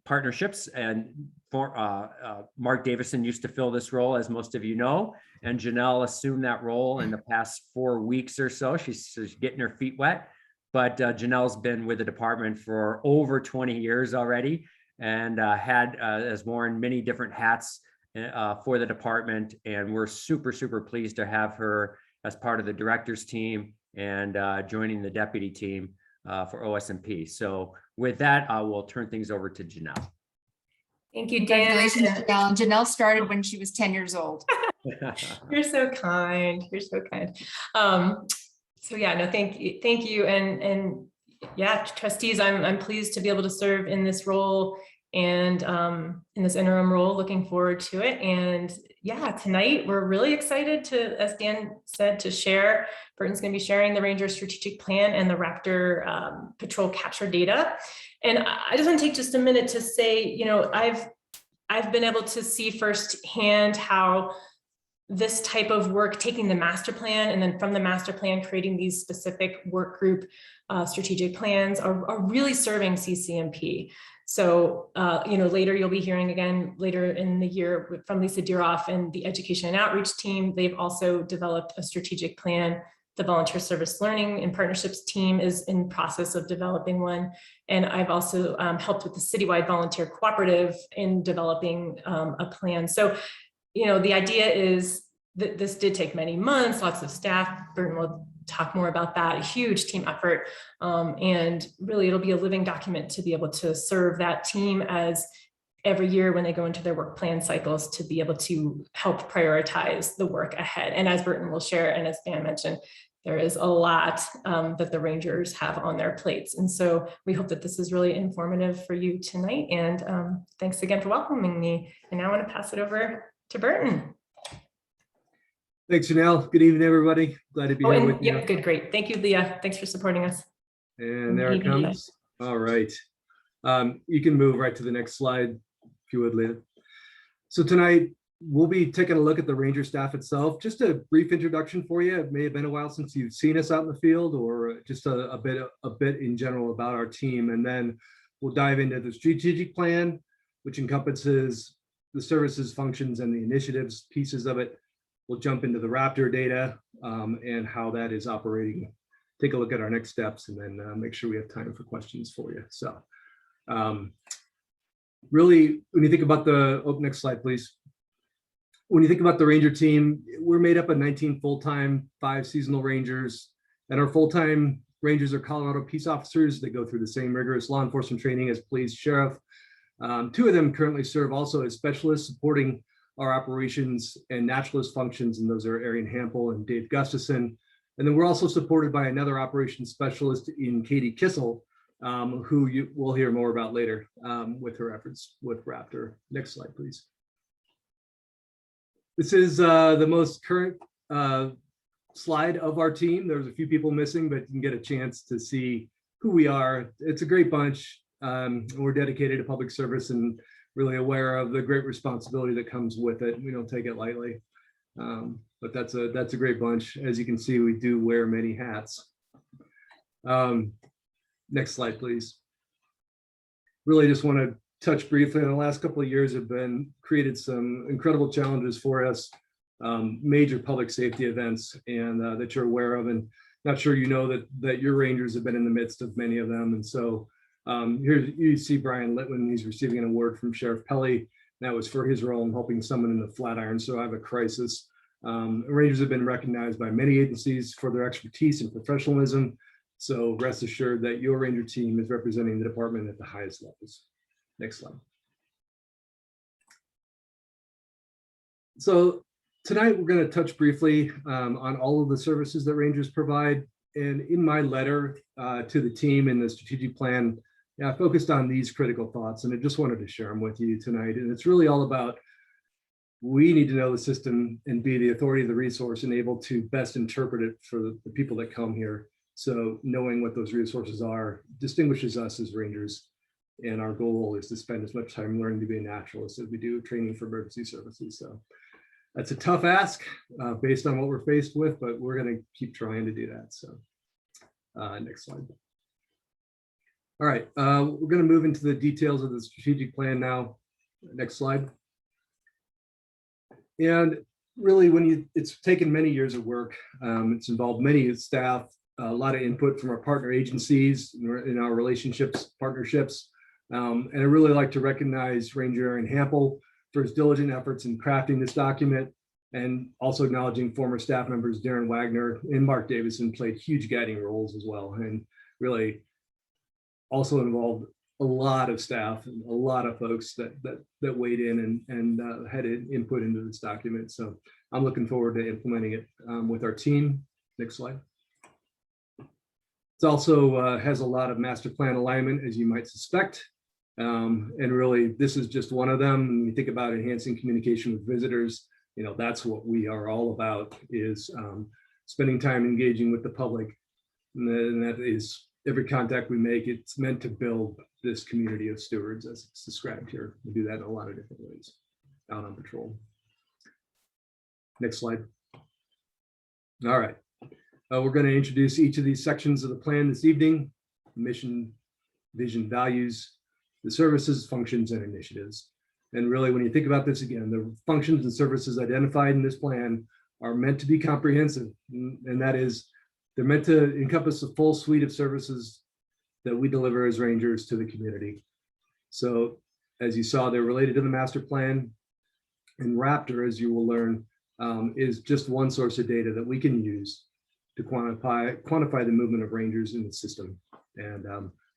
Partnerships. And Mark Davison used to fill this role, as most of you know, and Janelle assumed that role in the past 4 weeks or so. She's getting her feet wet, but Janelle's been with the department for over 20 years already, and has worn many different hats for the department. And we're super, super pleased to have her as part of the director's team and joining the deputy team for OSMP. So with that, I will turn things over to Janelle. Thank you, Dan. Congratulations, Janelle. Janelle started when she was 10 years old. You're so kind. You're so kind. So yeah, no, thank you. And yeah, trustees, I'm pleased to be able to serve in this role and in this interim role, looking forward to it. And yeah, tonight we're really excited to, as Dan said, to share. Burton's going to be sharing the Ranger strategic plan and the Raptor patrol capture data. And I just want to take just a minute to say, you know, I've been able to see firsthand how this type of work, taking the master plan and then from the master plan, creating these specific work group strategic plans are really serving CCMP. So, you know, later you'll be hearing again later in the year from Lisa Deeroff and the education and outreach team. They've also developed a strategic plan. The volunteer service learning and partnerships team is in process of developing one. And I've also helped with the citywide volunteer cooperative in developing a plan. So, you know, the idea is that this did take many months, lots of staff. Burton will talk more about that, a huge team effort. And really it'll be a living document to be able to serve that team as every year when they go into their work plan cycles to be able to help prioritize the work ahead. And as Burton will share, and as Dan mentioned, there is a lot that the Rangers have on their plates. And so we hope that this is really informative for you tonight. And thanks again for welcoming me. And now I want to pass it over to Burton. Thanks, Janelle. Good evening, everybody. Glad to be here with you. Yep, good, great. Thank you, Leah. Thanks for supporting us. And there it comes. All right. You can move right to the next slide, if you would, Leah. So tonight, we'll be taking a look at the Ranger staff itself. Just a brief introduction for you. It may have been a while since you've seen us out in the field, or just a bit in general about our team. And then we'll dive into the strategic plan, which encompasses the services, functions, and the initiatives pieces of it. We'll jump into the Raptor data and how that is operating. Take a look at our next steps, and then make sure we have time for questions for you. So really, when you think about the, next slide, please. When you think about the Ranger team, we're made up of 19 full-time, 5 seasonal Rangers, and our full-time Rangers are Colorado peace officers. They go through the same rigorous law enforcement training as police, sheriff. 2 of them currently serve also as specialists supporting our operations and naturalist functions, and those are Arian Hampel and Dave Gustafson. And then we're also supported by another operations specialist in Katie Kissel, who you will hear more about later with her efforts with Raptor. Next slide, please. This is the most current slide of our team. There's a few people missing, but you can get a chance to see who we are. It's a great bunch. We're dedicated to public service and really aware of the great responsibility that comes with it. We don't take it lightly, but that's a great bunch. As you can see, we do wear many hats. Next slide, please. Really just want to touch briefly on the last couple of years have created some incredible challenges for us, major public safety events, and that you're aware of, and not sure you know that your Rangers have been in the midst of many of them. And so here you see Brian Litwin. He's receiving an award from Sheriff Pelly. That was for his role in helping someone in the Flatiron survive a crisis. Rangers have been recognized by many agencies for their expertise and professionalism. So rest assured that your Ranger team is representing the department at the highest levels. Next slide. So tonight we're going to touch briefly on all of the services that Rangers provide. And in my letter to the team in the strategic plan, I focused on these critical thoughts, and I just wanted to share them with you tonight. And it's really all about, we need to know the system and be the authority of the resource and able to best interpret it for the people that come here. So knowing what those resources are distinguishes us as Rangers. And our goal is to spend as much time learning to be a naturalist as we do training for emergency services. So that's a tough ask based on what we're faced with, but we're going to keep trying to do that. So next slide. All right, we're going to move into the details of the strategic plan now. Next slide. And really, it's taken many years of work. It's involved many staff, a lot of input from our partner agencies in our relationships, partnerships. And I really like to recognize Ranger Arian Hampel for his diligent efforts in crafting this document, and also acknowledging former staff members Darren Wagner and Mark Davison played huge guiding roles as well, and really also involved a lot of staff and a lot of folks that weighed in and had input into this document. So I'm looking forward to implementing it with our team. Next slide. It also has a lot of master plan alignment, as you might suspect. And really, this is just one of them. When you think about enhancing communication with visitors, you know, that's what we are all about, is spending time engaging with the public. And that is every contact we make, it's meant to build this community of stewards as it's described here. We do that in a lot of different ways out on patrol. Next slide. All right. We're going to introduce each of these sections of the plan this evening: mission, vision, values, the services, functions, and initiatives. And really, when you think about this again, the functions and services identified in this plan are meant to be comprehensive. And that is, they're meant to encompass a full suite of services that we deliver as rangers to the community. So as you saw, they're related to the master plan. And Raptor, as you will learn, is just one source of data that we can use to quantify the movement of rangers in the system, and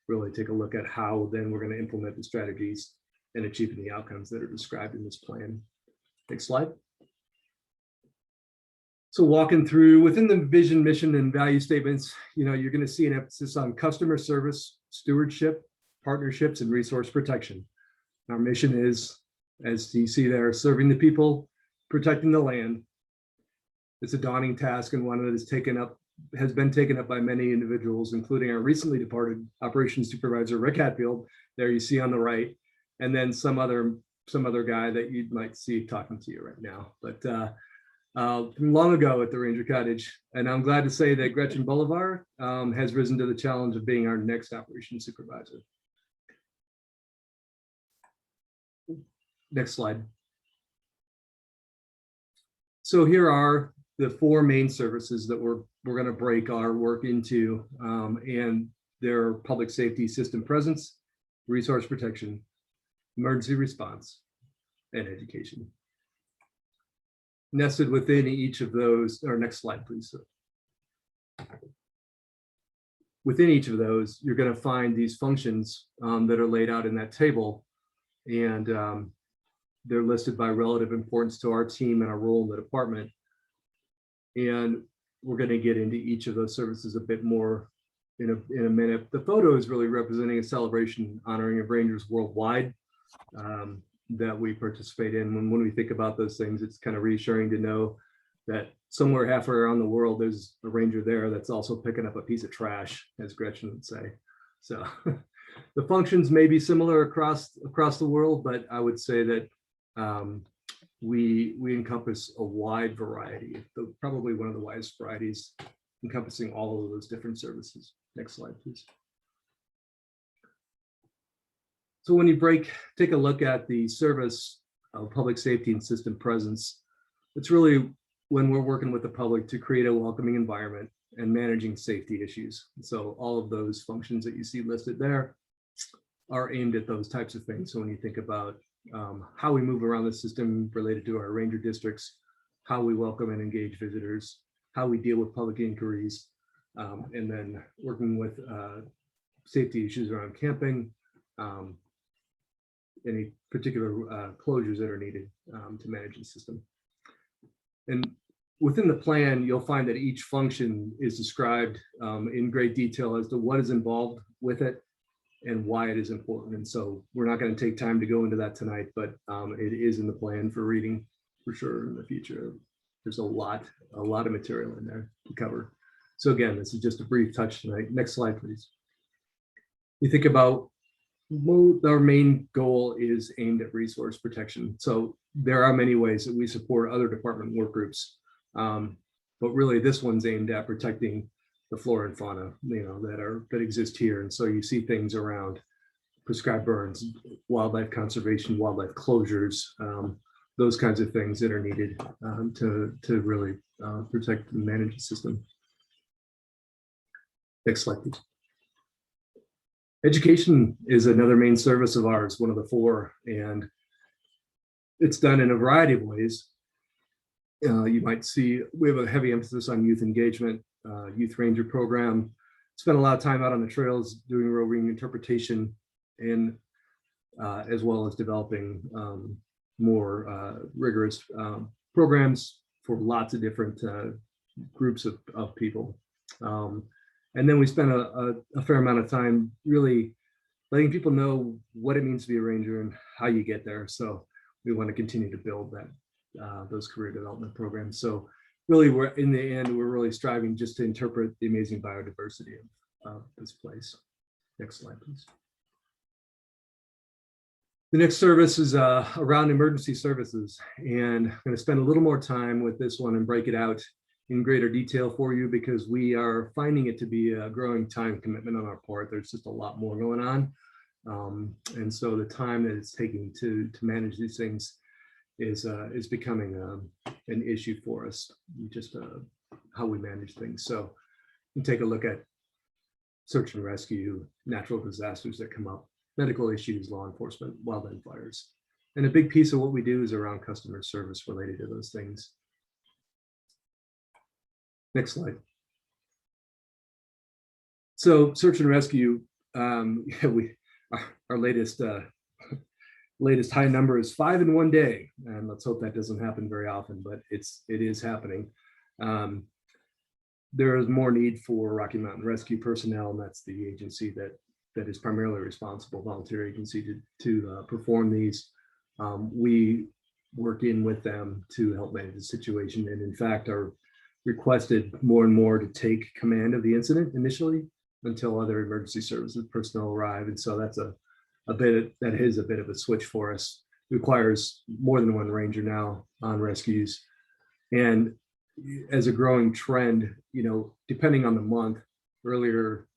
really take a look at how then we're going to implement the strategies and achieving the outcomes that are described in this plan. Next slide. So walking through within the vision, mission, and value statements, you know, you're going to see an emphasis on customer service, stewardship, partnerships, and resource protection. Our mission is, as you see there, serving the people, protecting the land. It's a daunting task, and one that has been taken up by many individuals, including our recently departed operations supervisor, Rick Hatfield, there you see on the right, and then some other guy that you might see talking to you right now. But from long ago at the Ranger Cottage, and I'm glad to say that Gretchen Bolivar has risen to the challenge of being our next operations supervisor. Next slide. So here are the four main services that we're going to break our work into, and they're public safety system presence, resource protection, emergency response, and education. Nested within each of those, or next slide, please. Within each of those, you're going to find these functions that are laid out in that table, and they're listed by relative importance to our team and our role in the department. And we're going to get into each of those services a bit more in a minute. The photo is really representing a celebration honoring of Rangers worldwide that we participate in. When we think about those things, it's kind of reassuring to know that somewhere halfway around the world, there's a Ranger there that's also picking up a piece of trash, as Gretchen would say. So the functions may be similar across the world, but I would say that we encompass a wide variety, probably one of the widest varieties, encompassing all of those different services. Next slide, please. So when you take a look at the service of public safety and system presence, it's really when we're working with the public to create a welcoming environment and managing safety issues. So all of those functions that you see listed there are aimed at those types of things. So when you think about how we move around the system related to our ranger districts, how we welcome and engage visitors, how we deal with public inquiries, and then working with safety issues around camping, any particular closures that are needed to manage the system. And within the plan, you'll find that each function is described in great detail as to what is involved with it and why it is important. And so we're not going to take time to go into that tonight, but it is in the plan for reading for sure in the future. There's a lot of material in there to cover. So again, this is just a brief touch tonight. Next slide, please. You think about our main goal is aimed at resource protection. So there are many ways that we support other department work groups, but really this one's aimed at protecting the flora and fauna, that exist here. And so you see things around prescribed burns, wildlife conservation, wildlife closures, those kinds of things that are needed to really protect and manage the system. Next slide, please. Education is another main service of ours, one of the four, and it's done in a variety of ways. You might see we have a heavy emphasis on youth engagement, youth ranger program. Spent a lot of time out on the trails doing roving interpretation, and as well as developing more rigorous programs for lots of different groups of people. And then we spent a fair amount of time really letting people know what it means to be a ranger and how you get there. So we want to continue to build that those career development programs. So really, we're in the end, we're really striving just to interpret the amazing biodiversity of this place. Next slide, please. The next service is around emergency services, and I'm going to spend a little more time with this one and break it out in greater detail for you because we are finding it to be a growing time commitment on our part. There's just a lot more going on. And so the time that it's taking to manage these things is becoming an issue for us, just how we manage things. So you take a look at search and rescue, natural disasters that come up, medical issues, law enforcement, wildland fires. And a big piece of what we do is around customer service related to those things. Next slide. So search and rescue, our latest high number is 5 in one day, and let's hope that doesn't happen very often, but it is happening. There is more need for Rocky Mountain Rescue personnel, and that's the agency that is primarily responsible, volunteer agency, to perform these. We work in with them to help manage the situation, and in fact are requested more and more to take command of the incident initially until other emergency services personnel arrive. And so that's a bit of a switch for us. It requires more than one ranger now on rescues. And as a growing trend, depending on the month, earlier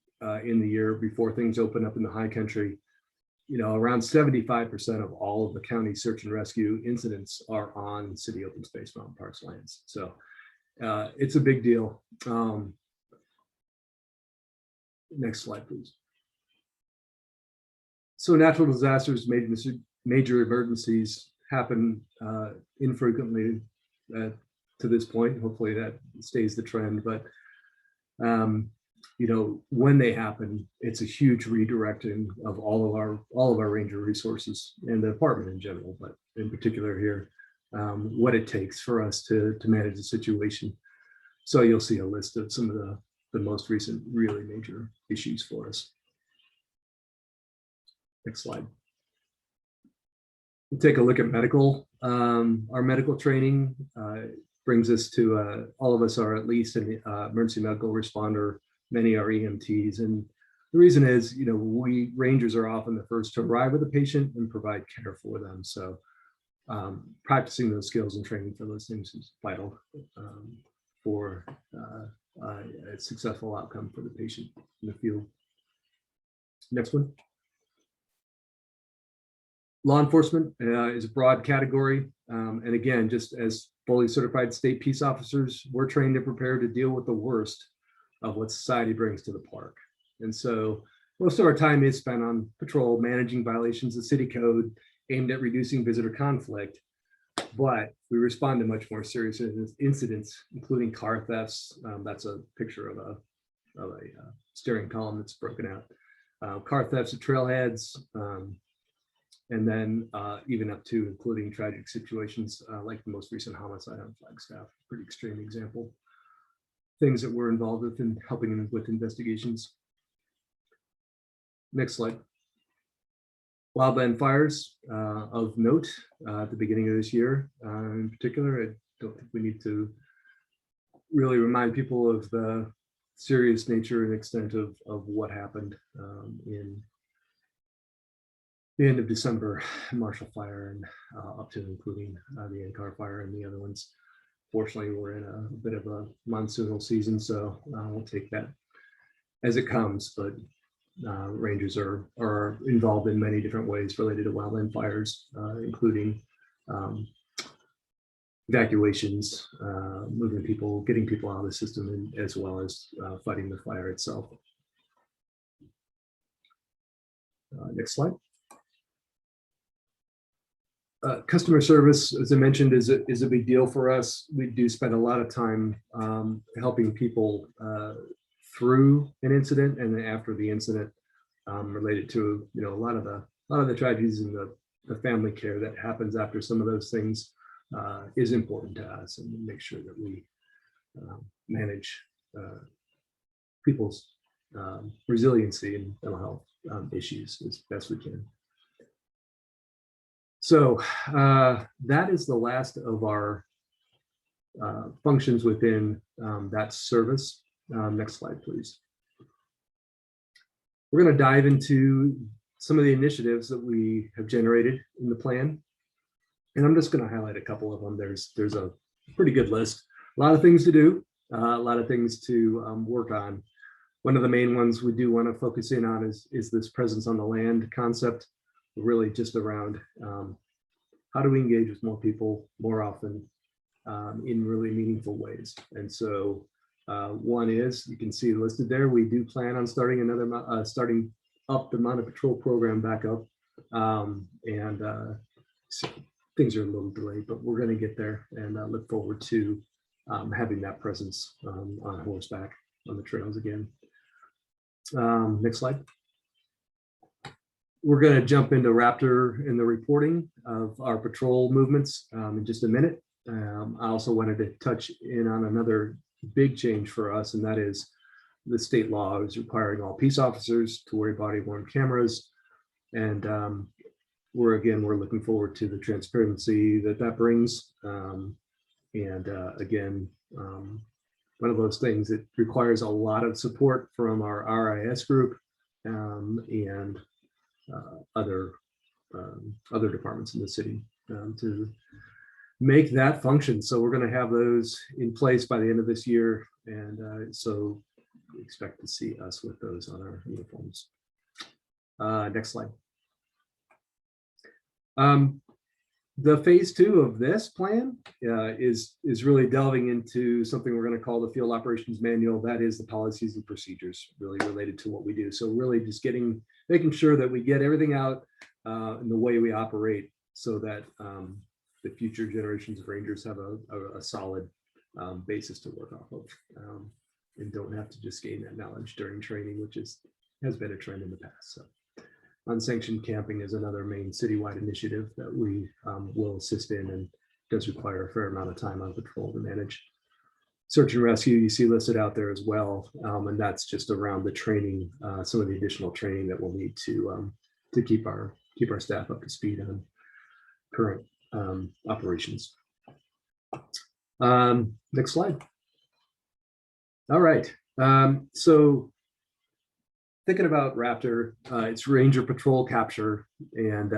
in the year before things open up in the high country, around 75% of all of the county search and rescue incidents are on city open space mountain parks lands. So it's a big deal. Next slide, please. So natural disasters, major emergencies happen infrequently to this point. Hopefully that stays the trend, but when they happen, it's a huge redirecting of all of our ranger resources and the department in general, but in particular here, what it takes for us to manage the situation. So you'll see a list of some of the most recent really major issues for us. Next slide. We'll take a look at medical. Our medical training brings us to all of us are at least an emergency medical responder. Many are EMTs, and the reason is, we rangers are often the first to arrive with a patient and provide care for them. So practicing those skills and training for those things is vital for a successful outcome for the patient in the field. Next one. Law enforcement is a broad category. And again, just as fully certified state peace officers, we're trained and prepared to deal with the worst of what society brings to the park. And so most of our time is spent on patrol, managing violations of city code aimed at reducing visitor conflict. But we respond to much more serious incidents, including car thefts. That's a picture of a steering column that's broken out. Car thefts at trailheads, and then even up to including tragic situations like the most recent homicide on Flagstaff. Pretty extreme example. Things that we're involved with in helping with investigations. Next slide. Wildland fires of note at the beginning of this year. In particular, I don't think we need to really remind people of the serious nature and extent of what happened in the end of December, Marshall Fire, and up to including the NCAR fire and the other ones. Fortunately, we're in a bit of a monsoonal season, so we'll take that as it comes. But rangers are involved in many different ways related to wildland fires, including evacuations, moving people, getting people out of the system, and as well as fighting the fire itself. Next slide. Customer service, as I mentioned, is a big deal for us. We do spend a lot of time helping people through an incident and then after the incident, related to a lot of the tragedies and the family care that happens after some of those things is important to us, and make sure that we manage people's resiliency and mental health issues as best we can. So that is the last of our functions within that service. Next slide, please. We're going to dive into some of the initiatives that we have generated in the plan. And I'm just going to highlight a couple of them. There's a pretty good list. A lot of things to do, a lot of things to work on. One of the main ones we do want to focus in on is this presence on the land concept, really just around how do we engage with more people more often in really meaningful ways. And so one is, you can see listed there, we do plan on starting starting up the Mounted Patrol program back up. So things are a little delayed, but we're going to get there, and look forward to having that presence on horseback on the trails again. Next slide. We're going to jump into Raptor in the reporting of our patrol movements in just a minute. I also wanted to touch in on another big change for us, and that is the state law is requiring all peace officers to wear body-worn cameras. And we're looking forward to the transparency that brings. One of those things that requires a lot of support from our RIS group and other departments in the city to make that function. So we're going to have those in place by the end of this year. And so we expect to see us with those on our uniforms. Next slide. The phase 2 of this plan is really delving into something we're going to call the Field Operations Manual. That is the policies and procedures really related to what we do. So really just making sure that we get everything out in the way we operate, so that the future generations of Rangers have a solid basis to work off of, and don't have to just gain that knowledge during training, which has been a trend in the past. So unsanctioned camping is another main citywide initiative that we will assist in, and does require a fair amount of time on patrol to manage. Search and rescue, you see listed out there as well, and that's just around the training, some of the additional training that we'll need to keep our staff up to speed on current operations. Next slide. All right, so thinking about Raptor, it's Ranger Patrol Capture, and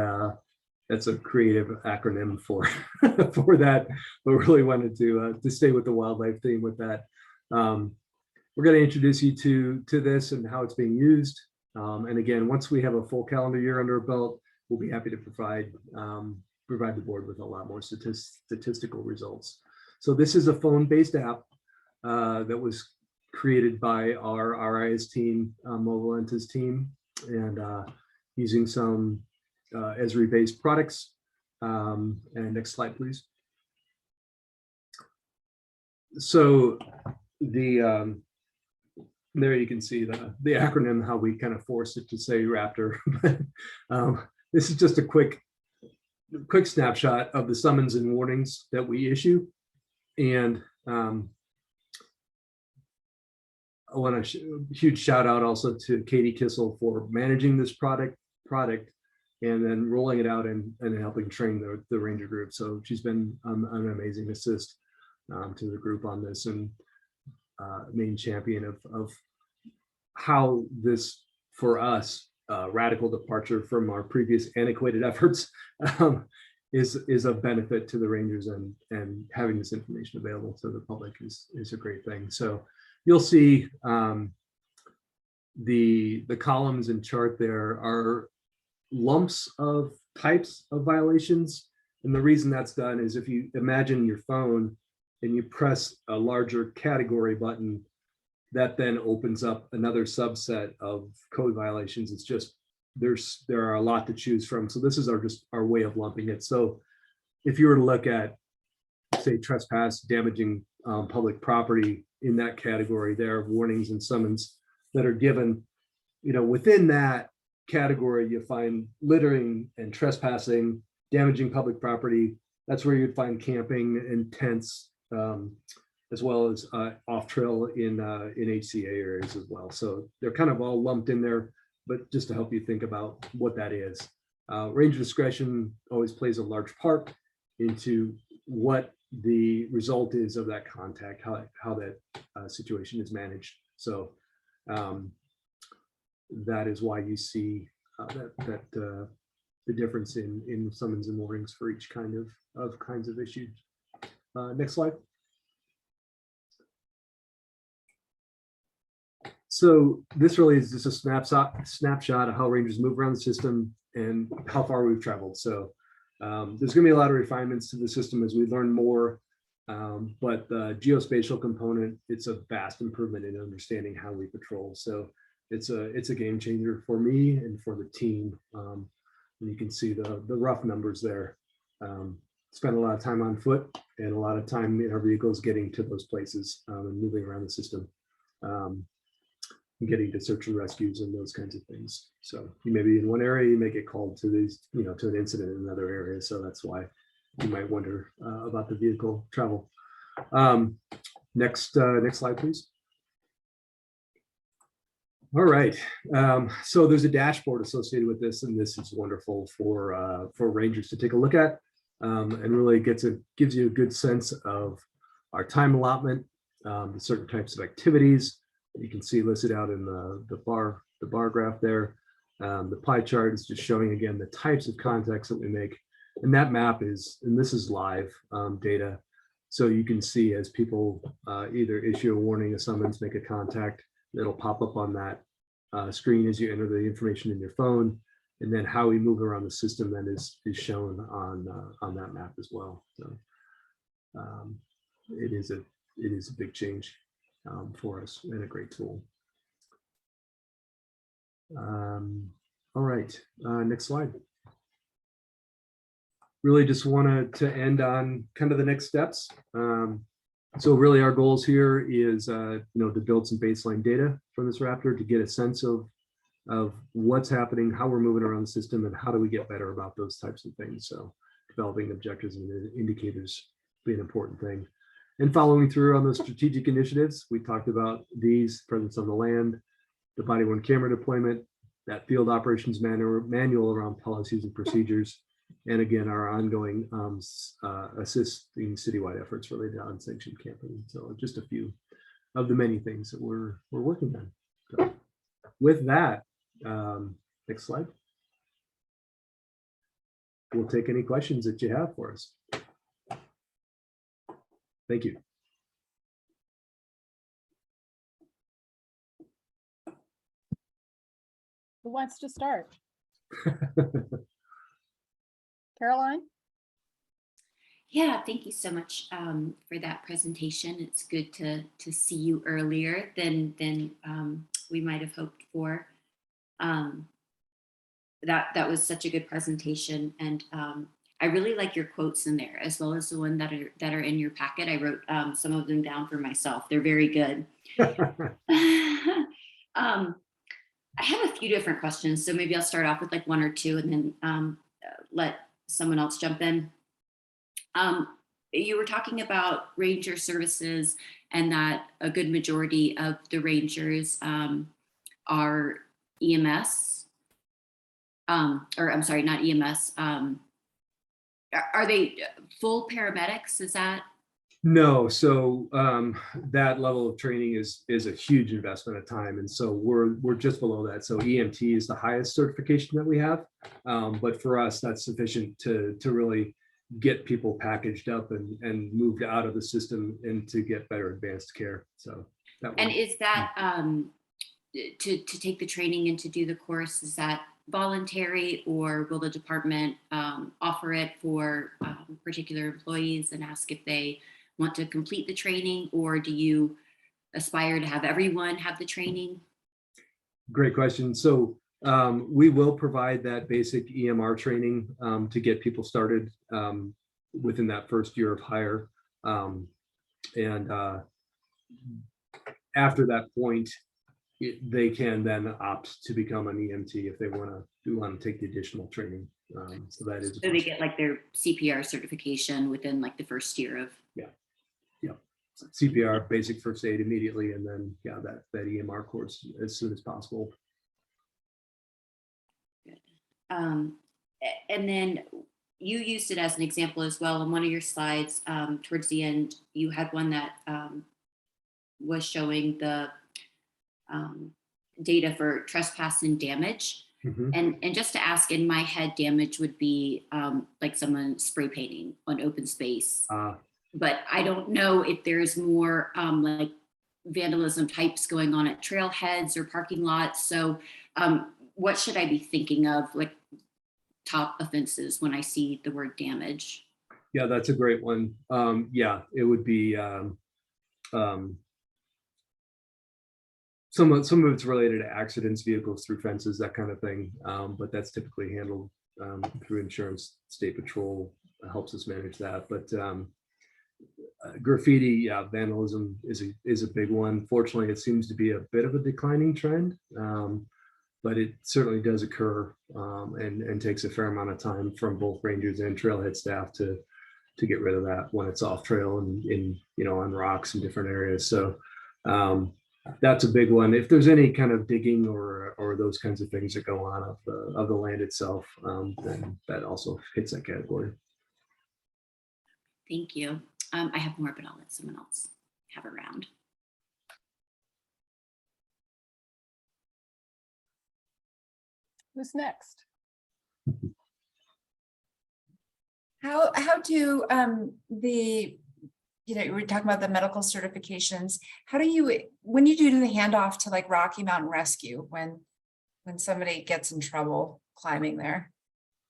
that's a creative acronym for for that, but really wanted to stay with the wildlife theme with that. We're going to introduce you to this and how it's being used. And again, once we have a full calendar year under our belt, we'll be happy to provide the board with a lot more statistical results. So this is a phone-based app that was created by our RIS team, Mobile Entes team, and using some Esri-based products. And next slide, please. So there you can see the acronym, how we kind of forced it to say Raptor. This is just a quick snapshot of the summons and warnings that we issue. And I want to huge shout out also to Katie Kissel for managing this product and then rolling it out and helping train the Ranger group. So she's been an amazing assist to the group on this, and main champion of how this, for us, radical departure from our previous antiquated efforts is a benefit to the Rangers, and having this information available to the public is a great thing. So you'll see the columns and chart there are lumps of types of violations. And the reason that's done is, if you imagine your phone and you press a larger category button, that then opens up another subset of code violations. It's just, there are a lot to choose from. So this is our way of lumping it. So if you were to look at, say, trespass, damaging public property, in that category, there are warnings and summons that are given. Within that category, you find littering and trespassing, damaging public property. That's where you'd find camping and tents, as well as off trail in HCA areas as well. So they're kind of all lumped in there, but just to help you think about what that is. Ranger discretion always plays a large part into what the result is of that contact, how that situation is managed. So that is why you see the difference in summons and warnings for each kind of issue. Next slide. So this really is just a snapshot of how rangers move around the system and how far we've traveled. So there's going to be a lot of refinements to the system as we learn more, but the geospatial component, it's a vast improvement in understanding how we patrol. So it's a game changer for me and for the team. And you can see the rough numbers there. Spend a lot of time on foot and a lot of time in our vehicles getting to those places and moving around the system. Getting to search and rescues and those kinds of things. So you may be in one area, you may get called to these, to an incident in another area. So that's why you might wonder about the vehicle travel. Next slide, please. All right. So there's a dashboard associated with this, and this is wonderful for rangers to take a look at, and really gives you a good sense of our time allotment, the certain types of activities. You can see listed out in the bar graph there. The pie chart is just showing again the types of contacts that we make, and that map is, and this is live data, so you can see as people either issue a warning, a summons, make a contact, it'll pop up on that screen as you enter the information in your phone, and then how we move around the system then is shown on that map as well. So it is a big change for us and a great tool. All right, next slide. Really just wanted to end on kind of the next steps. So really our goals here is to build some baseline data from this Raptor to get a sense of what's happening, how we're moving around the system, and how do we get better about those types of things. So developing objectives and indicators be an important thing. And following through on those strategic initiatives, we talked about these: presence on the land, the body-worn camera deployment, that field operations manual around policies and procedures, and again, our ongoing assisting citywide efforts related to unsanctioned camping. So just a few of the many things that we're working on. So with that, next slide. We'll take any questions that you have for us. Thank you. Who wants to start? Caroline? Yeah, thank you so much for that presentation. It's good to see you earlier than we might have hoped for. That was such a good presentation, and I really like your quotes in there, as well as the one that are in your packet. I wrote some of them down for myself. They're very good. I have a few different questions, so maybe I'll start off with like one or two, and then let someone else jump in. You were talking about ranger services, and that a good majority of the rangers are EMS, or I'm sorry, not EMS. Are they full paramedics? Is that? No, so that level of training is a huge investment of time, and so we're just below that. So EMT is the highest certification that we have, but for us that's sufficient to really get people packaged up and moved out of the system and to get better advanced care. So that. And is that to take the training and to do the course? Is that voluntary, or will the department offer it for particular employees and ask if they want to complete the training, or do you aspire to have everyone have the training? Great question. So we will provide that basic EMR training to get people started within that first year of hire. And after that point, they can then opt to become an EMT if they want to take the additional training. So that is. So they get like their CPR certification within like the first year of. Yeah. Yeah. CPR, basic first aid immediately, and then, yeah, that EMR course as soon as possible. And then you used it as an example as well. On one of your slides, towards the end, you had one that was showing the data for trespass and damage. And just to ask, in my head, damage would be like someone spray painting on open space. But I don't know if there's more like vandalism types going on at trailheads or parking lots. So what should I be thinking of, like top offenses when I see the word damage? Yeah, that's a great one. Yeah, it would be some of it's related to accidents, vehicles through fences, that kind of thing. But that's typically handled through insurance. State Patrol helps us manage that. But graffiti, yeah, vandalism is a big one. Fortunately, it seems to be a bit of a declining trend, but it certainly does occur and takes a fair amount of time from both rangers and trailhead staff to get rid of that when it's off trail and in on rocks in different areas. So that's a big one. If there's any kind of digging or those kinds of things that go on of the land itself, then that also hits that category. Thank you. I have more, but I'll let someone else have a round. Who's next? How do the, we're talking about the medical certifications. How do you, when you do the handoff to like Rocky Mountain Rescue, when somebody gets in trouble climbing there?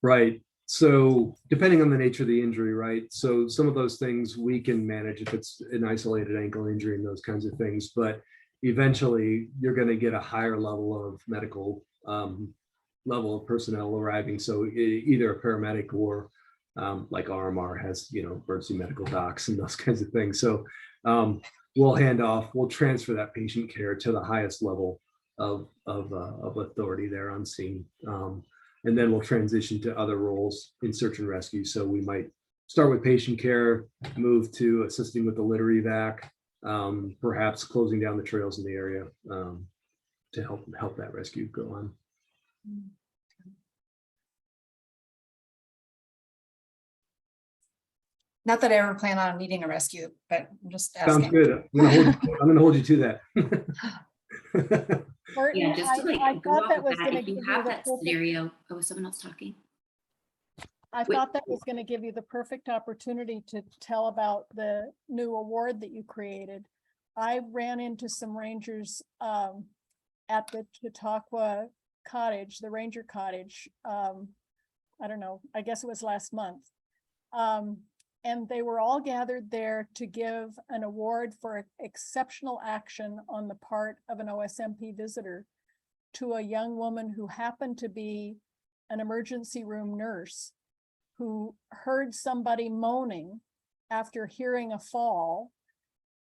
Right. So depending on the nature of the injury, right? So some of those things we can manage if it's an isolated ankle injury and those kinds of things, but eventually you're going to get a higher level of medical level of personnel arriving. So either a paramedic or like RMR has, emergency medical docs and those kinds of things. So we'll hand off, we'll transfer that patient care to the highest level of authority there on scene. And then we'll transition to other roles in search and rescue. So we might start with patient care, move to assisting with the litter evac, perhaps closing down the trails in the area to help that rescue go on. Not that I ever plan on needing a rescue, but I'm just asking. Sounds good. I'm gonna hold you to that. Burton, Yeah, just to I like go thought off that of was that, going to if give you you have the that perfect. scenario. Oh, was someone else talking? I Wait. thought that was going to give you the perfect opportunity to tell about the new award that you created. I ran into some rangers at the Chautauqua cottage, the ranger cottage. I don't know, I guess it was last month. And they were all gathered there to give an award for exceptional action on the part of an OSMP visitor to a young woman who happened to be an emergency room nurse who heard somebody moaning after hearing a fall.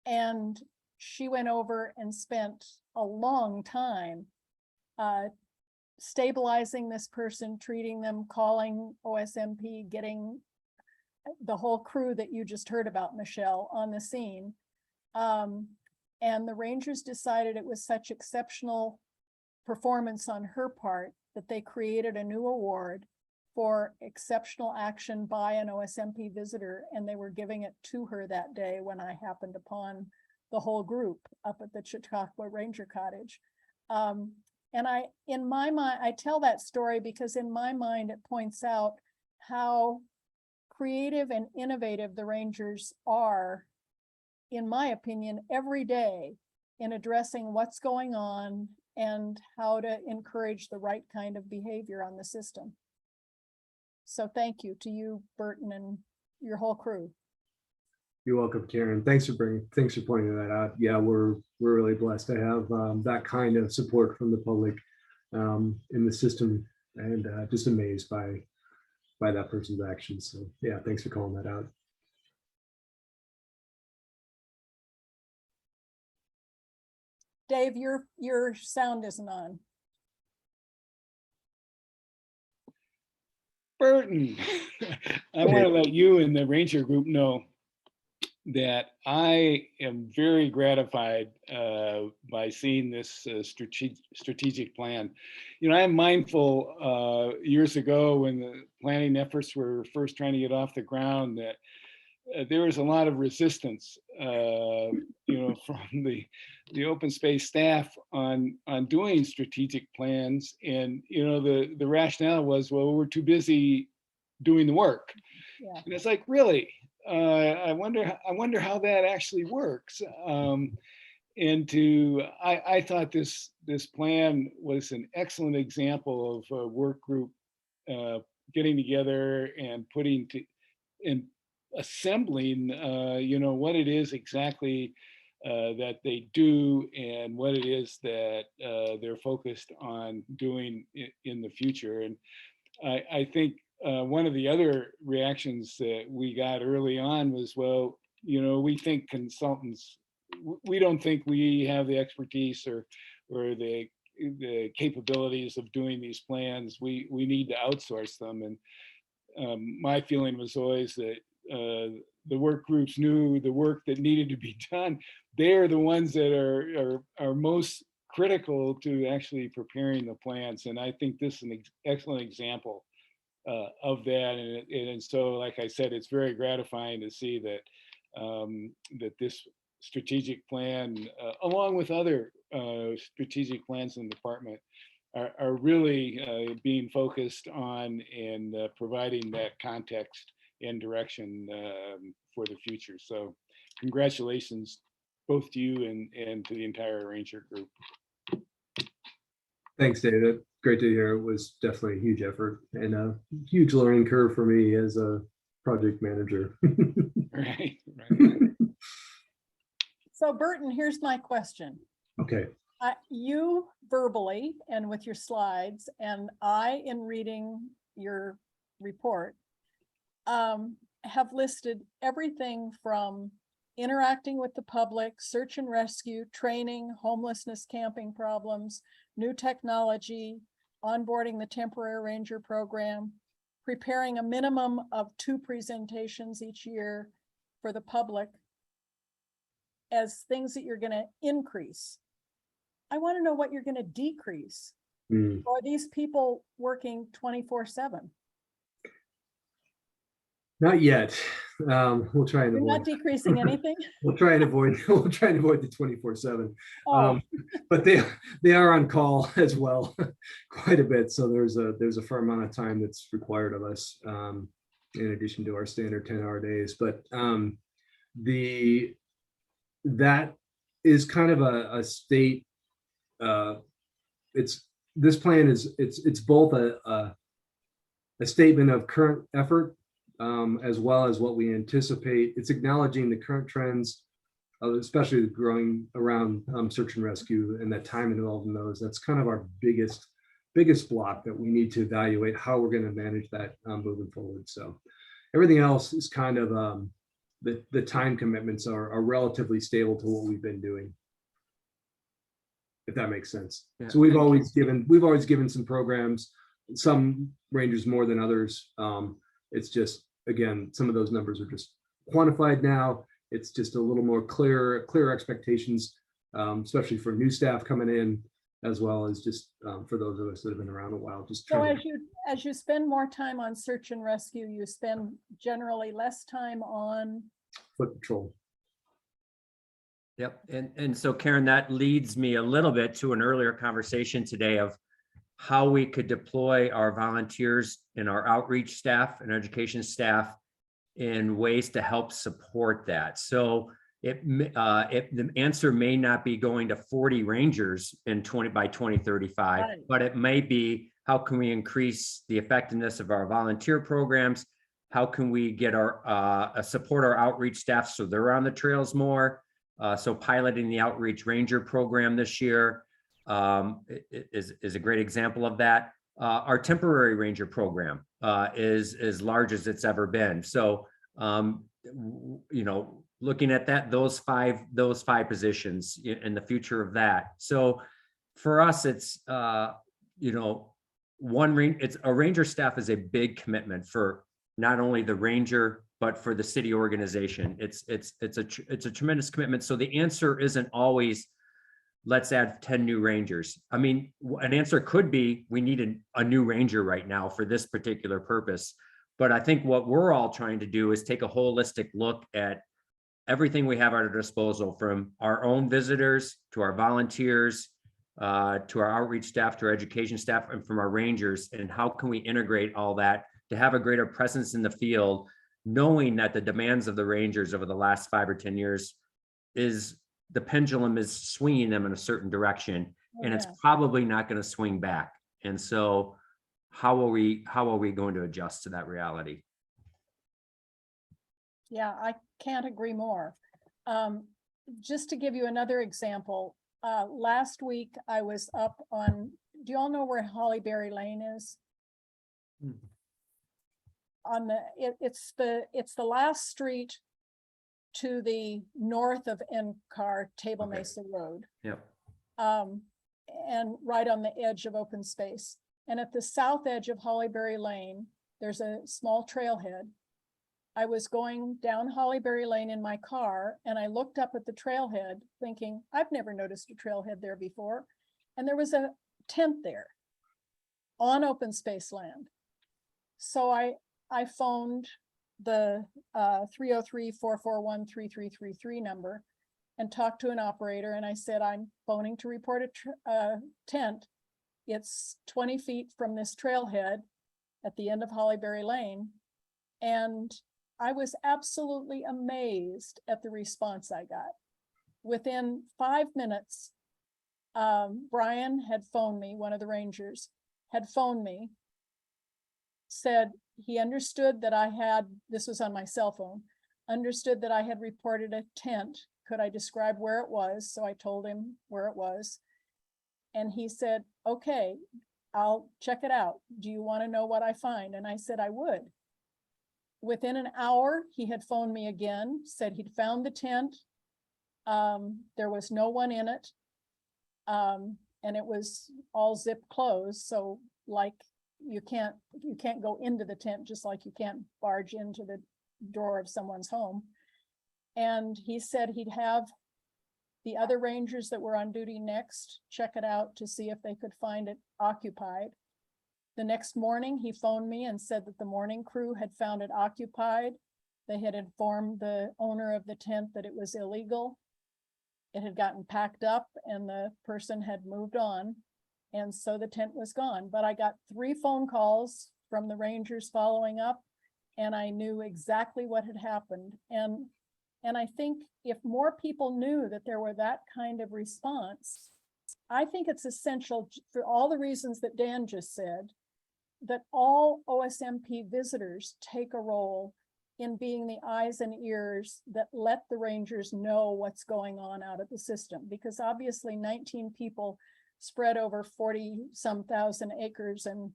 And she went over and spent a long time stabilizing this person, treating them, calling OSMP, getting the whole crew that you just heard about, Michelle, on the scene. And the Rangers decided it was such exceptional performance on her part that they created a new award for exceptional action by an OSMP visitor, and they were giving it to her that day when I happened upon the whole group up at the Chautauqua Ranger Cottage. And in my mind, I tell that story because in my mind, it points out how creative and innovative the Rangers are, in my opinion, every day in addressing what's going on and how to encourage the right kind of behavior on the system. So thank you to you, Burton, and your whole crew. You're welcome, Karen. Thanks for pointing that out. Yeah, we're really blessed to have that kind of support from the public in the system, and just amazed by that person's actions. So yeah, thanks for calling that out. Dave, your sound isn't on. Burton, I want to let you and the Ranger group know that I am very gratified by seeing this strategic plan. You know, I'm mindful years ago when the planning efforts were first trying to get off the ground that there was a lot of resistance, you know, from the open space staff on doing strategic plans. And, you know, the rationale was, well, we're too busy doing the work. Yeah. And it's like, really? I wonder how that actually works. I thought this plan was an excellent example of a work group getting together and assembling, you know, what it is exactly that they do and what it is that they're focused on doing in the future. And I think one of the other reactions that we got early on was, well, you know, we think consultants, we don't think we have the expertise or the capabilities of doing these plans. We need to outsource them. And my feeling was always that the work groups knew the work that needed to be done. They're the ones that are most critical to actually preparing the plans. And I think this is an excellent example of that. And so, like I said, it's very gratifying to see that that this strategic plan, along with other strategic plans in the department, are really being focused on and providing that context and direction for the future. So congratulations both to you and to the entire Ranger group. Thanks, David. Great to hear. It was definitely a huge effort and a huge learning curve for me as a project manager. Right. So Burton, here's my question. Okay. You verbally and with your slides, and I, in reading your report, have listed everything from interacting with the public, search and rescue, training, homelessness, camping problems, new technology, onboarding the temporary ranger program, preparing a minimum of 2 presentations each year for the public as things that you're going to increase. I want to know what you're going to decrease. Or are these people working 24/7? Not yet. We'll try and You're avoid. not decreasing anything? We'll try and avoid the 24/7. Oh. But they are on call as well, quite a bit. So there's a fair amount of time that's required of us, in addition to our standard 10-hour days. But that is kind of a state. This plan is both a statement of current effort, as well as what we anticipate. It's acknowledging the current trends, especially the growing around search and rescue and that time involved in those. That's kind of our biggest block that we need to evaluate how we're going to manage that moving forward. So everything else is kind of the time commitments are relatively stable to what we've been doing, if that makes sense. Yeah, so we've always given some programs, some rangers more than others. It's just, again, some of those numbers are just quantified now. It's just a little more clear expectations, especially for new staff coming in, as well as just for those of us that have been around a while. Just so as you spend more time on search and rescue, you spend generally less time on foot patrol. Yep. And so Karen, that leads me a little bit to an earlier conversation today of how we could deploy our volunteers and our outreach staff and education staff in ways to help support that. So the answer may not be going to 40 rangers by 2035, right, but it may be, how can we increase the effectiveness of our volunteer programs? How can we get our support our outreach staff so they're on the trails more? So piloting the outreach ranger program this year is a great example of that. Our temporary ranger program is as large as it's ever been. So, you know, looking at that, those five positions in the future of that. So for us, it's, you know, it's a ranger staff is a big commitment for not only the ranger, but for the city organization. It's a tremendous commitment. So the answer isn't always, let's add 10 new rangers. I mean, an answer could be, we need a new ranger right now for this particular purpose. But I think what we're all trying to do is take a holistic look at everything we have at our disposal, from our own visitors to our volunteers, to our outreach staff, to our education staff, and from our rangers, and how can we integrate all that to have a greater presence in the field, knowing that the demands of the rangers over the last 5 or 10 years is the pendulum is swinging them in a certain direction, and it's probably not going to swing back. And so how are we going to adjust to that reality? Yeah, I can't agree more. Just to give you another example, last week I was up on, do you all know where Hollyberry Lane is? On the, it's the last street to the north of NCAR, Table Mesa Road. Yep. And right on the edge of open space. And at the south edge of Hollyberry Lane, there's a small trailhead. I was going down Hollyberry Lane in my car, and I looked up at the trailhead thinking, I've never noticed a trailhead there before. And there was a tent there on open space land. So I phoned the 303-441-3333 number and talked to an operator, and I said, I'm phoning to report a tent. It's 20 feet from this trailhead at the end of Hollyberry Lane. And I was absolutely amazed at the response I got. Within 5 minutes, Brian had phoned me, one of the rangers had phoned me, said he understood that I had, this was on my cell phone, understood that I had reported a tent. Could I describe where it was? So I told him where it was. And he said, okay, I'll check it out. Do you want to know what I find? And I said, I would. Within an hour, he had phoned me again, said he'd found the tent. There was no one in it. And it was all zip closed. So like you can't go into the tent, just like you can't barge into the door of someone's home. And he said he'd have the other rangers that were on duty next check it out to see if they could find it occupied. The next morning, he phoned me and said that the morning crew had found it occupied. They had informed the owner of the tent that it was illegal. It had gotten packed up and the person had moved on. And so the tent was gone. But I got 3 phone calls from the rangers following up, and I knew exactly what had happened. And I think if more people knew that there were that kind of response, I think it's essential for all the reasons that Dan just said, that all OSMP visitors take a role in being the eyes and ears that let the rangers know what's going on out of the system. Because obviously 19 people spread over 40-some thousand acres and,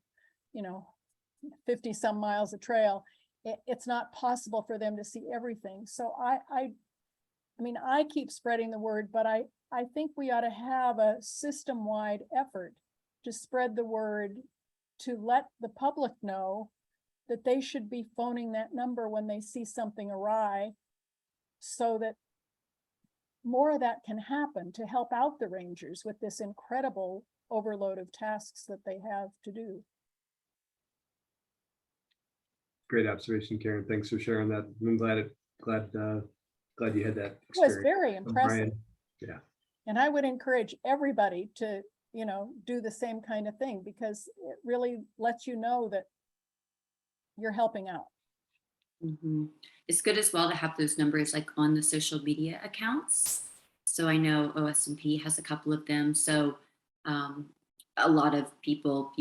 50-some miles of trail, it's not possible for them to see everything. So I keep spreading the word, but I think we ought to have a system-wide effort to spread the word, to let the public know that they should be phoning that number when they see something awry, so that more of that can happen to help out the rangers with this incredible overload of tasks that they have to do. Great observation, Karen. Thanks for sharing that. I'm glad you had that experience. It was very from impressive. Brian. Yeah. And I would encourage everybody to, do the same kind of thing, because it really lets you know that you're helping out. Mm-hmm. It's good as well to have those numbers like on the social media accounts. So I know OSMP has a couple of them. So a lot of people,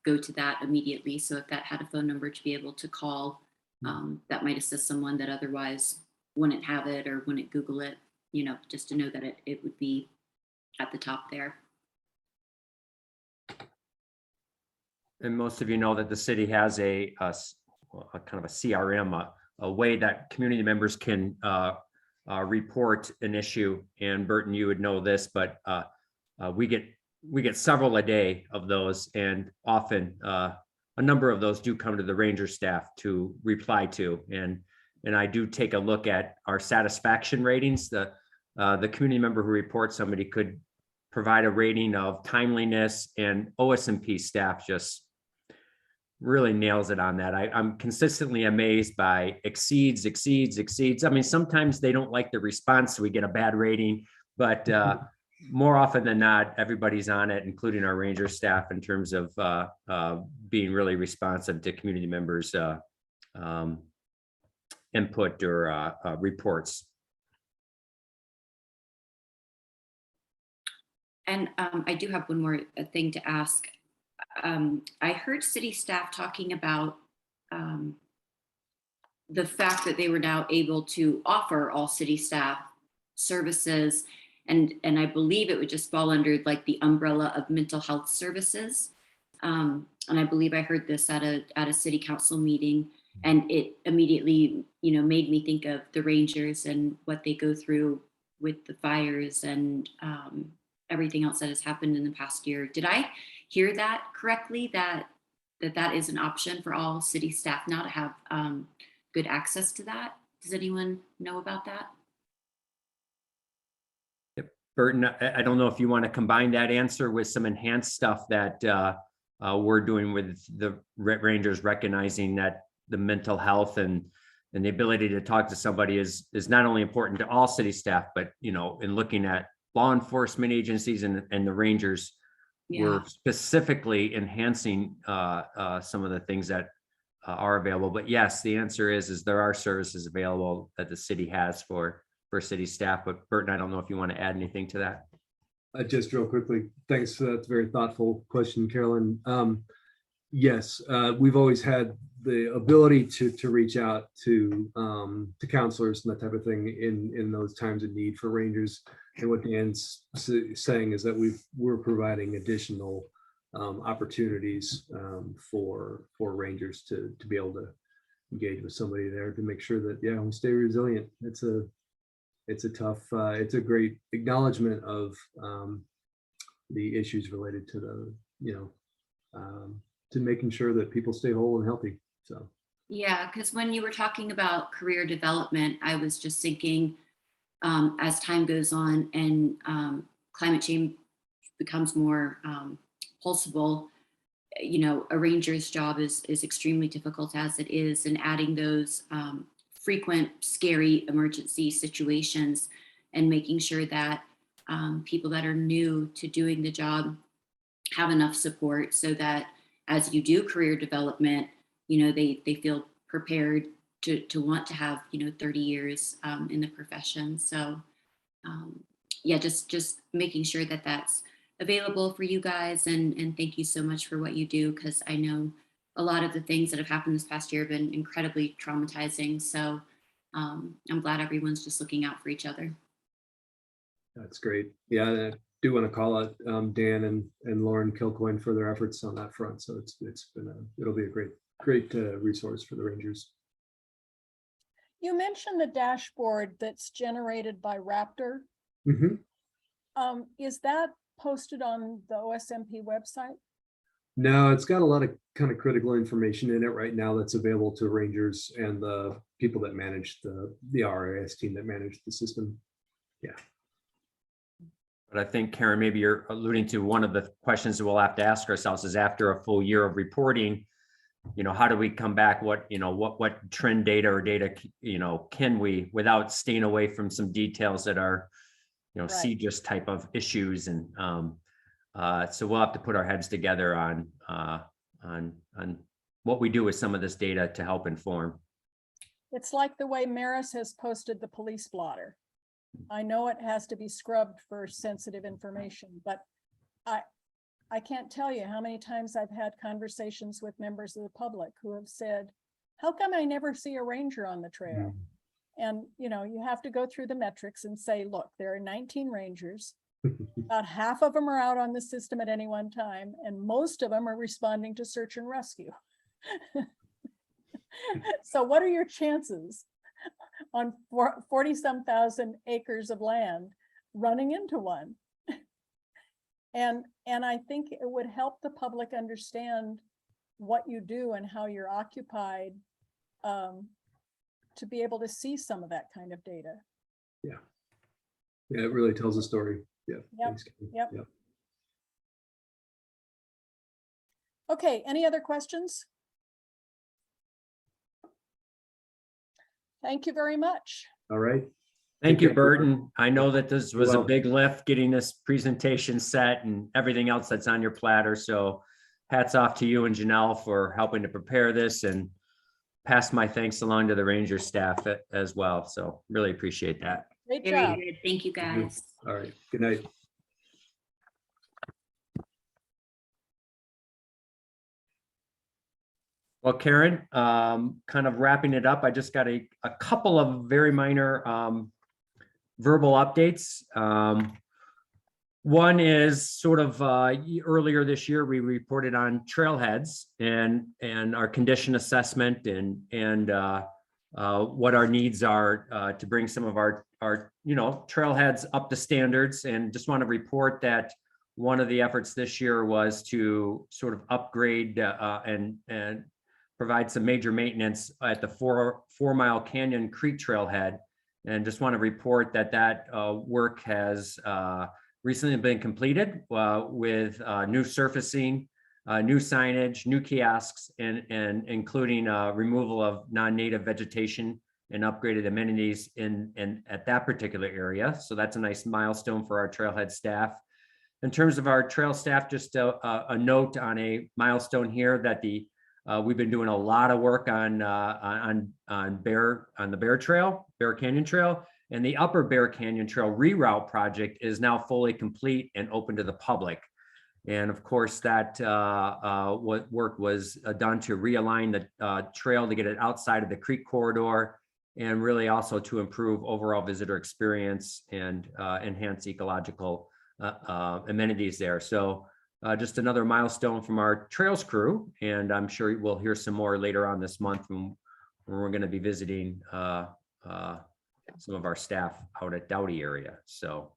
go to that immediately. So if that had a phone number to be able to call, that might assist someone that otherwise wouldn't have it or wouldn't Google it, just to know that it would be at the top there. And most of you know that the city has a kind of a CRM, a way that community members can report an issue. And Burton, you would know this, but we get several a day of those, and often a number of those do come to the ranger staff to reply to. And and I do take a look at our satisfaction ratings. The community member who reports somebody could provide a rating of timeliness, and OSMP staff just really nails it on that. I'm consistently amazed by exceeds. I mean, sometimes they don't like the response, so we get a bad rating, but more often than not, everybody's on it, including our ranger staff, in terms of being really responsive to community members' input or reports. And I do have one more thing to ask. I heard city staff talking about the fact that they were now able to offer all city staff services, and I believe it would just fall under like the umbrella of mental health services. And I believe I heard this at a city council meeting, and it immediately, made me think of the Rangers and what they go through with the fires and everything else that has happened in the past year. Did I hear that correctly, that is an option for all city staff now to have good access to that? Does anyone know about that? Burton, I don't know if you want to combine that answer with some enhanced stuff that we're doing with the Rangers, recognizing that the mental health and the ability to talk to somebody is not only important to all city staff, but in looking at law enforcement agencies and the Rangers, we're specifically enhancing some of the things that are available. But yes, the answer is there are services available that the city has for city staff. But Burton, I don't know if you want to add anything to that. Just real quickly, thanks. That's a very thoughtful question, Carolyn. Yes, we've always had the ability to reach out to counselors and that type of thing in those times of need for Rangers. And what Dan's saying is that we're providing additional opportunities for Rangers to be able to engage with somebody there to make sure that we stay resilient. It's a tough, it's a great acknowledgement of the issues related to to making sure that people stay whole and healthy. So yeah, because when you were talking about career development, I was just thinking, as time goes on and climate change becomes more pulsable, a ranger's job is extremely difficult as it is, and adding those frequent, scary emergency situations and making sure that people that are new to doing the job have enough support so that as you do career development, they feel prepared to want to have 30 years in the profession. So just making sure that that's available for you guys, and thank you so much for what you do, because I know a lot of the things that have happened this past year have been incredibly traumatizing. So I'm glad everyone's just looking out for each other. that's great. Yeah, I do want to call out Dan and Lauren Kilcoyne for their efforts on that front. So it'll be a great resource for the Rangers. You mentioned the dashboard that's generated by Raptor. Mm-hmm. Is that posted on the OSMP website? No, it's got a lot of kind of critical information in it right now that's available to Rangers and the people that manage the RIS team that manage the system. Yeah. But I think, Karen, maybe you're alluding to one of the questions that we'll have to ask ourselves is, after a full year of reporting, how do we come back? What trend data or data, can we, without staying away from some details that are, Right. CGIS type of issues. And so we'll have to put our heads together on what we do with some of this data to help inform. It's like the way Maris has posted the police blotter. I know it has to be scrubbed for sensitive information, but I can't tell you how many times I've had conversations with members of the public who have said, how come I never see a ranger on the trail? And, you have to go through the metrics and say, look, there are 19 rangers. About half of them are out on the system at any one time, and most of them are responding to search and rescue. So what are your chances on 40-some thousand acres of land running into one? And I think it would help the public understand what you do and how you're occupied, to be able to see some of that kind of data. Yeah, it really tells a story. Yeah. Yep, thanks, Kelly. yep. Yep. Okay, any other questions? Thank you very much. All right. Thank Take you, care. Burton. I know that this was a welcome. big lift, getting this presentation set and everything else that's on your platter. So hats off to you and Janelle for helping to prepare this, and pass my thanks along to the Ranger staff as well. So really appreciate that. Great Very job. good. Thank you, guys. All right. Good night. Well, Karen, kind of wrapping it up, I just got a couple of very minor verbal updates. One is sort of earlier this year, we reported on Trailheads and our condition assessment and what our needs are to bring some of our trailheads up to standards. And just want to report that one of the efforts this year was to sort of upgrade and provide some major maintenance at the 4 Mile Canyon Creek Trailhead. And just want to report that work has recently been completed with new surfacing, new signage, new kiosks, and including removal of non-native vegetation and upgraded amenities in at that particular area. So that's a nice milestone for our trailhead staff. In terms of our trail staff, just a note on a milestone here that we've been doing a lot of work on the Bear Canyon Trail, and the Upper Bear Canyon Trail reroute project is now fully complete and open to the public. And of course, that what work was done to realign the trail to get it outside of the creek corridor, and really also to improve overall visitor experience and enhance ecological amenities there. So just another milestone from our trails crew, and I'm sure we'll hear some more later on this month when we're going to be visiting some of our staff out at Doughty area. So,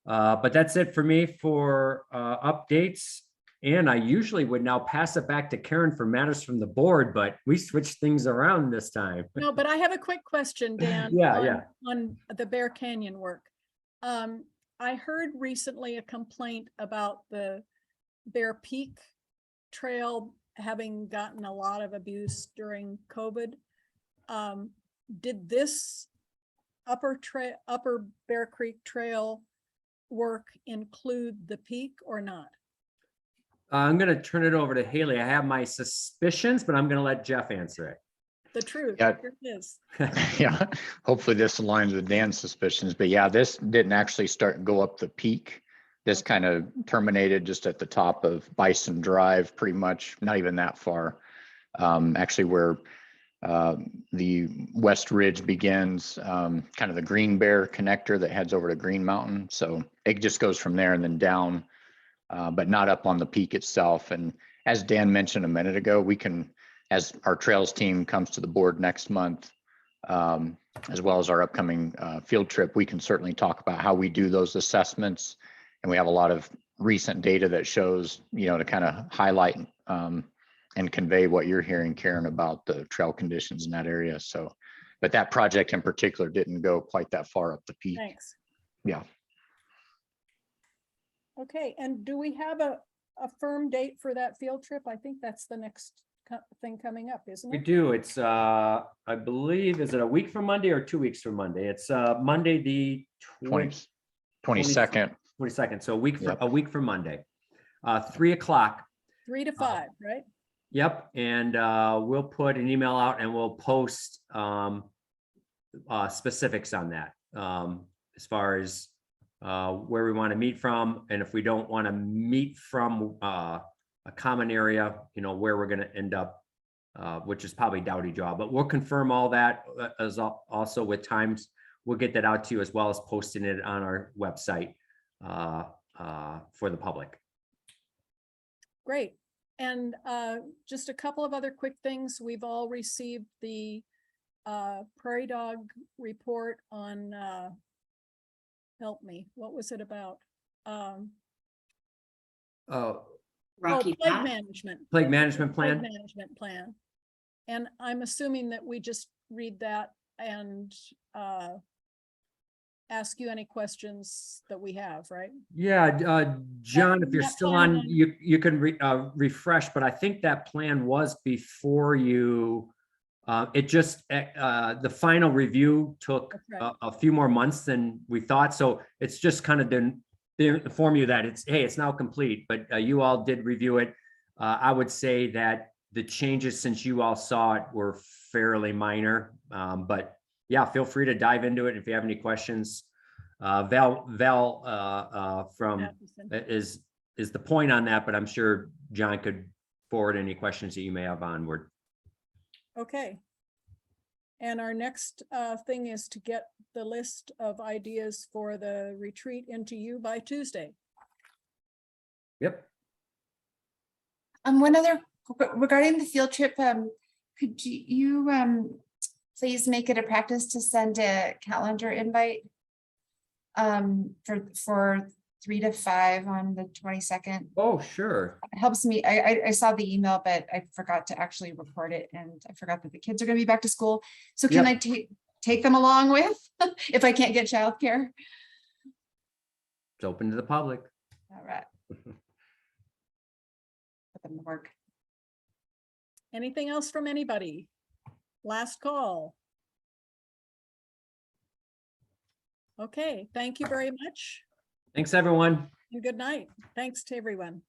but that's it for me for updates. And I usually would now pass it back to Karen for matters from the board, but we switched things around this time. No, but I have a quick question, Dan. On the Bear Canyon work. I heard recently a complaint about the Bear Peak Trail having gotten a lot of abuse during COVID. Did this Upper Bear Creek Trail work include the peak or not? I'm going to turn it over to Haley. I have my suspicions, but I'm going to let Jeff answer it. The truth. Yeah. Here it is. Yeah, hopefully this aligns with Dan's suspicions, but yeah, this didn't actually go up the peak. This kind of terminated just at the top of Bison Drive, pretty much, not even that far. Actually where the West Ridge begins, kind of the Green Bear connector that heads over to Green Mountain. So it just goes from there and then down, but not up on the peak itself. And as Dan mentioned a minute ago, we can, as our trails team comes to the board next month, as well as our upcoming field trip, we can certainly talk about how we do those assessments. And we have a lot of recent data that shows, to kind of highlight and convey what you're hearing, Karen, about the trail conditions in that area. So, but that project in particular didn't go quite that far up the peak. Thanks. Yeah. Okay, and do we have a firm date for that field trip? I think that's the next thing coming up, isn't We it? do. It's, I believe, is it a week from Monday or 2 weeks from Monday? It's Monday, the 22nd. 22nd. So a week from Monday, 3 o'clock. 3 to 5, right? Yep. And we'll put an email out and we'll post specifics on that as far as where we want to meet from. And if we don't want to meet from a common area, where we're going to end up, which is probably Doughty Draw, but we'll confirm all that as also with times. We'll get that out to you as well as posting it on our website for the public. Great. And just a couple of other quick things. We've all received the prairie dog report on, help me, what was it about? Rocky plague Path? management. Plague management plan. Plague management plan. And I'm assuming that we just read that and ask you any questions that we have, right? Yeah, John, if you're that still plan on, on- you can refresh, but I think that plan was before you. It just, the final review took That's right. a few more months than we thought, so it's just kind of to inform you that it's now complete, but you all did review it. I would say that the changes since you all saw it were fairly minor, but yeah, feel free to dive into it if you have any questions. Val from Matheson. is the point on that, but I'm sure John could forward any questions that you may have onward. Okay. And our next thing is to get the list of ideas for the retreat into you by Tuesday. Yep. One other regarding the field trip, could you please make it a practice to send a calendar invite for 3 to 5 on the 22nd? Oh, sure. It helps me. I saw the email, but I forgot to actually record it, and I forgot that the kids are going to be back to school. So can Yep. I take them along with if I can't get childcare? It's open to the public. All right. Put them to work. Anything else from anybody? Last call. Okay, thank you very much. Thanks, everyone. And good night. Thanks to everyone.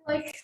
Like